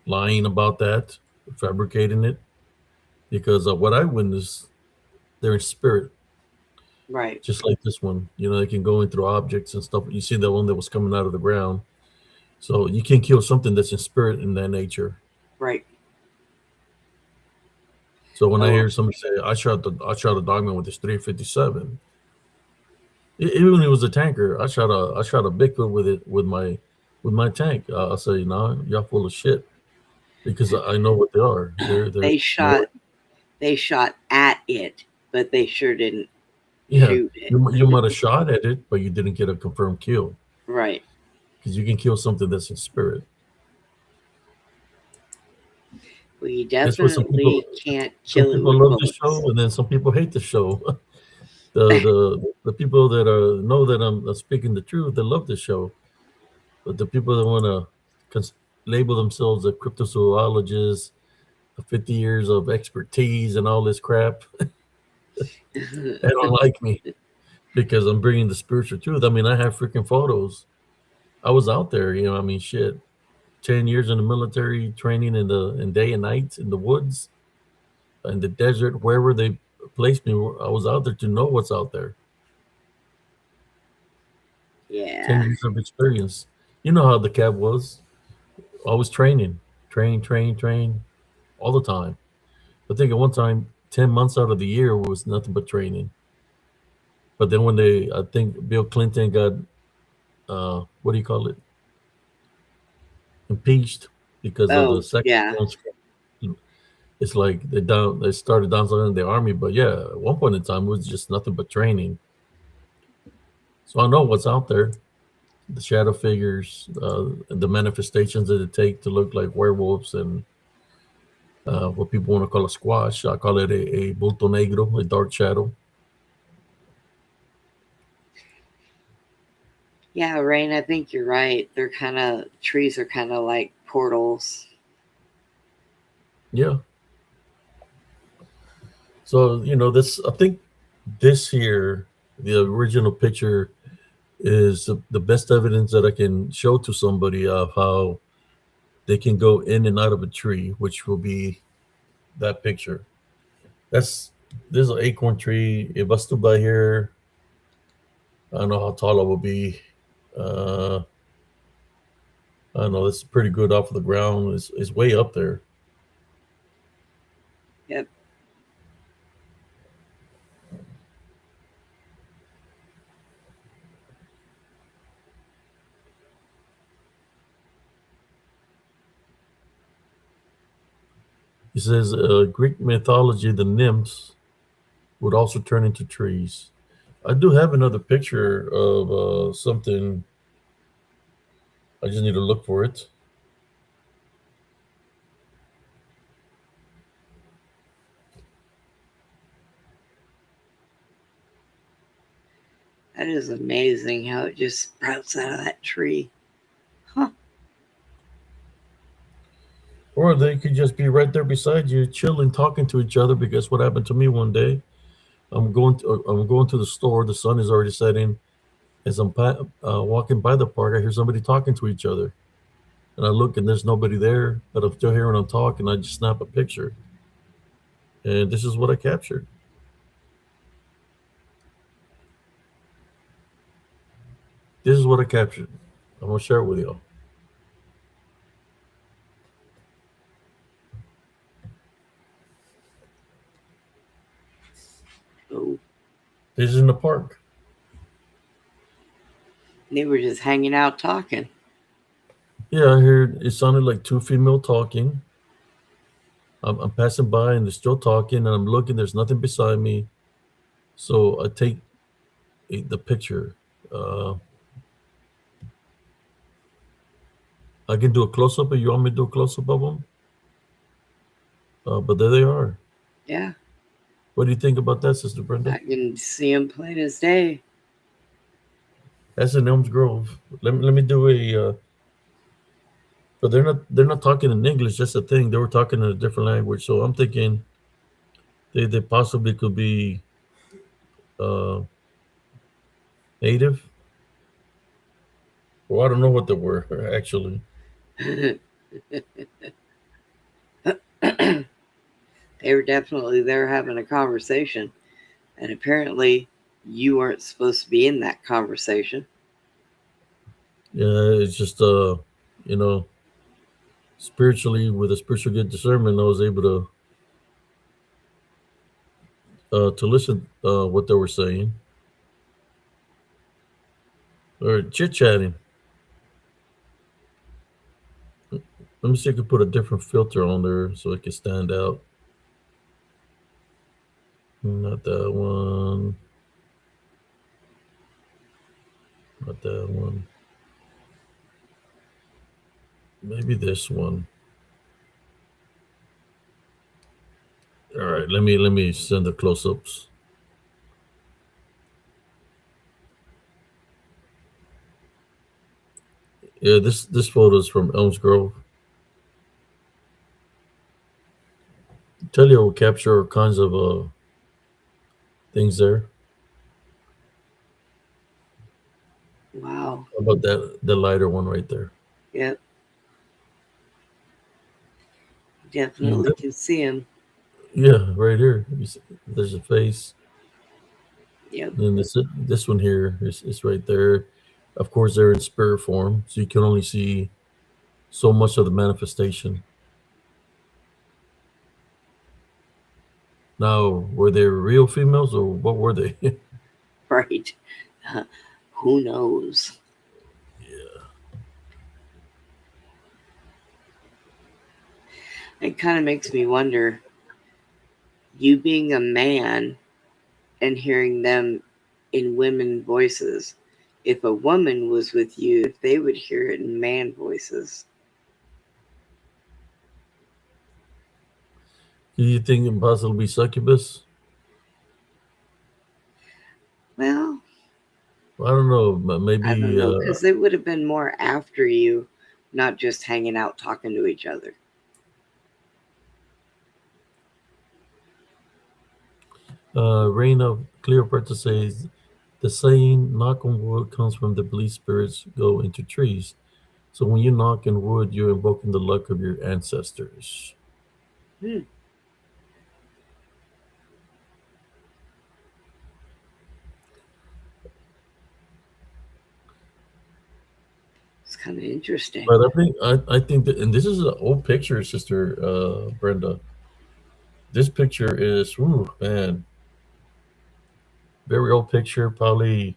lying about that, fabricating it, because of what I witnessed, they're in spirit, Right. just like this one. You know, they can go in through objects and stuff. You see that one that was coming out of the ground. So you can kill something that's in spirit in that nature. Right. So when I Oh, hear somebody say, I shot a dogman with this 357, even when it was a tanker, I shot a Bigfoot with it with my tank. I'll say, nah, y'all full of shit because I know what they are. They're they more. shot at it, but they sure didn't Yeah, shoot it. you might have shot at it, but you didn't get a confirmed kill Right. because you can kill something that's in spirit. We That's why some definitely people can't kill it with love the bullets. show, and then some people hate the show. The people that know that I'm speaking the truth, they love the show. But the people that want to label themselves a cryptozoologist, 50 years of expertise and all this crap, they don't like me because I'm bringing the spiritual truth. I mean, I have freaking photos. I was out there, you know. I mean, shit, 10 years in the military, training in day and night in the woods, in the desert, wherever they placed me. I was out there to know what's out there. 10 Yeah. years of experience. You know how the cab was. Always training, train all the time. I think at one time, 10 months out of the year was nothing but training. But then when I think Bill Clinton got, what do you call it, impeached because of the Oh, sex yeah. phones. It's like they started downsizing the army. But yeah, at one point in time, it was just nothing but training. So I know what's out there. The shadow figures, the manifestations that it take to look like werewolves, and what people want to call a squash. I call it a bulto negro, a dark shadow. Yeah, Rain, I think you're right. Trees are kind of like portals. Yeah. So this. I think this here, the original picture, is the best evidence that I can show to somebody of how they can go in and out of a tree, which will be that picture. That's There's an acorn tree. If I stood by here, I don't know how tall it will be. Uh, I don't know. It's pretty good off of the ground. It's way up there. Yep. It says Greek mythology, the nymphs would also turn into trees. I do have another picture of something. I just need to look for it. That is amazing how it just sprouts out of that tree. Huh. Or they could just be right there beside you, chilling, talking to each other. Because what happened to me one day, I'm going to the store. The sun is already setting. As I'm walking by the park, I hear somebody talking to each other, and I look, and there's nobody there, but I'm still hearing them talk, and I just snap a picture. And this is what I captured. This is what I captured. I'm gonna share it with y'all. Oh, This is in the park. they were just hanging out talking. Yeah, I heard it sounded like two female talking. I'm passing by and they're still talking, and I'm looking. There's nothing beside me, so I take the picture. Uh, I can do a close up if you want me to do a close up of them. But there they are. Yeah, What do you think about that, Sister Brenda? I can see them plain as day. That's in Elms Grove. Let me do a. But they're not talking in English. That's the thing. They were talking in a different language. So I'm thinking they possibly could be uh, native. Well, I don't know what they were actually. They were definitely there having a conversation, and apparently you weren't supposed to be in that conversation. Yeah, it's just you know, spiritually with a spiritual good discernment, I was able to listen what they were saying or chit chatting. Let me see if I can put a different filter on there so it can stand out. Not that one. Not that one. Maybe this one. All right, let me send the close-ups. Yeah, this photo is from Elms Grove. Tell you will capture all kinds of things there. Wow. How about that the lighter one right there? Yep. You Definitely can see him. Yeah, right here. There's a face. Yep. And then this one here is right there. Of course, they're in spirit form, so you can only see so much of the manifestation. Now, were they real females or what were they? Right. Who knows? It kind of makes me wonder, you being a man and hearing them in women voices, if a woman was with you, if they would hear it in man voices. Do you think it possibly be succubus? Well, I don't know. I don't Maybe know, because they would have been more after you, not just hanging out talking to each other. Reign of Cleopatra says the saying "knock on wood" comes from the belief spirits go into trees. So when you knock in wood, you're invoking the luck of your ancestors. Hmm, it's kind of interesting. But I think that, and this is an old picture, Sister Brenda. This picture is, ooh, man, very old picture, probably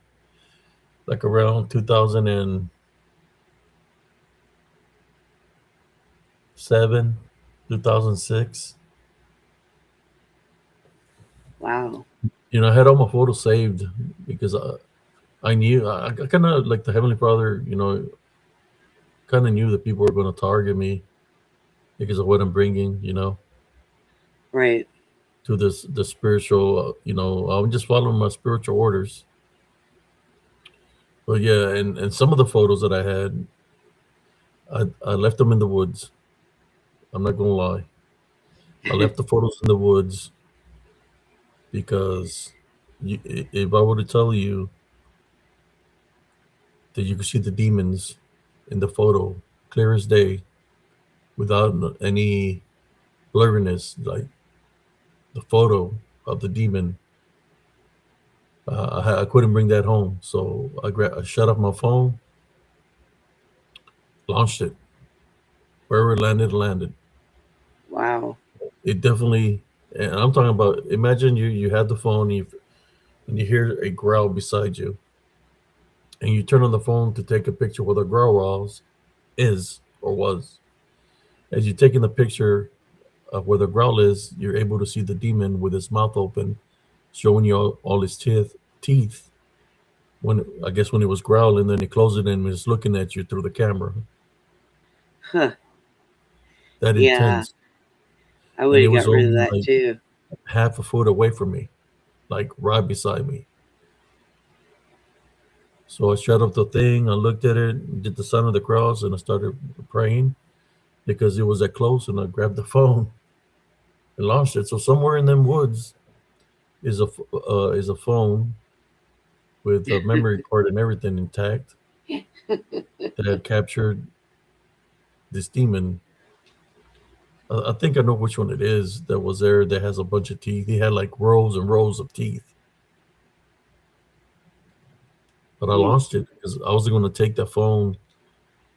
like around 2007, 2006. Wow. I had all my photos saved because I knew I kind of like the Heavenly Father. Kind of knew that people were going to target me because of what I'm bringing. Right. To this the spiritual. I'm just following my spiritual orders. But yeah, and some of the photos that I had, I left them in the woods. I'm not gonna lie. I left the photos in the woods because if I were to tell you that you could see the demons in the photo clear as day without any blurriness, like the photo of the demon, I couldn't bring that home. So I shut off my phone, launched it. Wherever it landed. Wow. It definitely, and I'm talking about. Imagine you had the phone, and you hear a growl beside you, and you turn on the phone to take a picture where the growl is or was. As you're taking the picture of where the growl is, you're able to see the demon with his mouth open, showing you all his teeth. When I guess when he was growling, then he closed it and was looking at you through the camera. Huh. That Yeah, intense, I would and it have was got rid of only that like too. half a foot away from me, like right beside me. So I shut up the thing. I looked at it, did the sign of the cross, and I started praying because it was that close. And I grabbed the phone and launched it. So somewhere in them woods is a phone with a memory card and everything intact that had captured this demon. I think I know which one it is that was there that has a bunch of teeth. He had like rows and rows of teeth. But I Hmm. launched it because I was going to take that phone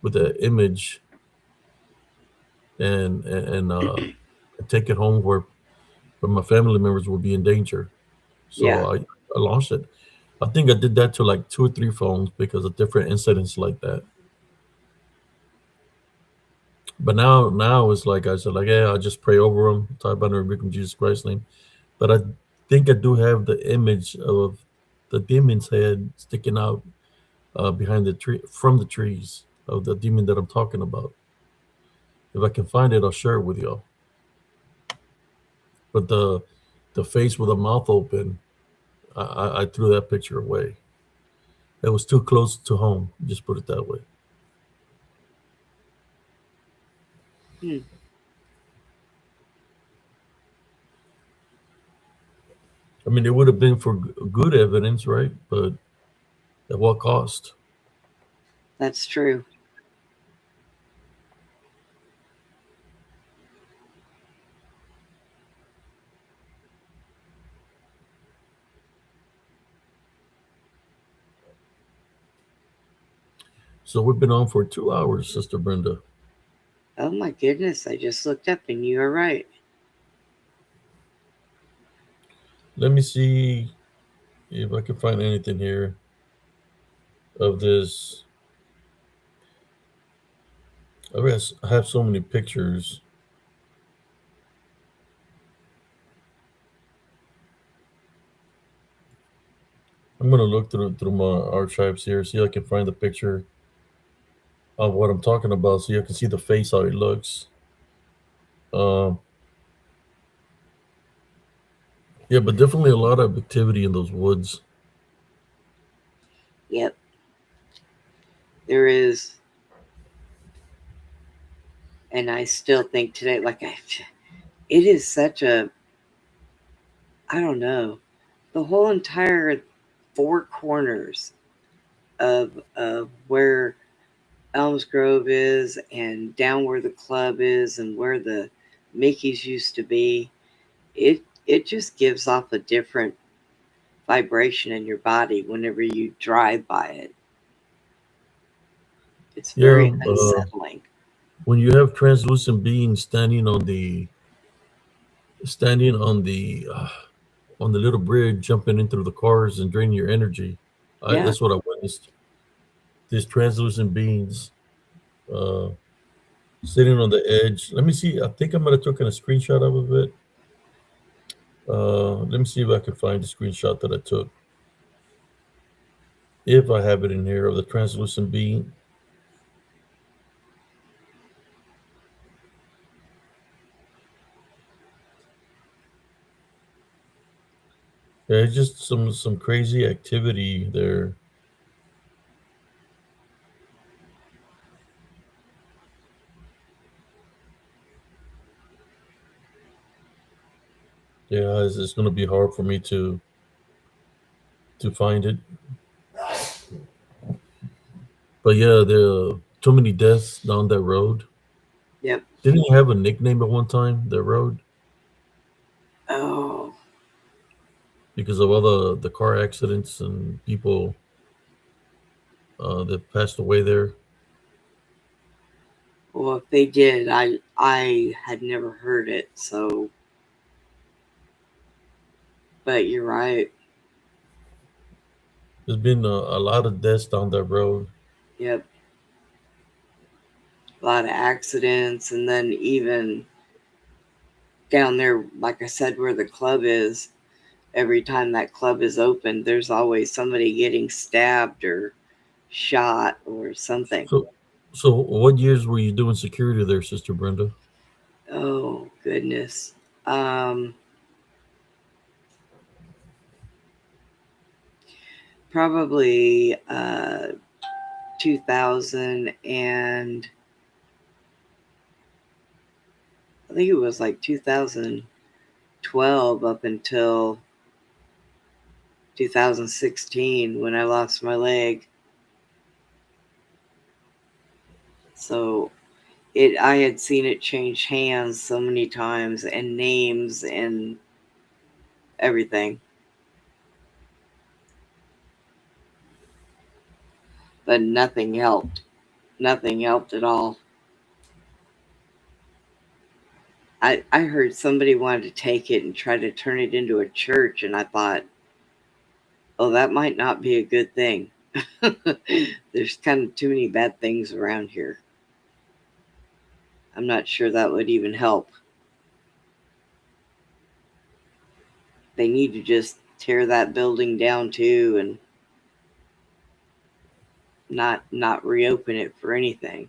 with the image and take it home where my family members would be in danger. Yeah. So I launched it. I think I did that to like two or three phones because of different incidents like that. But now it's like I said, like, yeah, I just pray over them, talk about and rebuke in Jesus Christ's name. But I think I do have the image of the demon's head sticking out behind the tree from the trees of the demon that I'm talking about. If I can find it, I'll share it with y'all. But the face with the mouth open, I threw that picture away. It was too close to home. Just put it that way. Hmm. I mean, it would have been for good evidence, right? But at what cost? That's true. So we've been on for 2 hours, Sister Brenda. Oh my goodness. I just looked up and you are right. Let me see if I can find anything here of this. I have so many pictures. I'm gonna look through my archives here, see if I can find the picture of what I'm talking about, so you can see the face how it looks. Um, yeah, but definitely a lot of activity in those woods. Yep. There is. And I still think today, it is such a, I don't know, the whole entire four corners of where Elms Grove is and down where the club is and where the Mickey's used to be, it just gives off a different vibration in your body whenever you drive by it. It's Yeah, very unsettling. when you have translucent beings standing on the little bridge, jumping in through the cars and draining your energy. Yeah. That's what I witnessed. These translucent beings uh, sitting on the edge. Let me see. I think I might have taken a screenshot of it. Let me see if I can find the screenshot that I took. If I have it in here of the translucent being. Yeah, it's just some crazy activity there. Yeah, it's going to be hard for me to find it. But yeah, there are too many deaths down that road. Yep. Didn't it have a nickname at one time, that road, Oh, because of all the car accidents and people that passed away there? well, if they did, I had never heard it. So, but you're right. There's been a lot of deaths down that road. Yep. A lot of accidents, and then even down there, like I said, where the club is, every time that club is open, there's always somebody getting stabbed or shot or something. So, so what years were you doing security there, Sister Brenda? Oh, goodness. Um, Probably 2000 and I think it was like 2012 up until 2016 when I lost my leg. So I had seen it change hands so many times and names and everything. But nothing helped. Nothing helped at all. I heard somebody wanted to take it and try to turn it into a church, and I thought, oh, that might not be a good thing. There's kind of too many bad things around here. I'm not sure that would even help. They need to just tear that building down too and not reopen it for anything.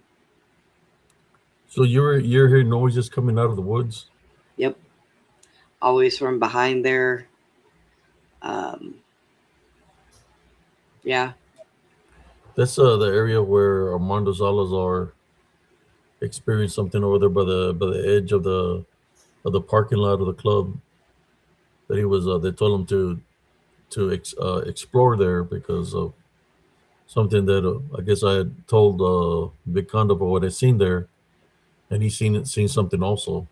So you're hearing noises coming out of the woods? Yep. Always from behind there. Um, yeah. That's the area where Armando Salazar experienced something over there by the edge of the parking lot of the club. That he was they told him to explore there because of something that I guess I had told Big Condo about what I seen there, and he seen something also.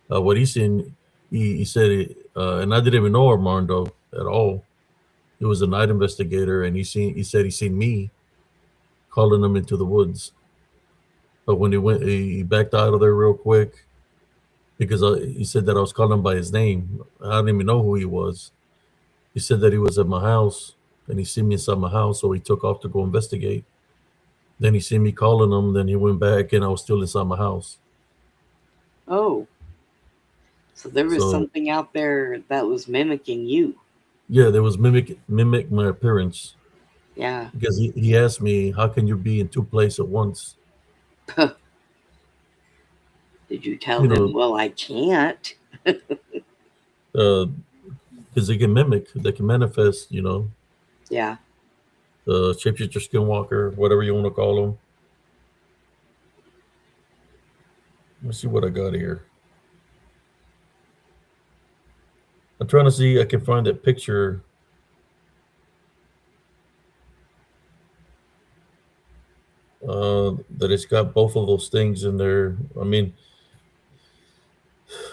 What he seen, he said, and I didn't even know Armando at all. He was a night investigator, and he said he seen me calling him into the woods. But when he backed out of there real quick because he said that I was calling him by his name. I didn't even know who he was. He said that he was at my house and he seen me inside my house, so he took off to go investigate. Then he seen me calling him. Then he went back, and I was still inside my house. Oh, so there was So something out there that was mimicking you. yeah, there was mimic my appearance Yeah. because he asked me, "How can you be in two places at once?" Did you tell You him, know, well, I can't? because they can manifest. You know, Yeah. the shapeshifter, skinwalker, whatever you want to call them. Let me see what I got here. I'm trying to see. I can find that picture. That it's got both of those things in there. I mean,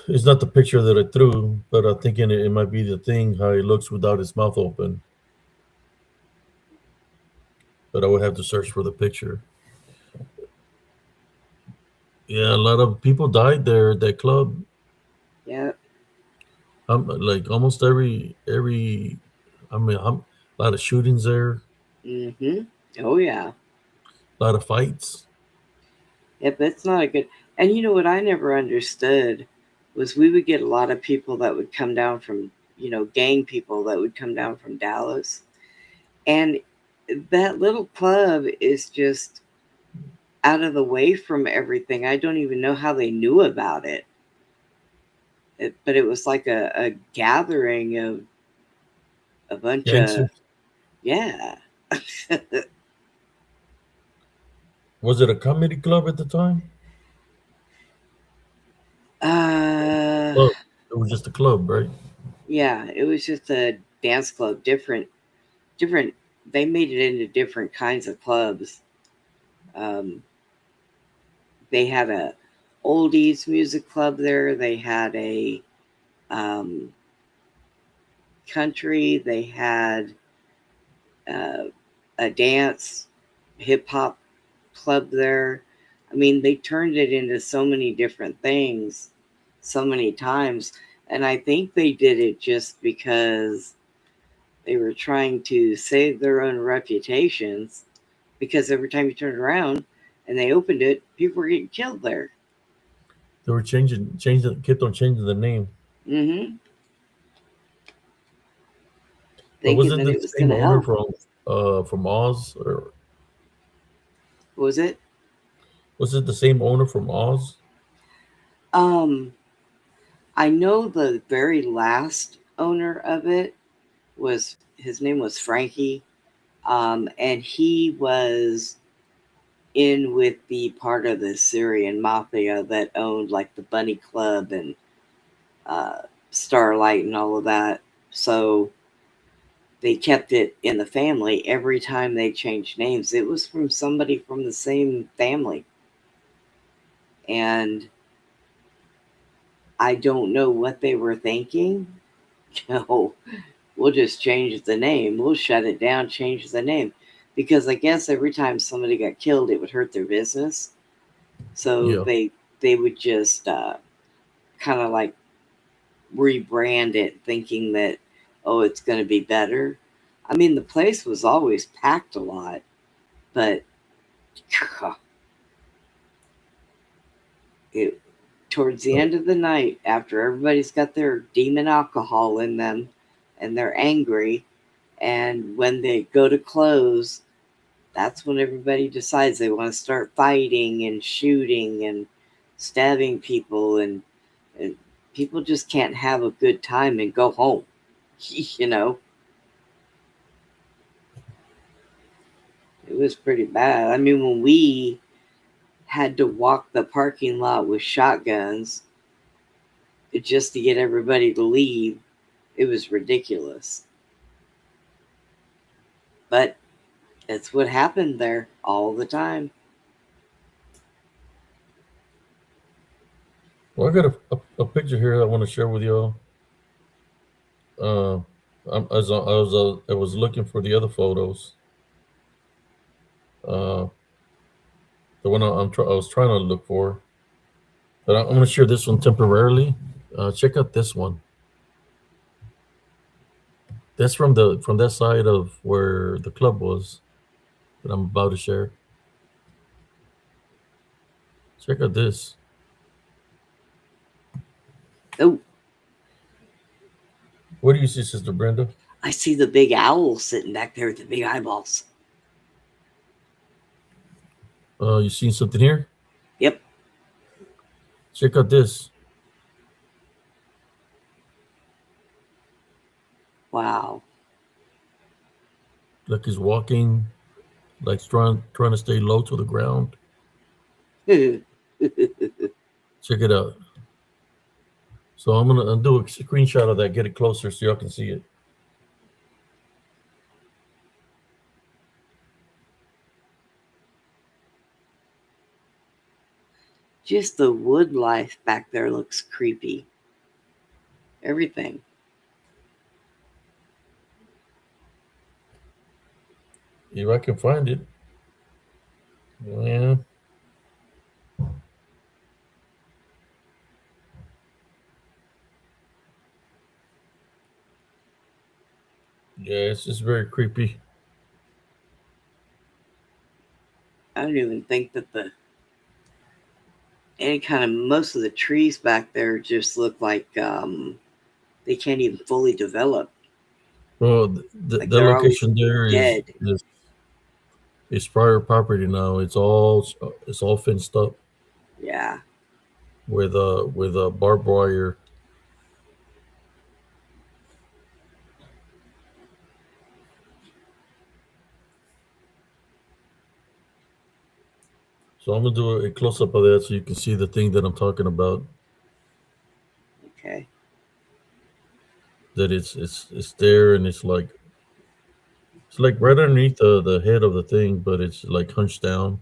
it's not the picture that I threw, but I'm thinking it might be the thing how he looks without his mouth open. But I would have to search for the picture. Yeah, a lot of people died there at that club. Yeah. Like almost every. I mean, a lot of shootings there, Mm-hmm. Oh, yeah. a lot of fights. Yep, that's not a good. And you know what I never understood was we would get a lot of people that would come down from, gang people that would come down from Dallas. And that little club is just out of the way from everything. I don't even know how they knew about it. But it was like a gathering of a bunch of, Gangsters. yeah. Was it a comedy club at the time? uh, Club. It was just a club, right? yeah, it was just a dance club, different. They made it into different kinds of clubs. Um, they had a oldies music club there. They had a um, country. They had uh, a dance, hip hop club there. I mean, they turned it into so many different things so many times. And I think they did it just because they were trying to save their own reputations. Because every time you turned around and they opened it, people were getting killed there. They were kept on changing the name. Mm-hmm. But was Thinking it that the it was going same to owner help. from Oz, or What was it? was it the same owner from Oz? Um, I know the very last owner of it was his name was Frankie, and he was in with the part of the Syrian mafia that owned like the Bunny Club and uh, Starlight and all of that. So they kept it in the family. Every time they changed names, it was from somebody from the same family. And I don't know what they were thinking. No, we'll just change the name. We'll shut it down, change the name. Because I guess every time somebody got killed, it would hurt their business. So Yeah. they would just kind of like rebrand it, thinking that, oh, it's going to be better. I mean, the place was always packed a lot, but it, towards the Uh, end of the night, after everybody's got their demon alcohol in them and they're angry, and when they go to close, that's when everybody decides they want to start fighting and shooting and stabbing people, and people just can't have a good time and go home. You know, it was pretty bad. I mean, when we had to walk the parking lot with shotguns just to get everybody to leave, it was ridiculous. But that's what happened there all the time. well, I got a picture here I want to share with y'all. Uh, I was looking for the other photos. Uh, the one I was trying to look for, but I'm going to share this one temporarily. Check out this one. That's from that side of where the club was that I'm about to share. Check out this. Oh, What do you see, Sister Brenda? I see the big owl sitting back there with the big eyeballs. You seen something here? Yep. Check out this. Wow. Like he's walking, like trying to stay low to the ground. Check it out. So I'm gonna do a screenshot of that, get it closer so y'all can see it. Just the wood life back there looks creepy. Everything. If I can find it. Yeah. Yeah, it's just very creepy. I don't even think that the any kind of most of the trees back there just look like they can't even fully develop. Well, Like the they're always location there dead. is prior property now. It's all fenced up Yeah. with a barbed wire. So I'm gonna do a close up of that so you can see the thing that I'm talking about. Okay. That it's there and it's like right underneath the head of the thing, but it's like hunched down.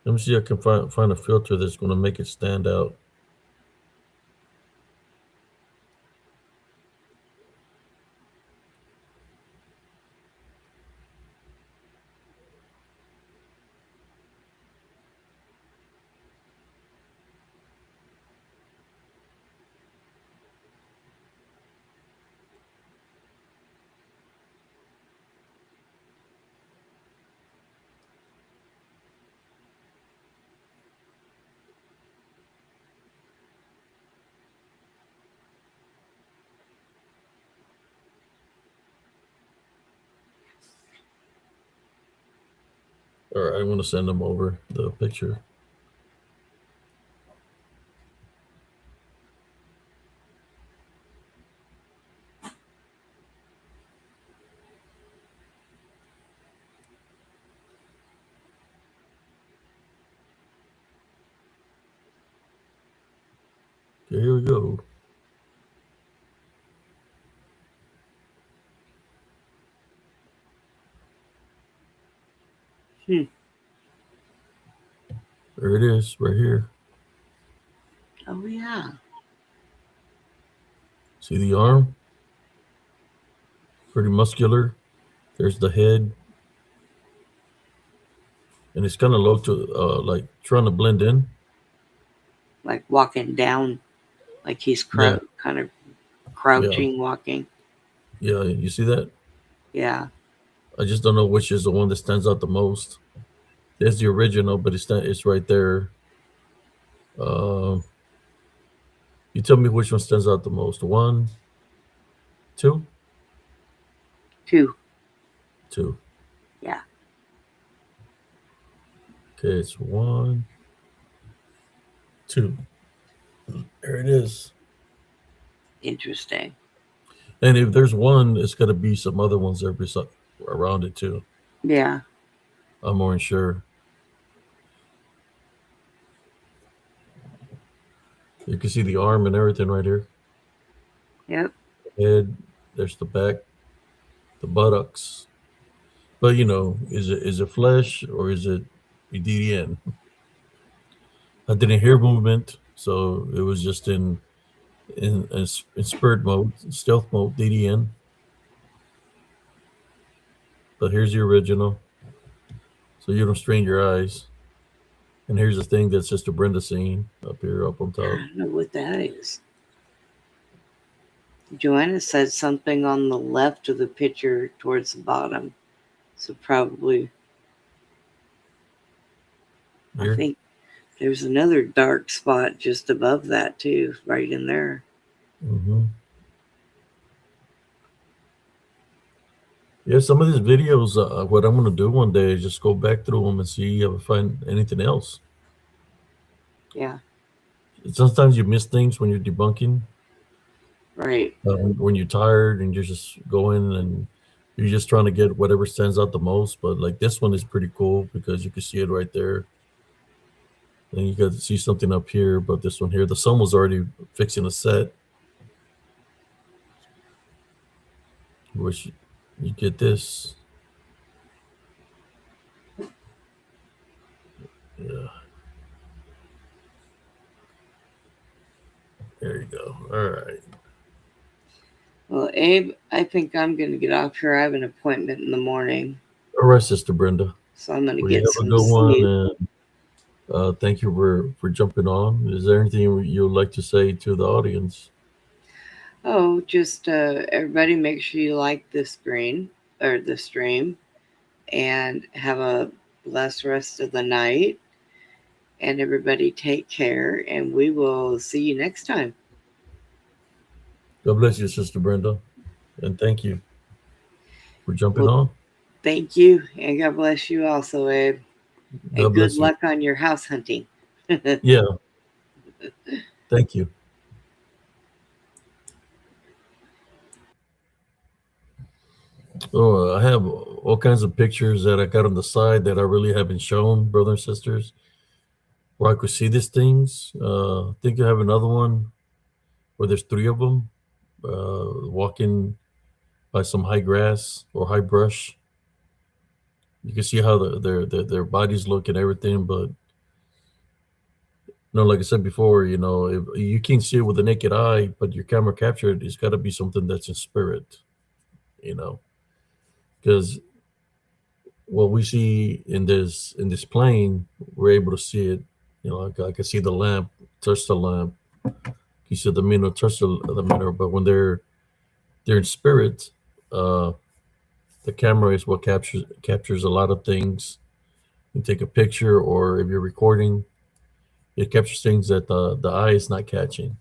Let me see if I can find a filter that's gonna make it stand out. All right, I want to send them over the picture. Okay, here we go. Hmm. There it is, right here. Oh yeah. See the arm? Pretty muscular. There's the head, and it's kind of low to like trying to blend in. Like walking down, like he's Yeah, kind of yeah, crouching, walking. yeah. You see that? Yeah. I just don't know which is the one that stands out the most. There's the original, but it's right there. Um, you tell me which one stands out the most. One, two, Two. two. Yeah. Okay, it's one, two. There it is. Interesting. And if there's one, it's got to be some other ones there around it too. Yeah. I'm more sure. You can see the arm and everything right here. Yep. Head. There's the back, the buttocks. But is it flesh or is it DDN? I didn't hear movement, so it was just in spirit mode, stealth mode, DDN. But here's the original, so you don't strain your eyes. And here's the thing that Sister Brenda seen up here, up on I top. don't know what that is. Joanna said something on the left of the picture towards the bottom. So probably, I Here. think there's another dark spot just above that too, right in there. Mm-hmm. Yeah, some of these videos, what I'm gonna do one day is just go back through them and see if I find anything else. Yeah. Sometimes you miss things when you're debunking, Right. when you're tired and you're just going and you're just trying to get whatever stands out the most. But like this one is pretty cool because you can see it right there. And you got to see something up here, but this one here, the sun was already fixing a set, which you get this. Yeah, there you go. All right. Well, Abe, I think I'm going to get off here. I have an appointment in the morning, All right, Sister Brenda. so I'm going to Well, you get have a some good one, sleep. and thank you for jumping on. Is there anything you would like to say to the audience? Oh, just everybody make sure you like this screen or the stream and have a blessed rest of the night. And everybody take care, and we will see you next time. God bless you, Sister Brenda, and thank you for jumping Well, on. thank you, and God bless you also, Abe. And God good bless you. luck on your house hunting. Yeah, thank you. Oh, I have all kinds of pictures that I got on the side that I really haven't shown, brothers and sisters, where I could see these things. I think I have another one where there's three of them walking by some high grass or high brush. You can see how their bodies look and everything, but like I said before, if you can't see it with the naked eye, but your camera captured, it's got to be something that's in spirit, you know, because what we see in this plane, we're able to see it. I can see the lamp, touch the lamp. You see the mineral, touch the mineral, but when they're in spirit, uh, the camera is what captures a lot of things. You take a picture, or if you're recording, it captures things that the eye is not catching.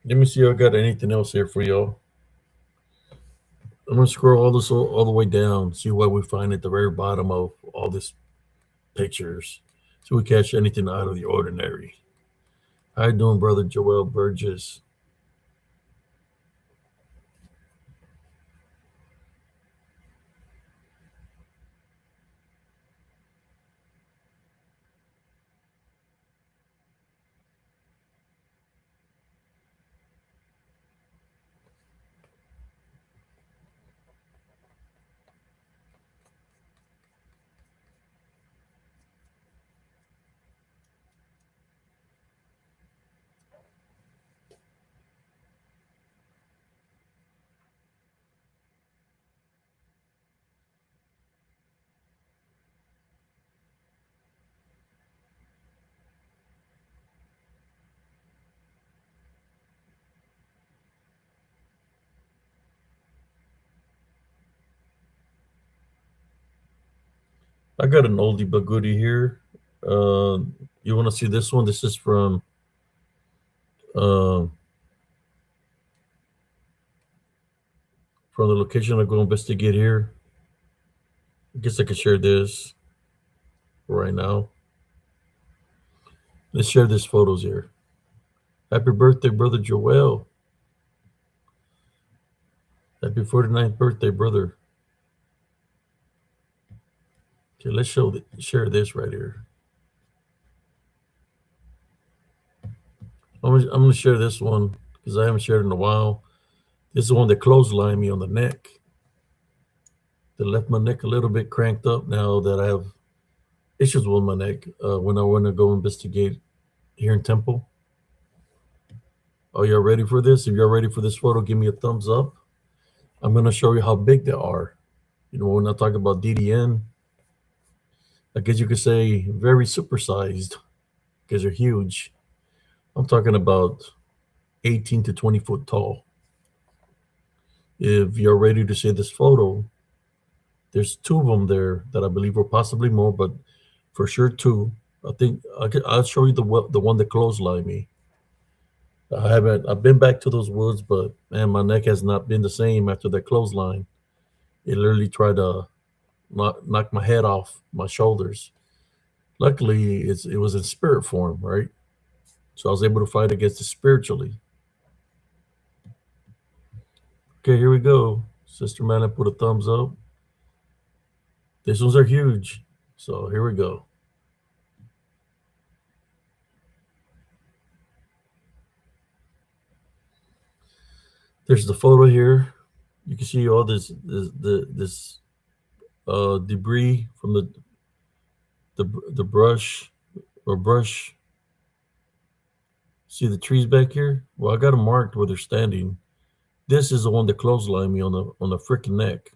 Let me see if I got anything else here for y'all. I'm gonna scroll all this all the way down, see what we find at the very bottom of all these pictures, so we catch anything out of the ordinary. How you doing, brother Joel Burgess? I got an oldie but goodie here. Uh, you want to see this one? This is uh, from the location I go investigate here. I guess I could share this right now. Let's share these photos here. Happy birthday, brother Joel. Happy 49th birthday, brother. Okay, let's share this right here. I'm gonna share this one because I haven't shared in a while. This is the one that clotheslined me on the neck. That left my neck a little bit cranked up now that I have issues with my neck when I want to go investigate here in Temple. Are y'all ready for this? If you're ready for this photo, give me a thumbs up. I'm gonna show you how big they are. You know, when I talk about DDN, I guess you could say very supersized because they're huge. I'm talking about 18 to 20 foot tall. If you're ready to see this photo, there's two of them there that I believe were possibly more, but for sure two. I think I'll show you the one that clotheslined me. I've been back to those woods, but man, my neck has not been the same after that clothesline. It literally tried to knock my head off my shoulders. Luckily, it was in spirit form, right? So I was able to fight against it spiritually. Okay, here we go. Sister Mana put a thumbs up. These ones are huge. So here we go. There's the photo here. You can see all this debris from the brush or brush. See the trees back here? Well, I got them marked where they're standing. This is the one that clotheslined me on the freaking neck.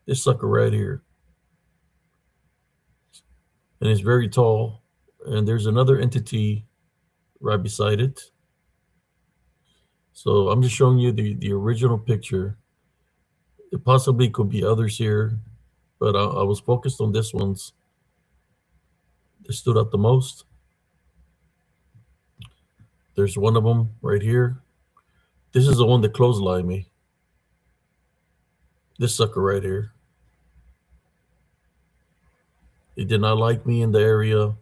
This sucker right here. And it's very tall. And there's another entity right beside it. So I'm just showing you the original picture. It possibly could be others here, but I was focused on this ones that stood out the most. There's one of them right here. This is the one that clotheslined me. This sucker right here. It did not like me in the area.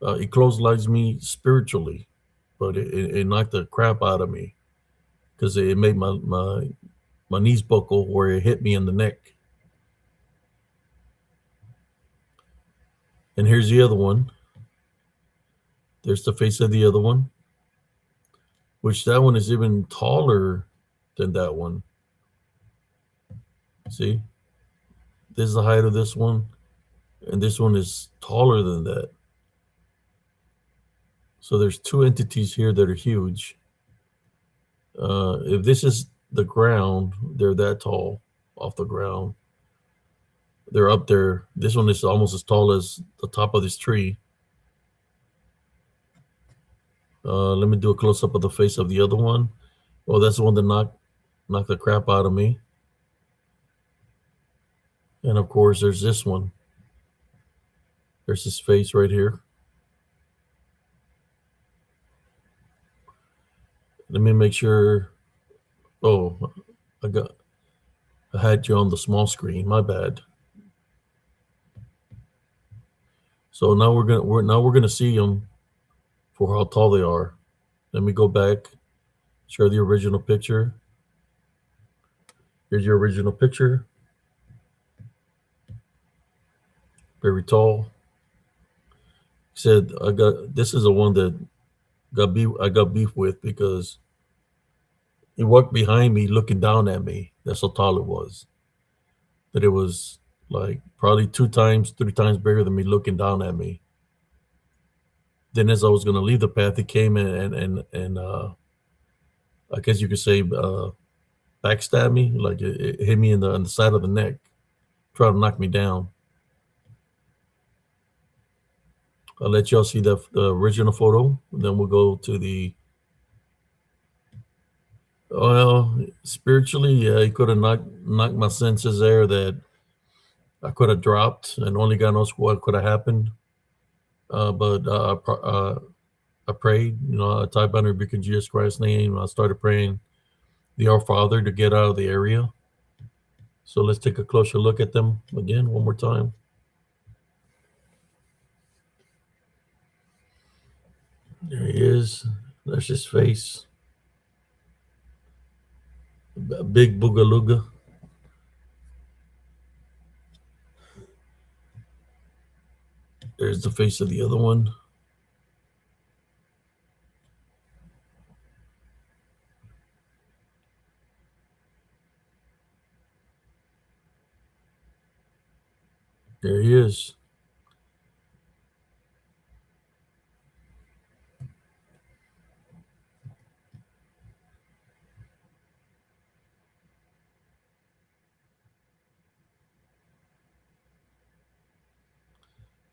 It clotheslines me spiritually, but it knocked the crap out of me because it made my knees buckle where it hit me in the neck. And here's the other one. There's the face of the other one, which that one is even taller than that one. See? This is the height of this one, and this one is taller than that. So there's two entities here that are huge. If this is the ground, they're that tall off the ground. They're up there. This one is almost as tall as the top of this tree. Let me do a close up of the face of the other one. Oh, that's the one that knocked the crap out of me. And of course, there's this one. There's his face right here. Let me make sure. Oh, I had you on the small screen. My bad. So now we're gonna see them for how tall they are. Let me go back, share the original picture. Here's your original picture. Very tall. Said I got this is the one that I got beef with because he walked behind me looking down at me. That's how tall it was. That it was like probably 2 times, 3 times bigger than me looking down at me. Then as I was gonna leave the path, he came in and I guess you could say backstab me, like it hit me on the side of the neck, try to knock me down. I'll let y'all see the original photo, and then we'll go to the. Well, spiritually, yeah, he could have knocked my senses there. That I could have dropped, and only God knows what could have happened. But I prayed, I typed on rebuke in Jesus Christ's name. I started praying the Our Father to get out of the area. So let's take a closer look at them again, one more time. There he is. That's his face. A big boogalooga. There's the face of the other one. There he is.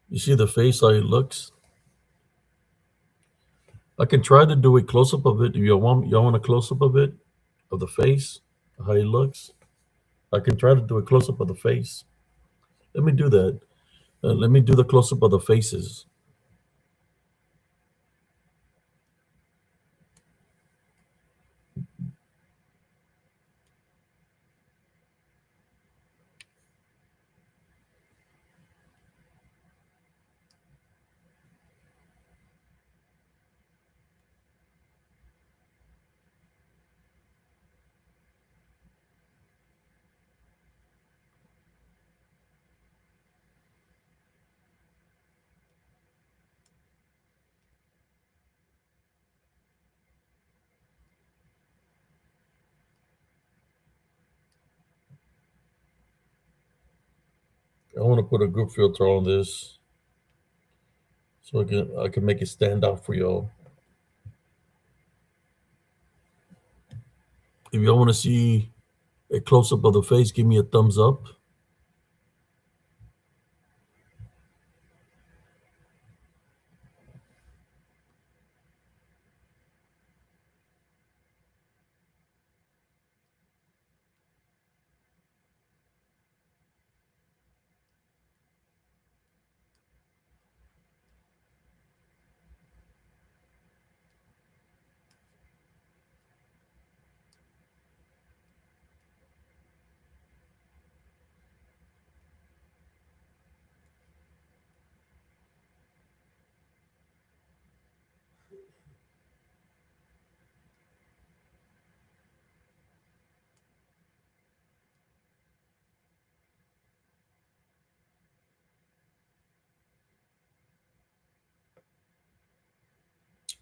You see the face, how he looks? I can try to do a close up of it. Do y'all want a close up of it? Of the face? How he looks? I can try to do a close up of the face. Let me do that. Let me do the close up of the faces. I want to put a group filter on this so I can make it stand out for y'all. If y'all want to see a close up of the face, give me a thumbs up.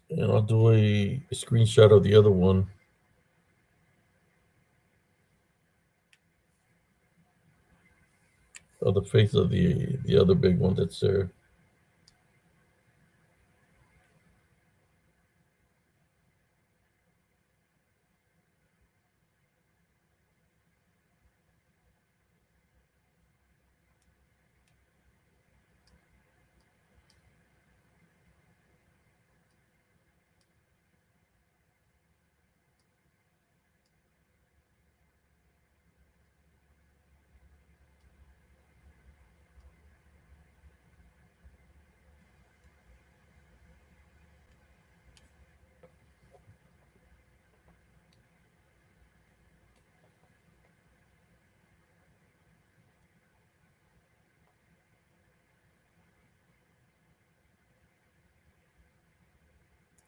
And I'll do a screenshot of the other one. Of the face of the other big one that's there.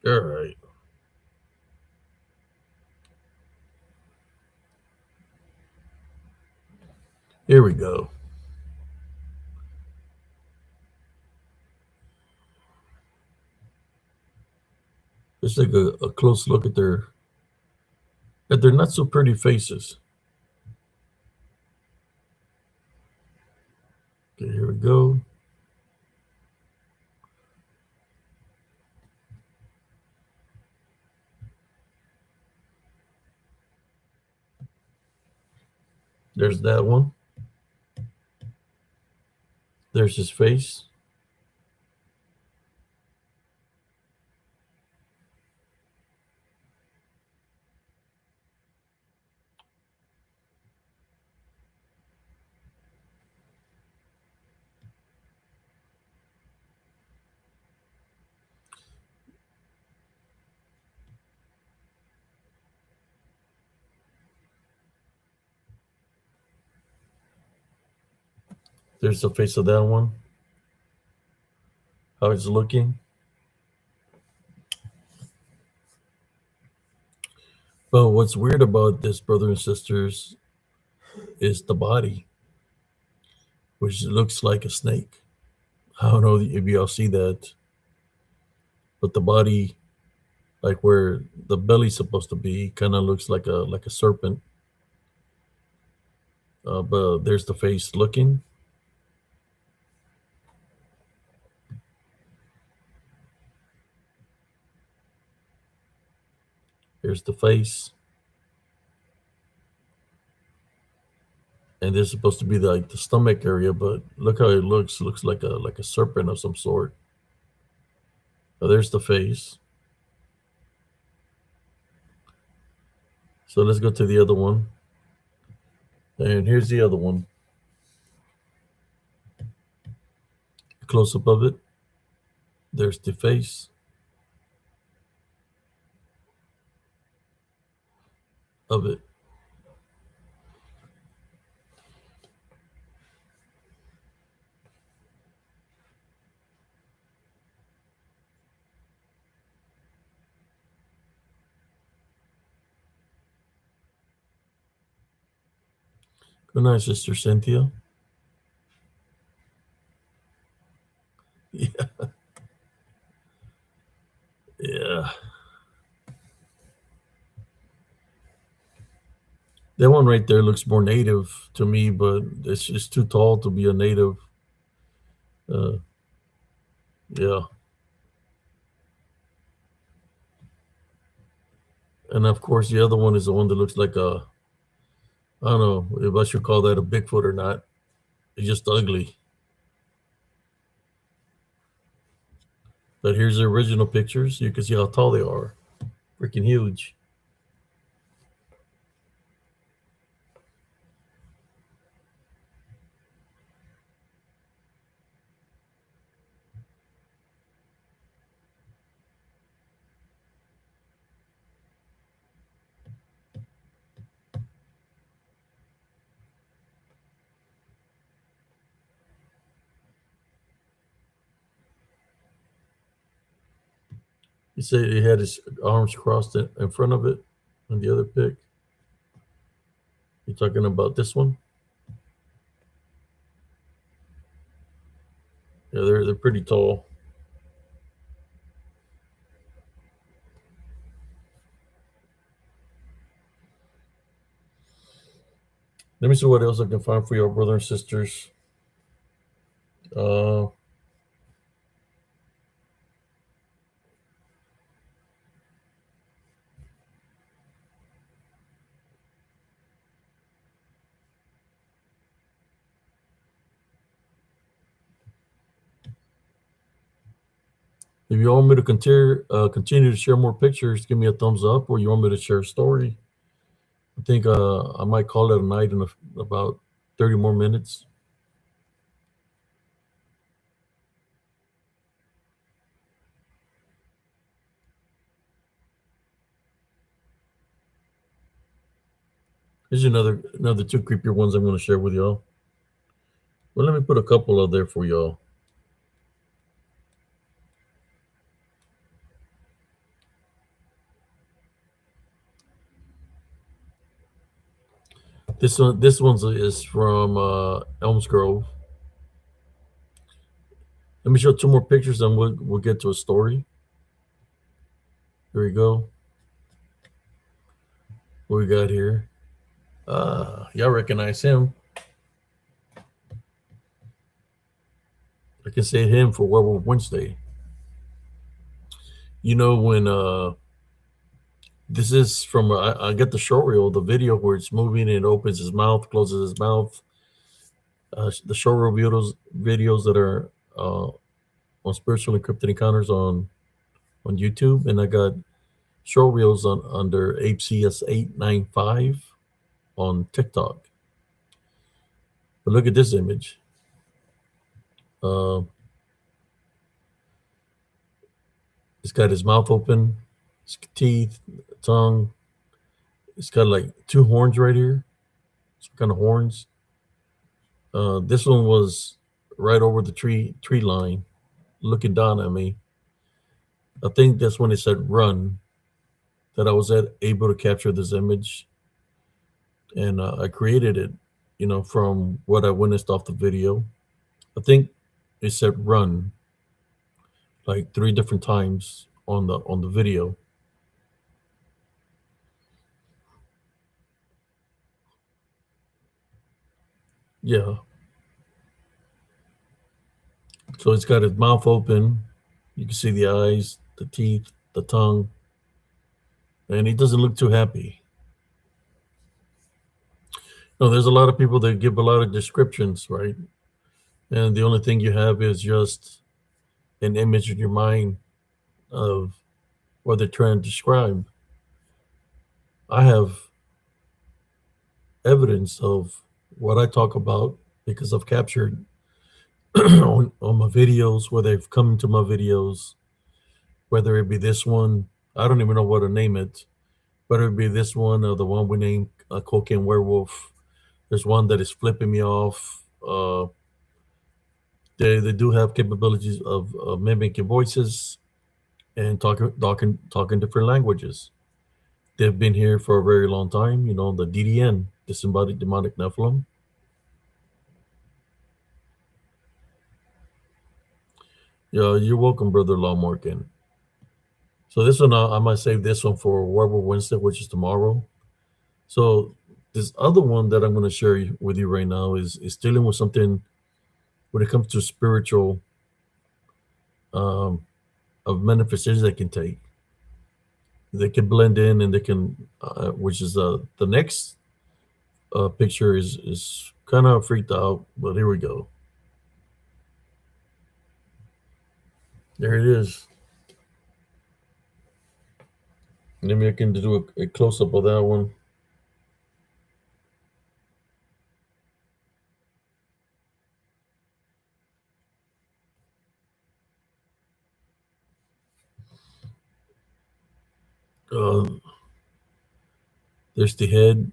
All right. Here we go. Let's take a close look at their not so pretty faces. Okay, here we go. There's that one. There's his face. There's the face of that one. How it's looking. But what's weird about this, brothers and sisters, is the body, which looks like a snake. I don't know if y'all see that, but the body, like where the belly's supposed to be, kind of looks like a serpent. But there's the face looking. Here's the face, and there's supposed to be like the stomach area, but look how it looks. Looks like a serpent of some sort. So there's the face. So let's go to the other one, and here's the other one. Close up of it. There's the face of it. Good night, Sister Cynthia. Yeah, yeah. That one right there looks more native to me, but it's just too tall to be a native. Uh, yeah. And of course, the other one is the one that looks like I don't know if I should call that a Bigfoot or not. It's just ugly. But here's the original pictures. You can see how tall they are. Freaking huge. He said he had his arms crossed in front of it on the other pic. You're talking about this one? Yeah, they're pretty tall. Let me see what else I can find for your brother and sisters. Uh, if you want me to continue to share more pictures, give me a thumbs up, or you want me to share a story. I think I might call it a night in about 30 more minutes. Here's another two creepier ones I'm going to share with y'all. Well, let me put a couple of there for y'all. This one's is from Elms Grove. Let me show two more pictures, and we'll get to a story. Here we go. What we got here? Y'all recognize him? I can say him for Werewolf Wednesday. You know when this is from I get the show reel, the video where it's moving and it opens his mouth, closes his mouth. The show reel videos that are on Spiritual Encrypted Encounters on YouTube, and I got show reels on under APCS895 on TikTok. But look at this image. It's got his mouth open, his teeth, tongue. It's got like two horns right here, some kind of horns. This one was right over the tree line, looking down at me. I think that's when it said "run" that I was able to capture this image, and I created it, from what I witnessed off the video. I think it said "run" like 3 different times on the video. Yeah. So it's got his mouth open. You can see the eyes, the teeth, the tongue, and he doesn't look too happy. No, there's a lot of people that give a lot of descriptions, right? And the only thing you have is just an image in your mind of what they're trying to describe. I have evidence of what I talk about because I've captured on my videos, where they've come into my videos, whether it be this one, I don't even know what to name it, whether it be this one or the one we named Cocaine Werewolf. There's one that is flipping me off. They do have capabilities of mimicking voices and talking different languages. They've been here for a very long time. The DDN, disembodied demonic Nephilim. Yeah, you're welcome, Brother Lawmorgan. So this one, I might save this one for Werewolf Wednesday, which is tomorrow. So this other one that I'm going to share with you right now is dealing with something when it comes to spiritual of manifestations they can take. They can blend in, and they can, which is the next picture is kind of freaked out, but here we go. There it is. Maybe I can do a close up of that one. There's the head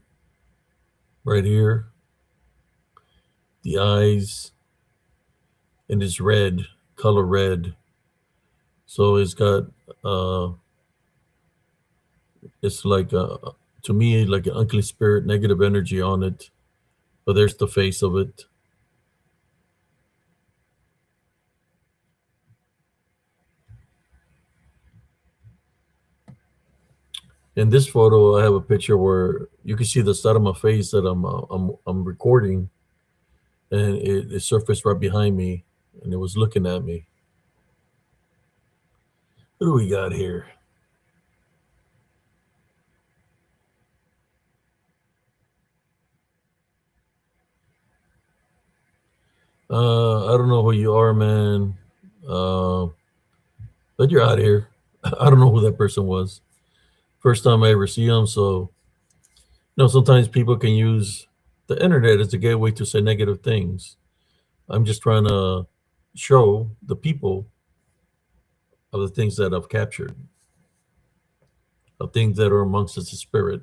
right here, the eyes, and it's red, color red. So it's got it's like to me like an unclean spirit, negative energy on it. But there's the face of it. In this photo, I have a picture where you can see the side of my face that I'm recording, and it surfaced right behind me, and it was looking at me. What do we got here? I don't know who you are, man. But you're out here. I don't know who that person was. First time I ever see them, so sometimes people can use the internet as a gateway to say negative things. I'm just trying to show the people of the things that I've captured, of things that are amongst us, the spirit.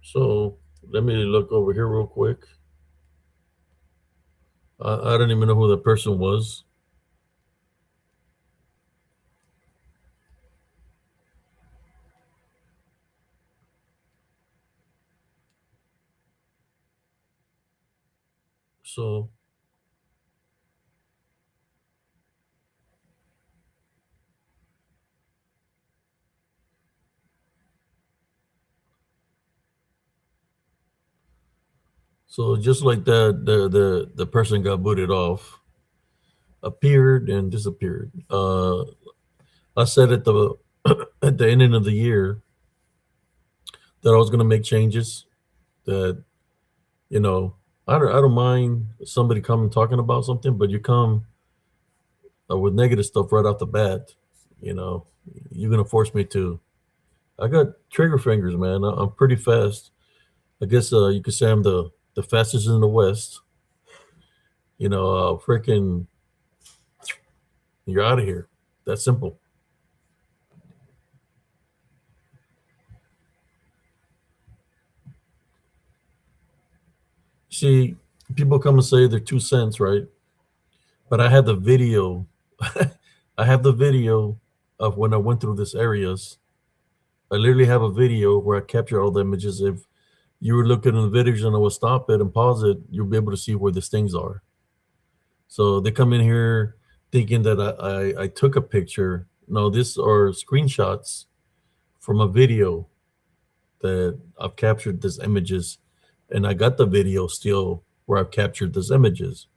So let me look over here real quick. I don't even know who the person was. So so just like that, the person got booted off, appeared and disappeared. I said at the at the ending of the year that I was going to make changes. That you know, I don't mind somebody coming talking about something, but you come with negative stuff right off the bat. You know, you're going to force me to. I got trigger fingers, man. I'm pretty fast. I guess you could say I'm the fastest in the West. You know, freaking, you're out of here. That's simple. See, people come and say they're 2 cents, right? But I had the video. I have the video of when I went through these areas. I literally have a video where I capture all the images. If you were looking at the videos and I would stop it and pause it, you'll be able to see where these things are. So they come in here thinking that I took a picture. No, these are screenshots from a video that I've captured these images, and I got the video still where I've captured these images.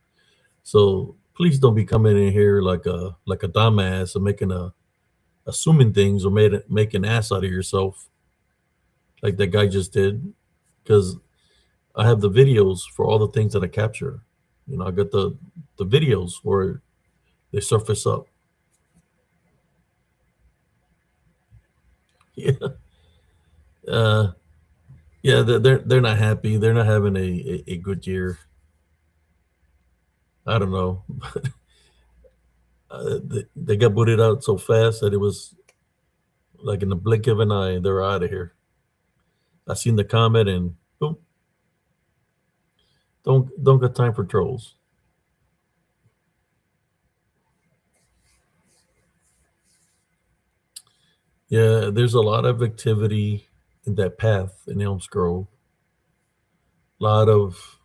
So please don't be coming in here like a dumbass and making a assuming things or make an ass out of yourself like that guy just did, because I have the videos for all the things that I capture. You know, I got the videos where they surface up. Yeah, uh, yeah, they're not happy. They're not having a good year. I don't know. They got booted out so fast that it was like in the blink of an eye, they're out of here. I seen the comment and boom, don't got time for trolls. Yeah, there's a lot of activity in that path in Elms Grove. A lot of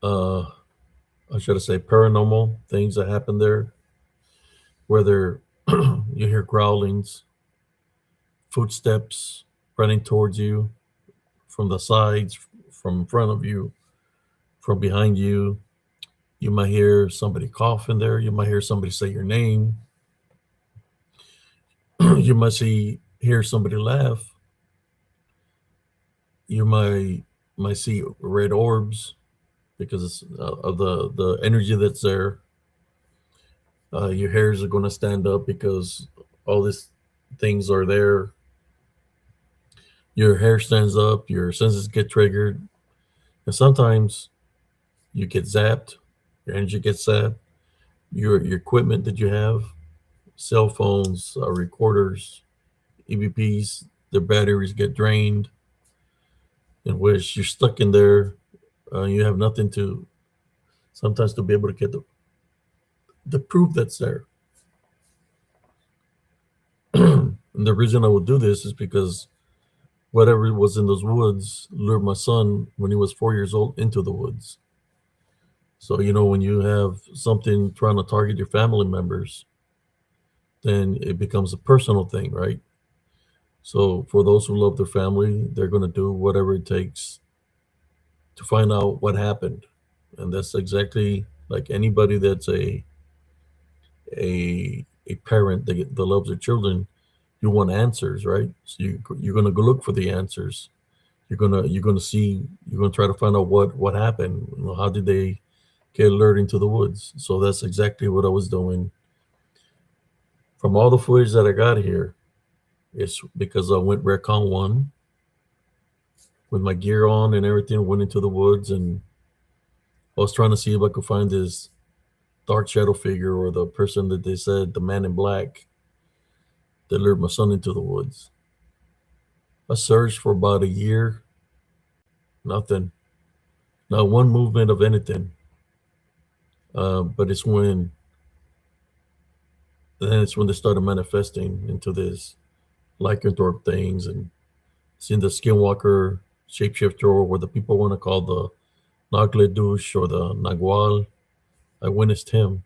I should I say paranormal things that happen there, whether you hear growlings, footsteps running towards you from the sides, from in front of you, from behind you. You might hear somebody cough in there. You might hear somebody say your name. You might hear somebody laugh. You might see red orbs because of the energy that's there. Your hairs are going to stand up because all these things are there. Your hair stands up. Your senses get triggered, and sometimes you get zapped. Your energy gets zapped. Your equipment that you have, cell phones, recorders, EVPs, their batteries get drained, in which you're stuck in there. You have nothing to sometimes to be able to get the proof that's there. And the reason I would do this is because whatever was in those woods lured my son when he was 4 years old into the woods. So, you know, when you have something trying to target your family members, then it becomes a personal thing, right? So, for those who love their family, they're going to do whatever it takes to find out what happened. And that's exactly like anybody that's a parent that loves their children. You want answers, right? So you're going to go look for the answers. You're gonna try to find out what happened. You know, how did they get lured into the woods? So that's exactly what I was doing. From all the footage that I got here, it's because I went Recon 1 with my gear on and everything, went into the woods, and I was trying to see if I could find this dark shadow figure or the person that they said, the man in black, that lured my son into the woods. I searched for about a year, nothing, not one movement of anything. But it's when they started manifesting into this lycanthrope things and seeing the skinwalker shapeshifter, or what the people want to call Nagledush or the Nagual. I witnessed him.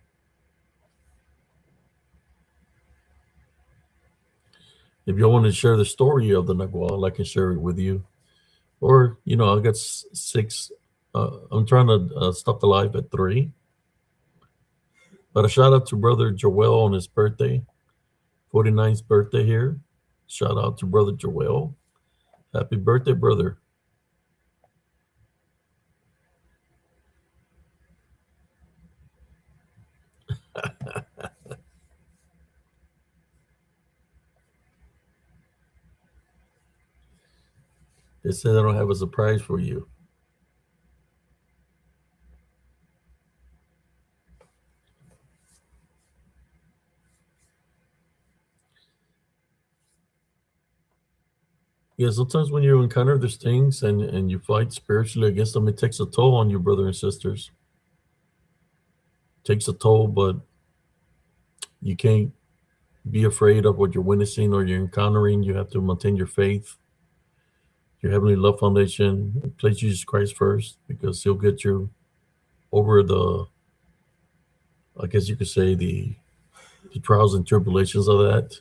If you want to share the story of the Nagual, I can share it with you. Or, I got six. I'm trying to stop the live at 3. But a shout out to Brother Joel on his birthday, 49th birthday here. Shout out to Brother Joel. Happy birthday, brother. They said I don't have a surprise for you. Yeah, sometimes when you encounter these things and you fight spiritually against them, it takes a toll on you, brother and sisters. It takes a toll, but you can't be afraid of what you're witnessing or you're encountering. You have to maintain your faith, your heavenly love foundation. Place Jesus Christ first because he'll get you over I guess you could say, the trials and tribulations of that.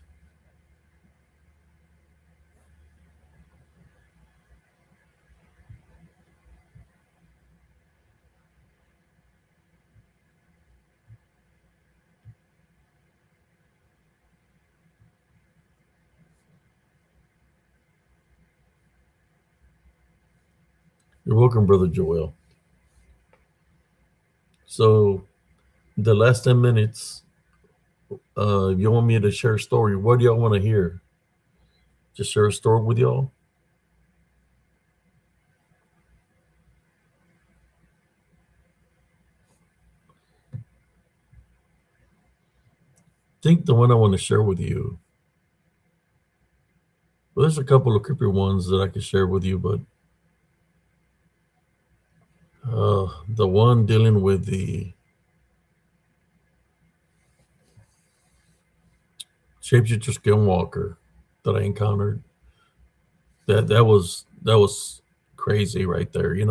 You're welcome, Brother Joel. So, the last 10 minutes, if you want me to share a story, what do y'all want to hear? Just share a story with y'all? I think the one I want to share with you, well, there's a couple of creepy ones that I could share with you, but the one dealing with the shapeshifter skinwalker that I encountered, that was crazy right there. It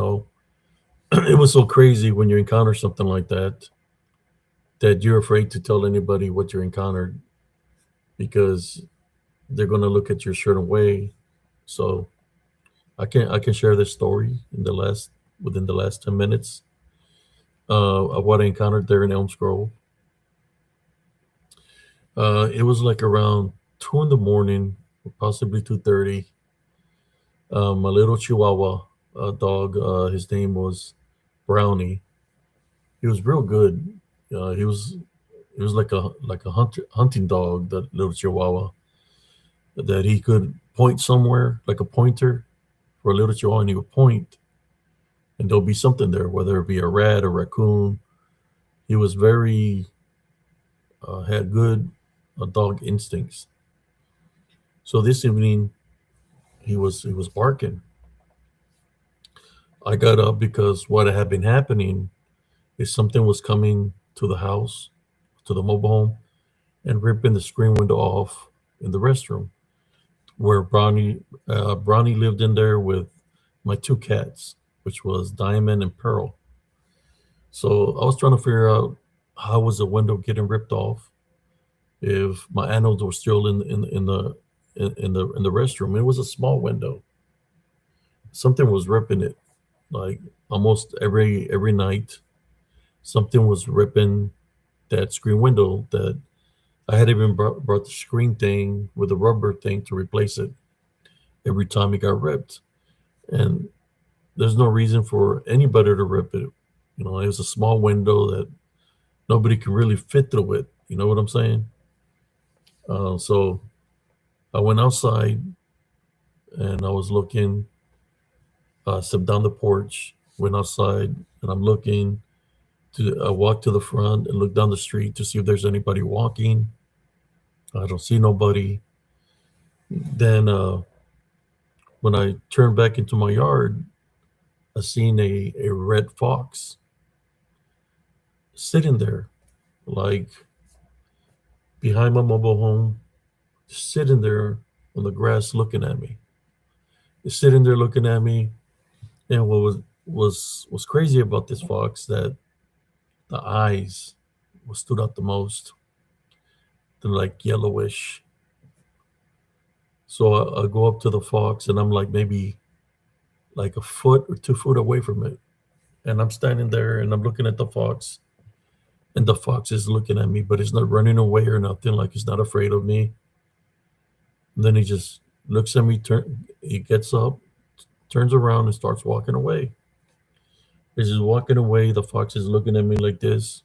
was so crazy when you encounter something like that you're afraid to tell anybody what you encountered because they're going to look at you a certain way. So I can share this story within the last 10 minutes of what I encountered there in Elms Grove. It was like around 2 in the morning, possibly 2:30. My little Chihuahua dog, his name was Brownie. He was real good. He was like a hunting dog, that little Chihuahua, that he could point somewhere like a pointer for a little Chihuahua, and he would point, and there'll be something there, whether it be a rat or raccoon. He was very had good dog instincts. So this evening he was barking. I got up because what had been happening is something was coming to the house, to the mobile home, and ripping the screen window off in the restroom where Brownie lived in there with my 2 cats, which was Diamond and Pearl. So I was trying to figure out how was the window getting ripped off if my animals were still in the restroom. It was a small window. Something was ripping it, like almost every night. Something was ripping that screen window that I had even brought the screen thing with the rubber thing to replace it every time it got ripped. And there's no reason for anybody to rip it. It was a small window that nobody can really fit through it. You know what I'm saying? So I went outside and I was looking, stepped down the porch, went outside, and I'm looking I walk to the front and look down the street to see if there's anybody walking. I don't see nobody. Then when I turned back into my yard, I seen a red fox sitting there, like behind my mobile home, just sitting there on the grass looking at me. Just sitting there looking at me. And was crazy about this fox that the eyes was stood out the most. They're like yellowish. So I go up to the fox and I'm like maybe like a foot or 2 foot away from it. And I'm standing there and I'm looking at the fox. And the fox is looking at me, but it's not running away or nothing. Like he's not afraid of me. And then he just looks at me, he gets up, turns around and starts walking away. As he's walking away, the fox is looking at me like this,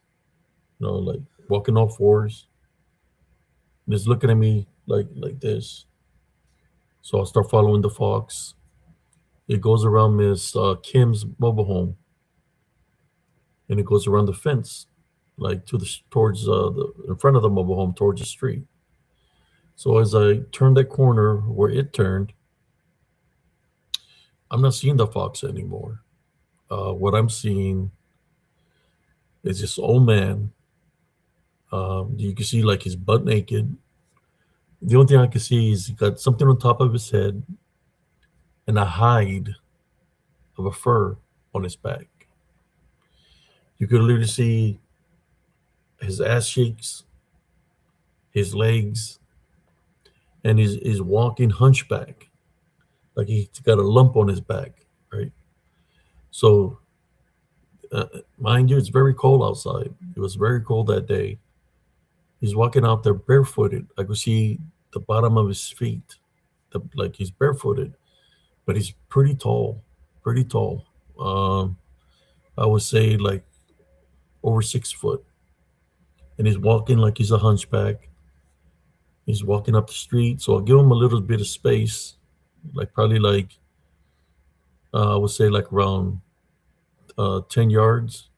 like walking all fours. And he's looking at me like this. So I start following the fox. It goes around Miss Kim's mobile home, and it goes around the fence, like towards the in front of the mobile home towards the street. So as I turned that corner where it turned, I'm not seeing the fox anymore. What I'm seeing is this old man. You can see like his butt naked. The only thing I can see is he got something on top of his head and a hide of a fur on his back. You could literally see his ass cheeks, his legs, and he's walking hunchback, like he's got a lump on his back, right? So, mind you, it's very cold outside. It was very cold that day. He's walking out there barefooted. I could see the bottom of his feet, like he's barefooted, but he's pretty tall, pretty tall. I would say like over 6 foot, and he's walking like he's a hunchback. He's walking up the street, so I'll give him a little bit of space, like probably like I would say like around 10 yards.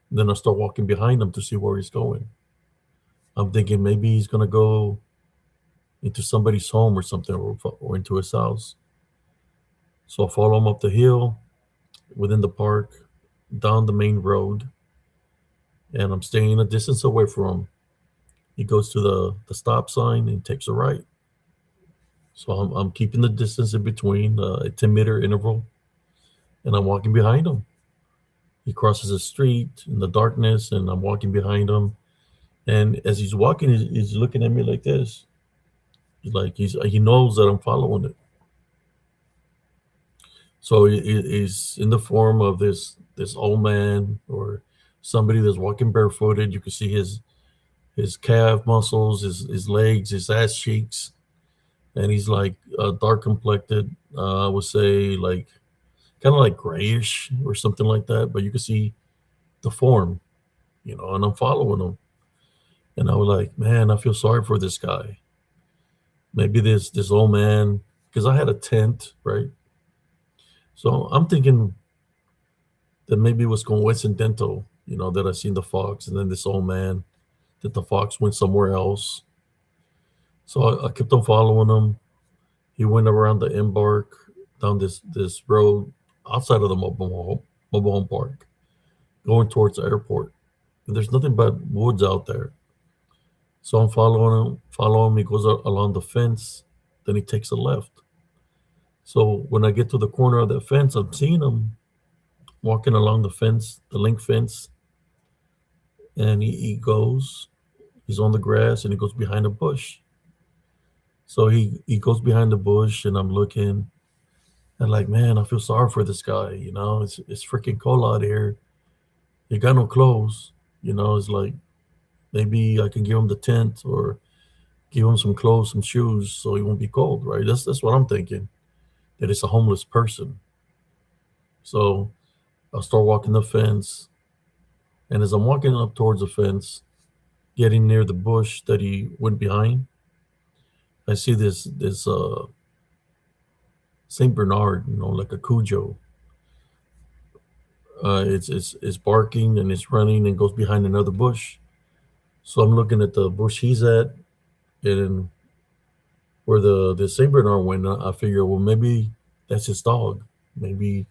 Then I'll start walking behind him to see where he's going. I'm thinking maybe he's gonna go into somebody's home or something, or into his house. So I follow him up the hill, within the park, down the main road, and I'm staying a distance away from him. He goes to the stop sign and takes a right. So I'm keeping the distance in between, a 10-meter interval, and I'm walking behind him. He crosses the street in the darkness, and I'm walking behind him. And as he's walking, he's looking at me like this. He knows that I'm following it. So he's in the form of this old man or somebody that's walking barefooted. You can see his calf muscles, his legs, his ass cheeks, and he's like dark complected. I would say like kind of like grayish or something like that. But you can see the form, and I'm following him. And I was like, man, I feel sorry for this guy. Maybe this old man, because I had a tent, right? So I'm thinking that maybe it was coincidental, that I seen the fox, and then this old man, that the fox went somewhere else. So I kept on following him. He went around the embark down this road outside of the mobile home park, going towards the airport. And there's nothing but woods out there. So I'm following him. He goes along the fence, then he takes a left. So when I get to the corner of that fence, I'm seeing him walking along the fence, the link fence, and he's on the grass, and he goes behind a bush. So he goes behind the bush, and I'm looking, and like, man, I feel sorry for this guy. It's freaking cold out here. He got no clothes. It's like maybe I can give him the tent or give him some clothes, some shoes, so he won't be cold, right? That's what I'm thinking. That it's a homeless person. So I'll start walking the fence, and as I'm walking up towards the fence, getting near the bush that he went behind, I see this Saint Bernard, like a Cujo. It's barking and it's running and goes behind another bush. So I'm looking at the bush he's at, and where the Saint Bernard went. I figure, well, maybe that's his dog. Maybe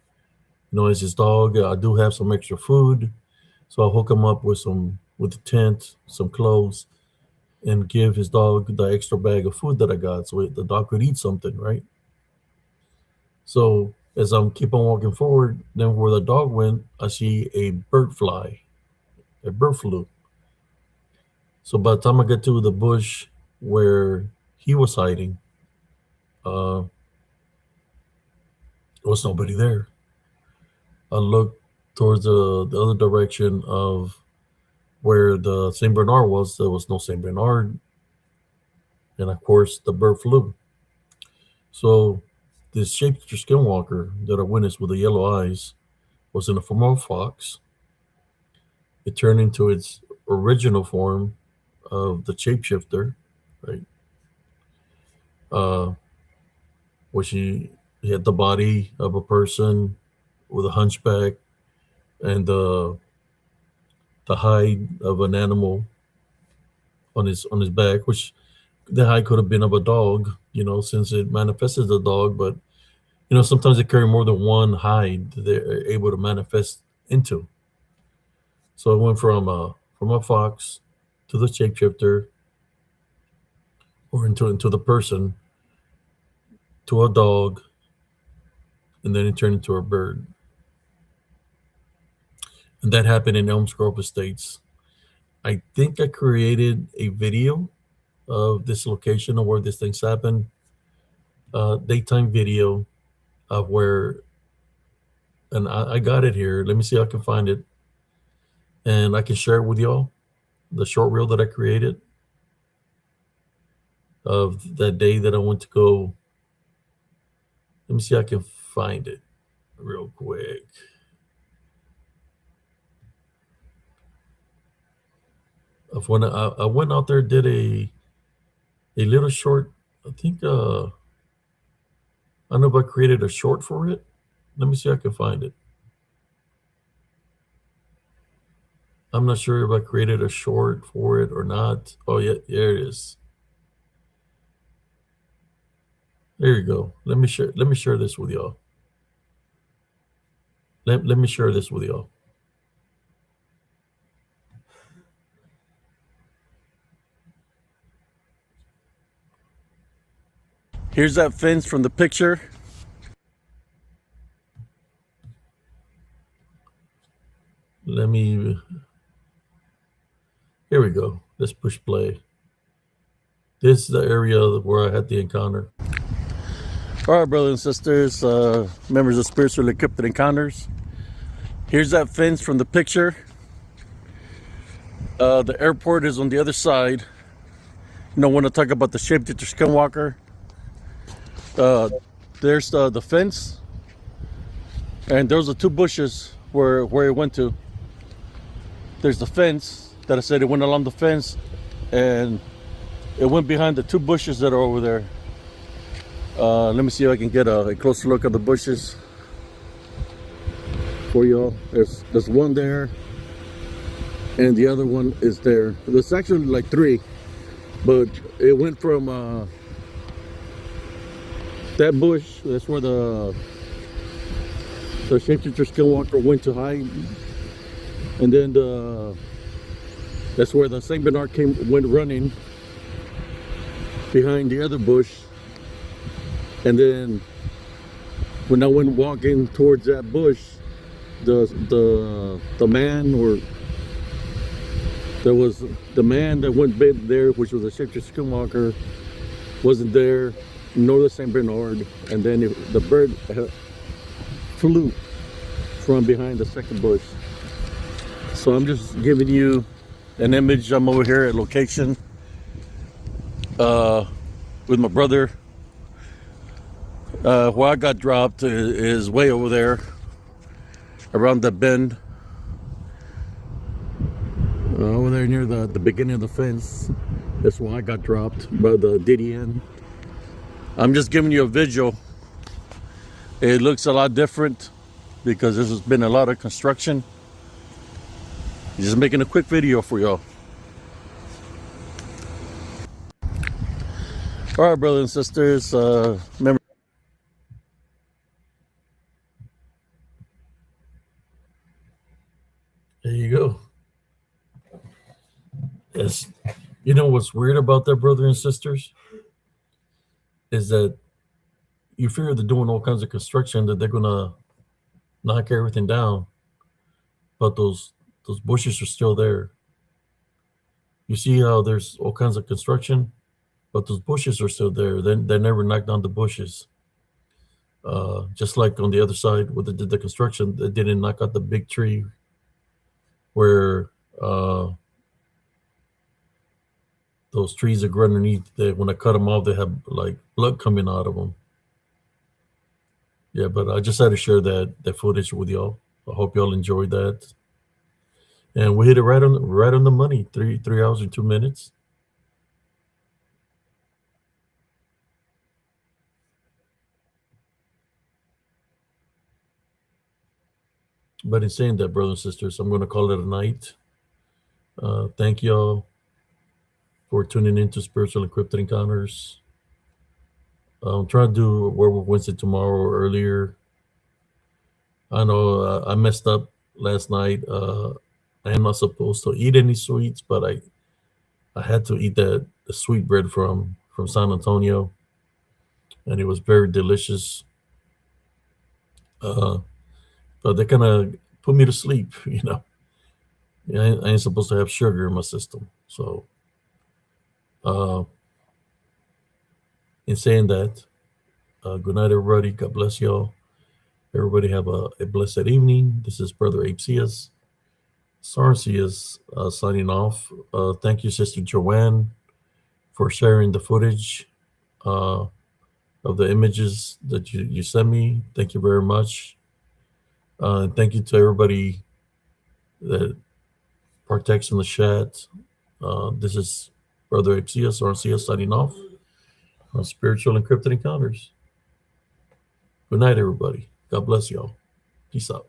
it's his dog. I do have some extra food, so I'll hook him up with the tent, some clothes, and give his dog the extra bag of food that I got, so the dog could eat something, right? So As I'm keep on walking forward, then where the dog went, I see a bird flew. So by the time I get to the bush where he was hiding, there was nobody there. I looked towards the other direction of where the Saint Bernard was. There was no Saint Bernard, and of course the bird flew. So this shapeshifter skinwalker that I witnessed with the yellow eyes was in the form of a fox. It turned into its original form of the shapeshifter, right? Uh, which he had the body of a person with a hunchback and the hide of an animal on his back, which the hide could have been of a dog, since it manifested as a dog. But sometimes they carry more than one hide that they're able to manifest into. So it went from a fox to the shapeshifter, or into the person, to a dog, and then it turned into a bird. And that happened in Elms Grove Estates. I think I created a video of this location of where these things happened. Daytime video of where, and I got it here. Let me see if I can find it, and I can share it with y'all. The short reel that I created of that day that I went to go. Let me see if I can find it real quick. Of when I went out there, did a little short. I think I don't know if I created a short for it. Let me see if I can find it. I'm not sure if I created a short for it or not. Oh yeah, there it is. There you go. Let me share this with y'all. Let me share this with y'all. Here's that fence from the picture. Here we go. Let's push play. This is the area where I had the encounter. All right, brothers and sisters, members of Spiritually Equipped Encounters. Here's that fence from the picture. The airport is on the other side. When I talk about the shapeshifter skinwalker, there's the fence, and those are two bushes where it went to. There's the fence that I said it went along the fence, and it went behind the two bushes that are over there. Let me see if I can get a closer look at the bushes for y'all. There's one there, and the other one is there. There's actually like three, but it went from that bush. That's where the shapeshifter skinwalker went to hide, and then that's where the Saint Bernard went running behind the other bush. And then when I went walking towards that bush, the man, or there was the man that went there, which was a shapeshifter skinwalker, wasn't there, nor the Saint Bernard. And then the bird flew from behind the second bush. So I'm just giving you an image. I'm over here at location with my brother. Where I got dropped is way over there around the bend, over there near the beginning of the fence. That's where I got dropped by the DDN. I'm just giving you a visual. It looks a lot different because there's been a lot of construction. Just making a quick video for y'all. All right, brothers and sisters, remember. There you go. Yes. You know what's weird about that, brothers and sisters, is that you figure they're doing all kinds of construction that they're gonna knock everything down, but those bushes are still there. You see how there's all kinds of construction, but those bushes are still there. Then they never knocked down the bushes. Just like on the other side where they did the construction, they didn't knock out the big tree where those trees that grow underneath. When I cut them off, they have like blood coming out of them. Yeah, but I just had to share that footage with y'all. I hope y'all enjoyed that. And we hit it right on the money. 3 hours and 2 minutes. But in saying that, brothers and sisters, I'm going to call it a night. Thank y'all for tuning into Spiritual Encrypted Encounters. I'm trying to do Werewolf Wednesday tomorrow or earlier. I know I messed up last night. I am not supposed to eat any sweets, but I had to eat the sweet bread from San Antonio, and it was very delicious. But they kind of put me to sleep, you know. Yeah, I ain't supposed to have sugar in my system. So, in saying that, good night, everybody. God bless y'all. Everybody have a blessed evening. This is Brother Apesius. Sarcius signing off. Thank you, Sister Joanne, for sharing the footage of the images that you sent me. Thank you very much. Thank you to everybody that partakes in the chat. This is Brother Apesius, Sarcius signing off on Spiritual Encrypted Encounters. Good night, everybody. God bless y'all. Peace out.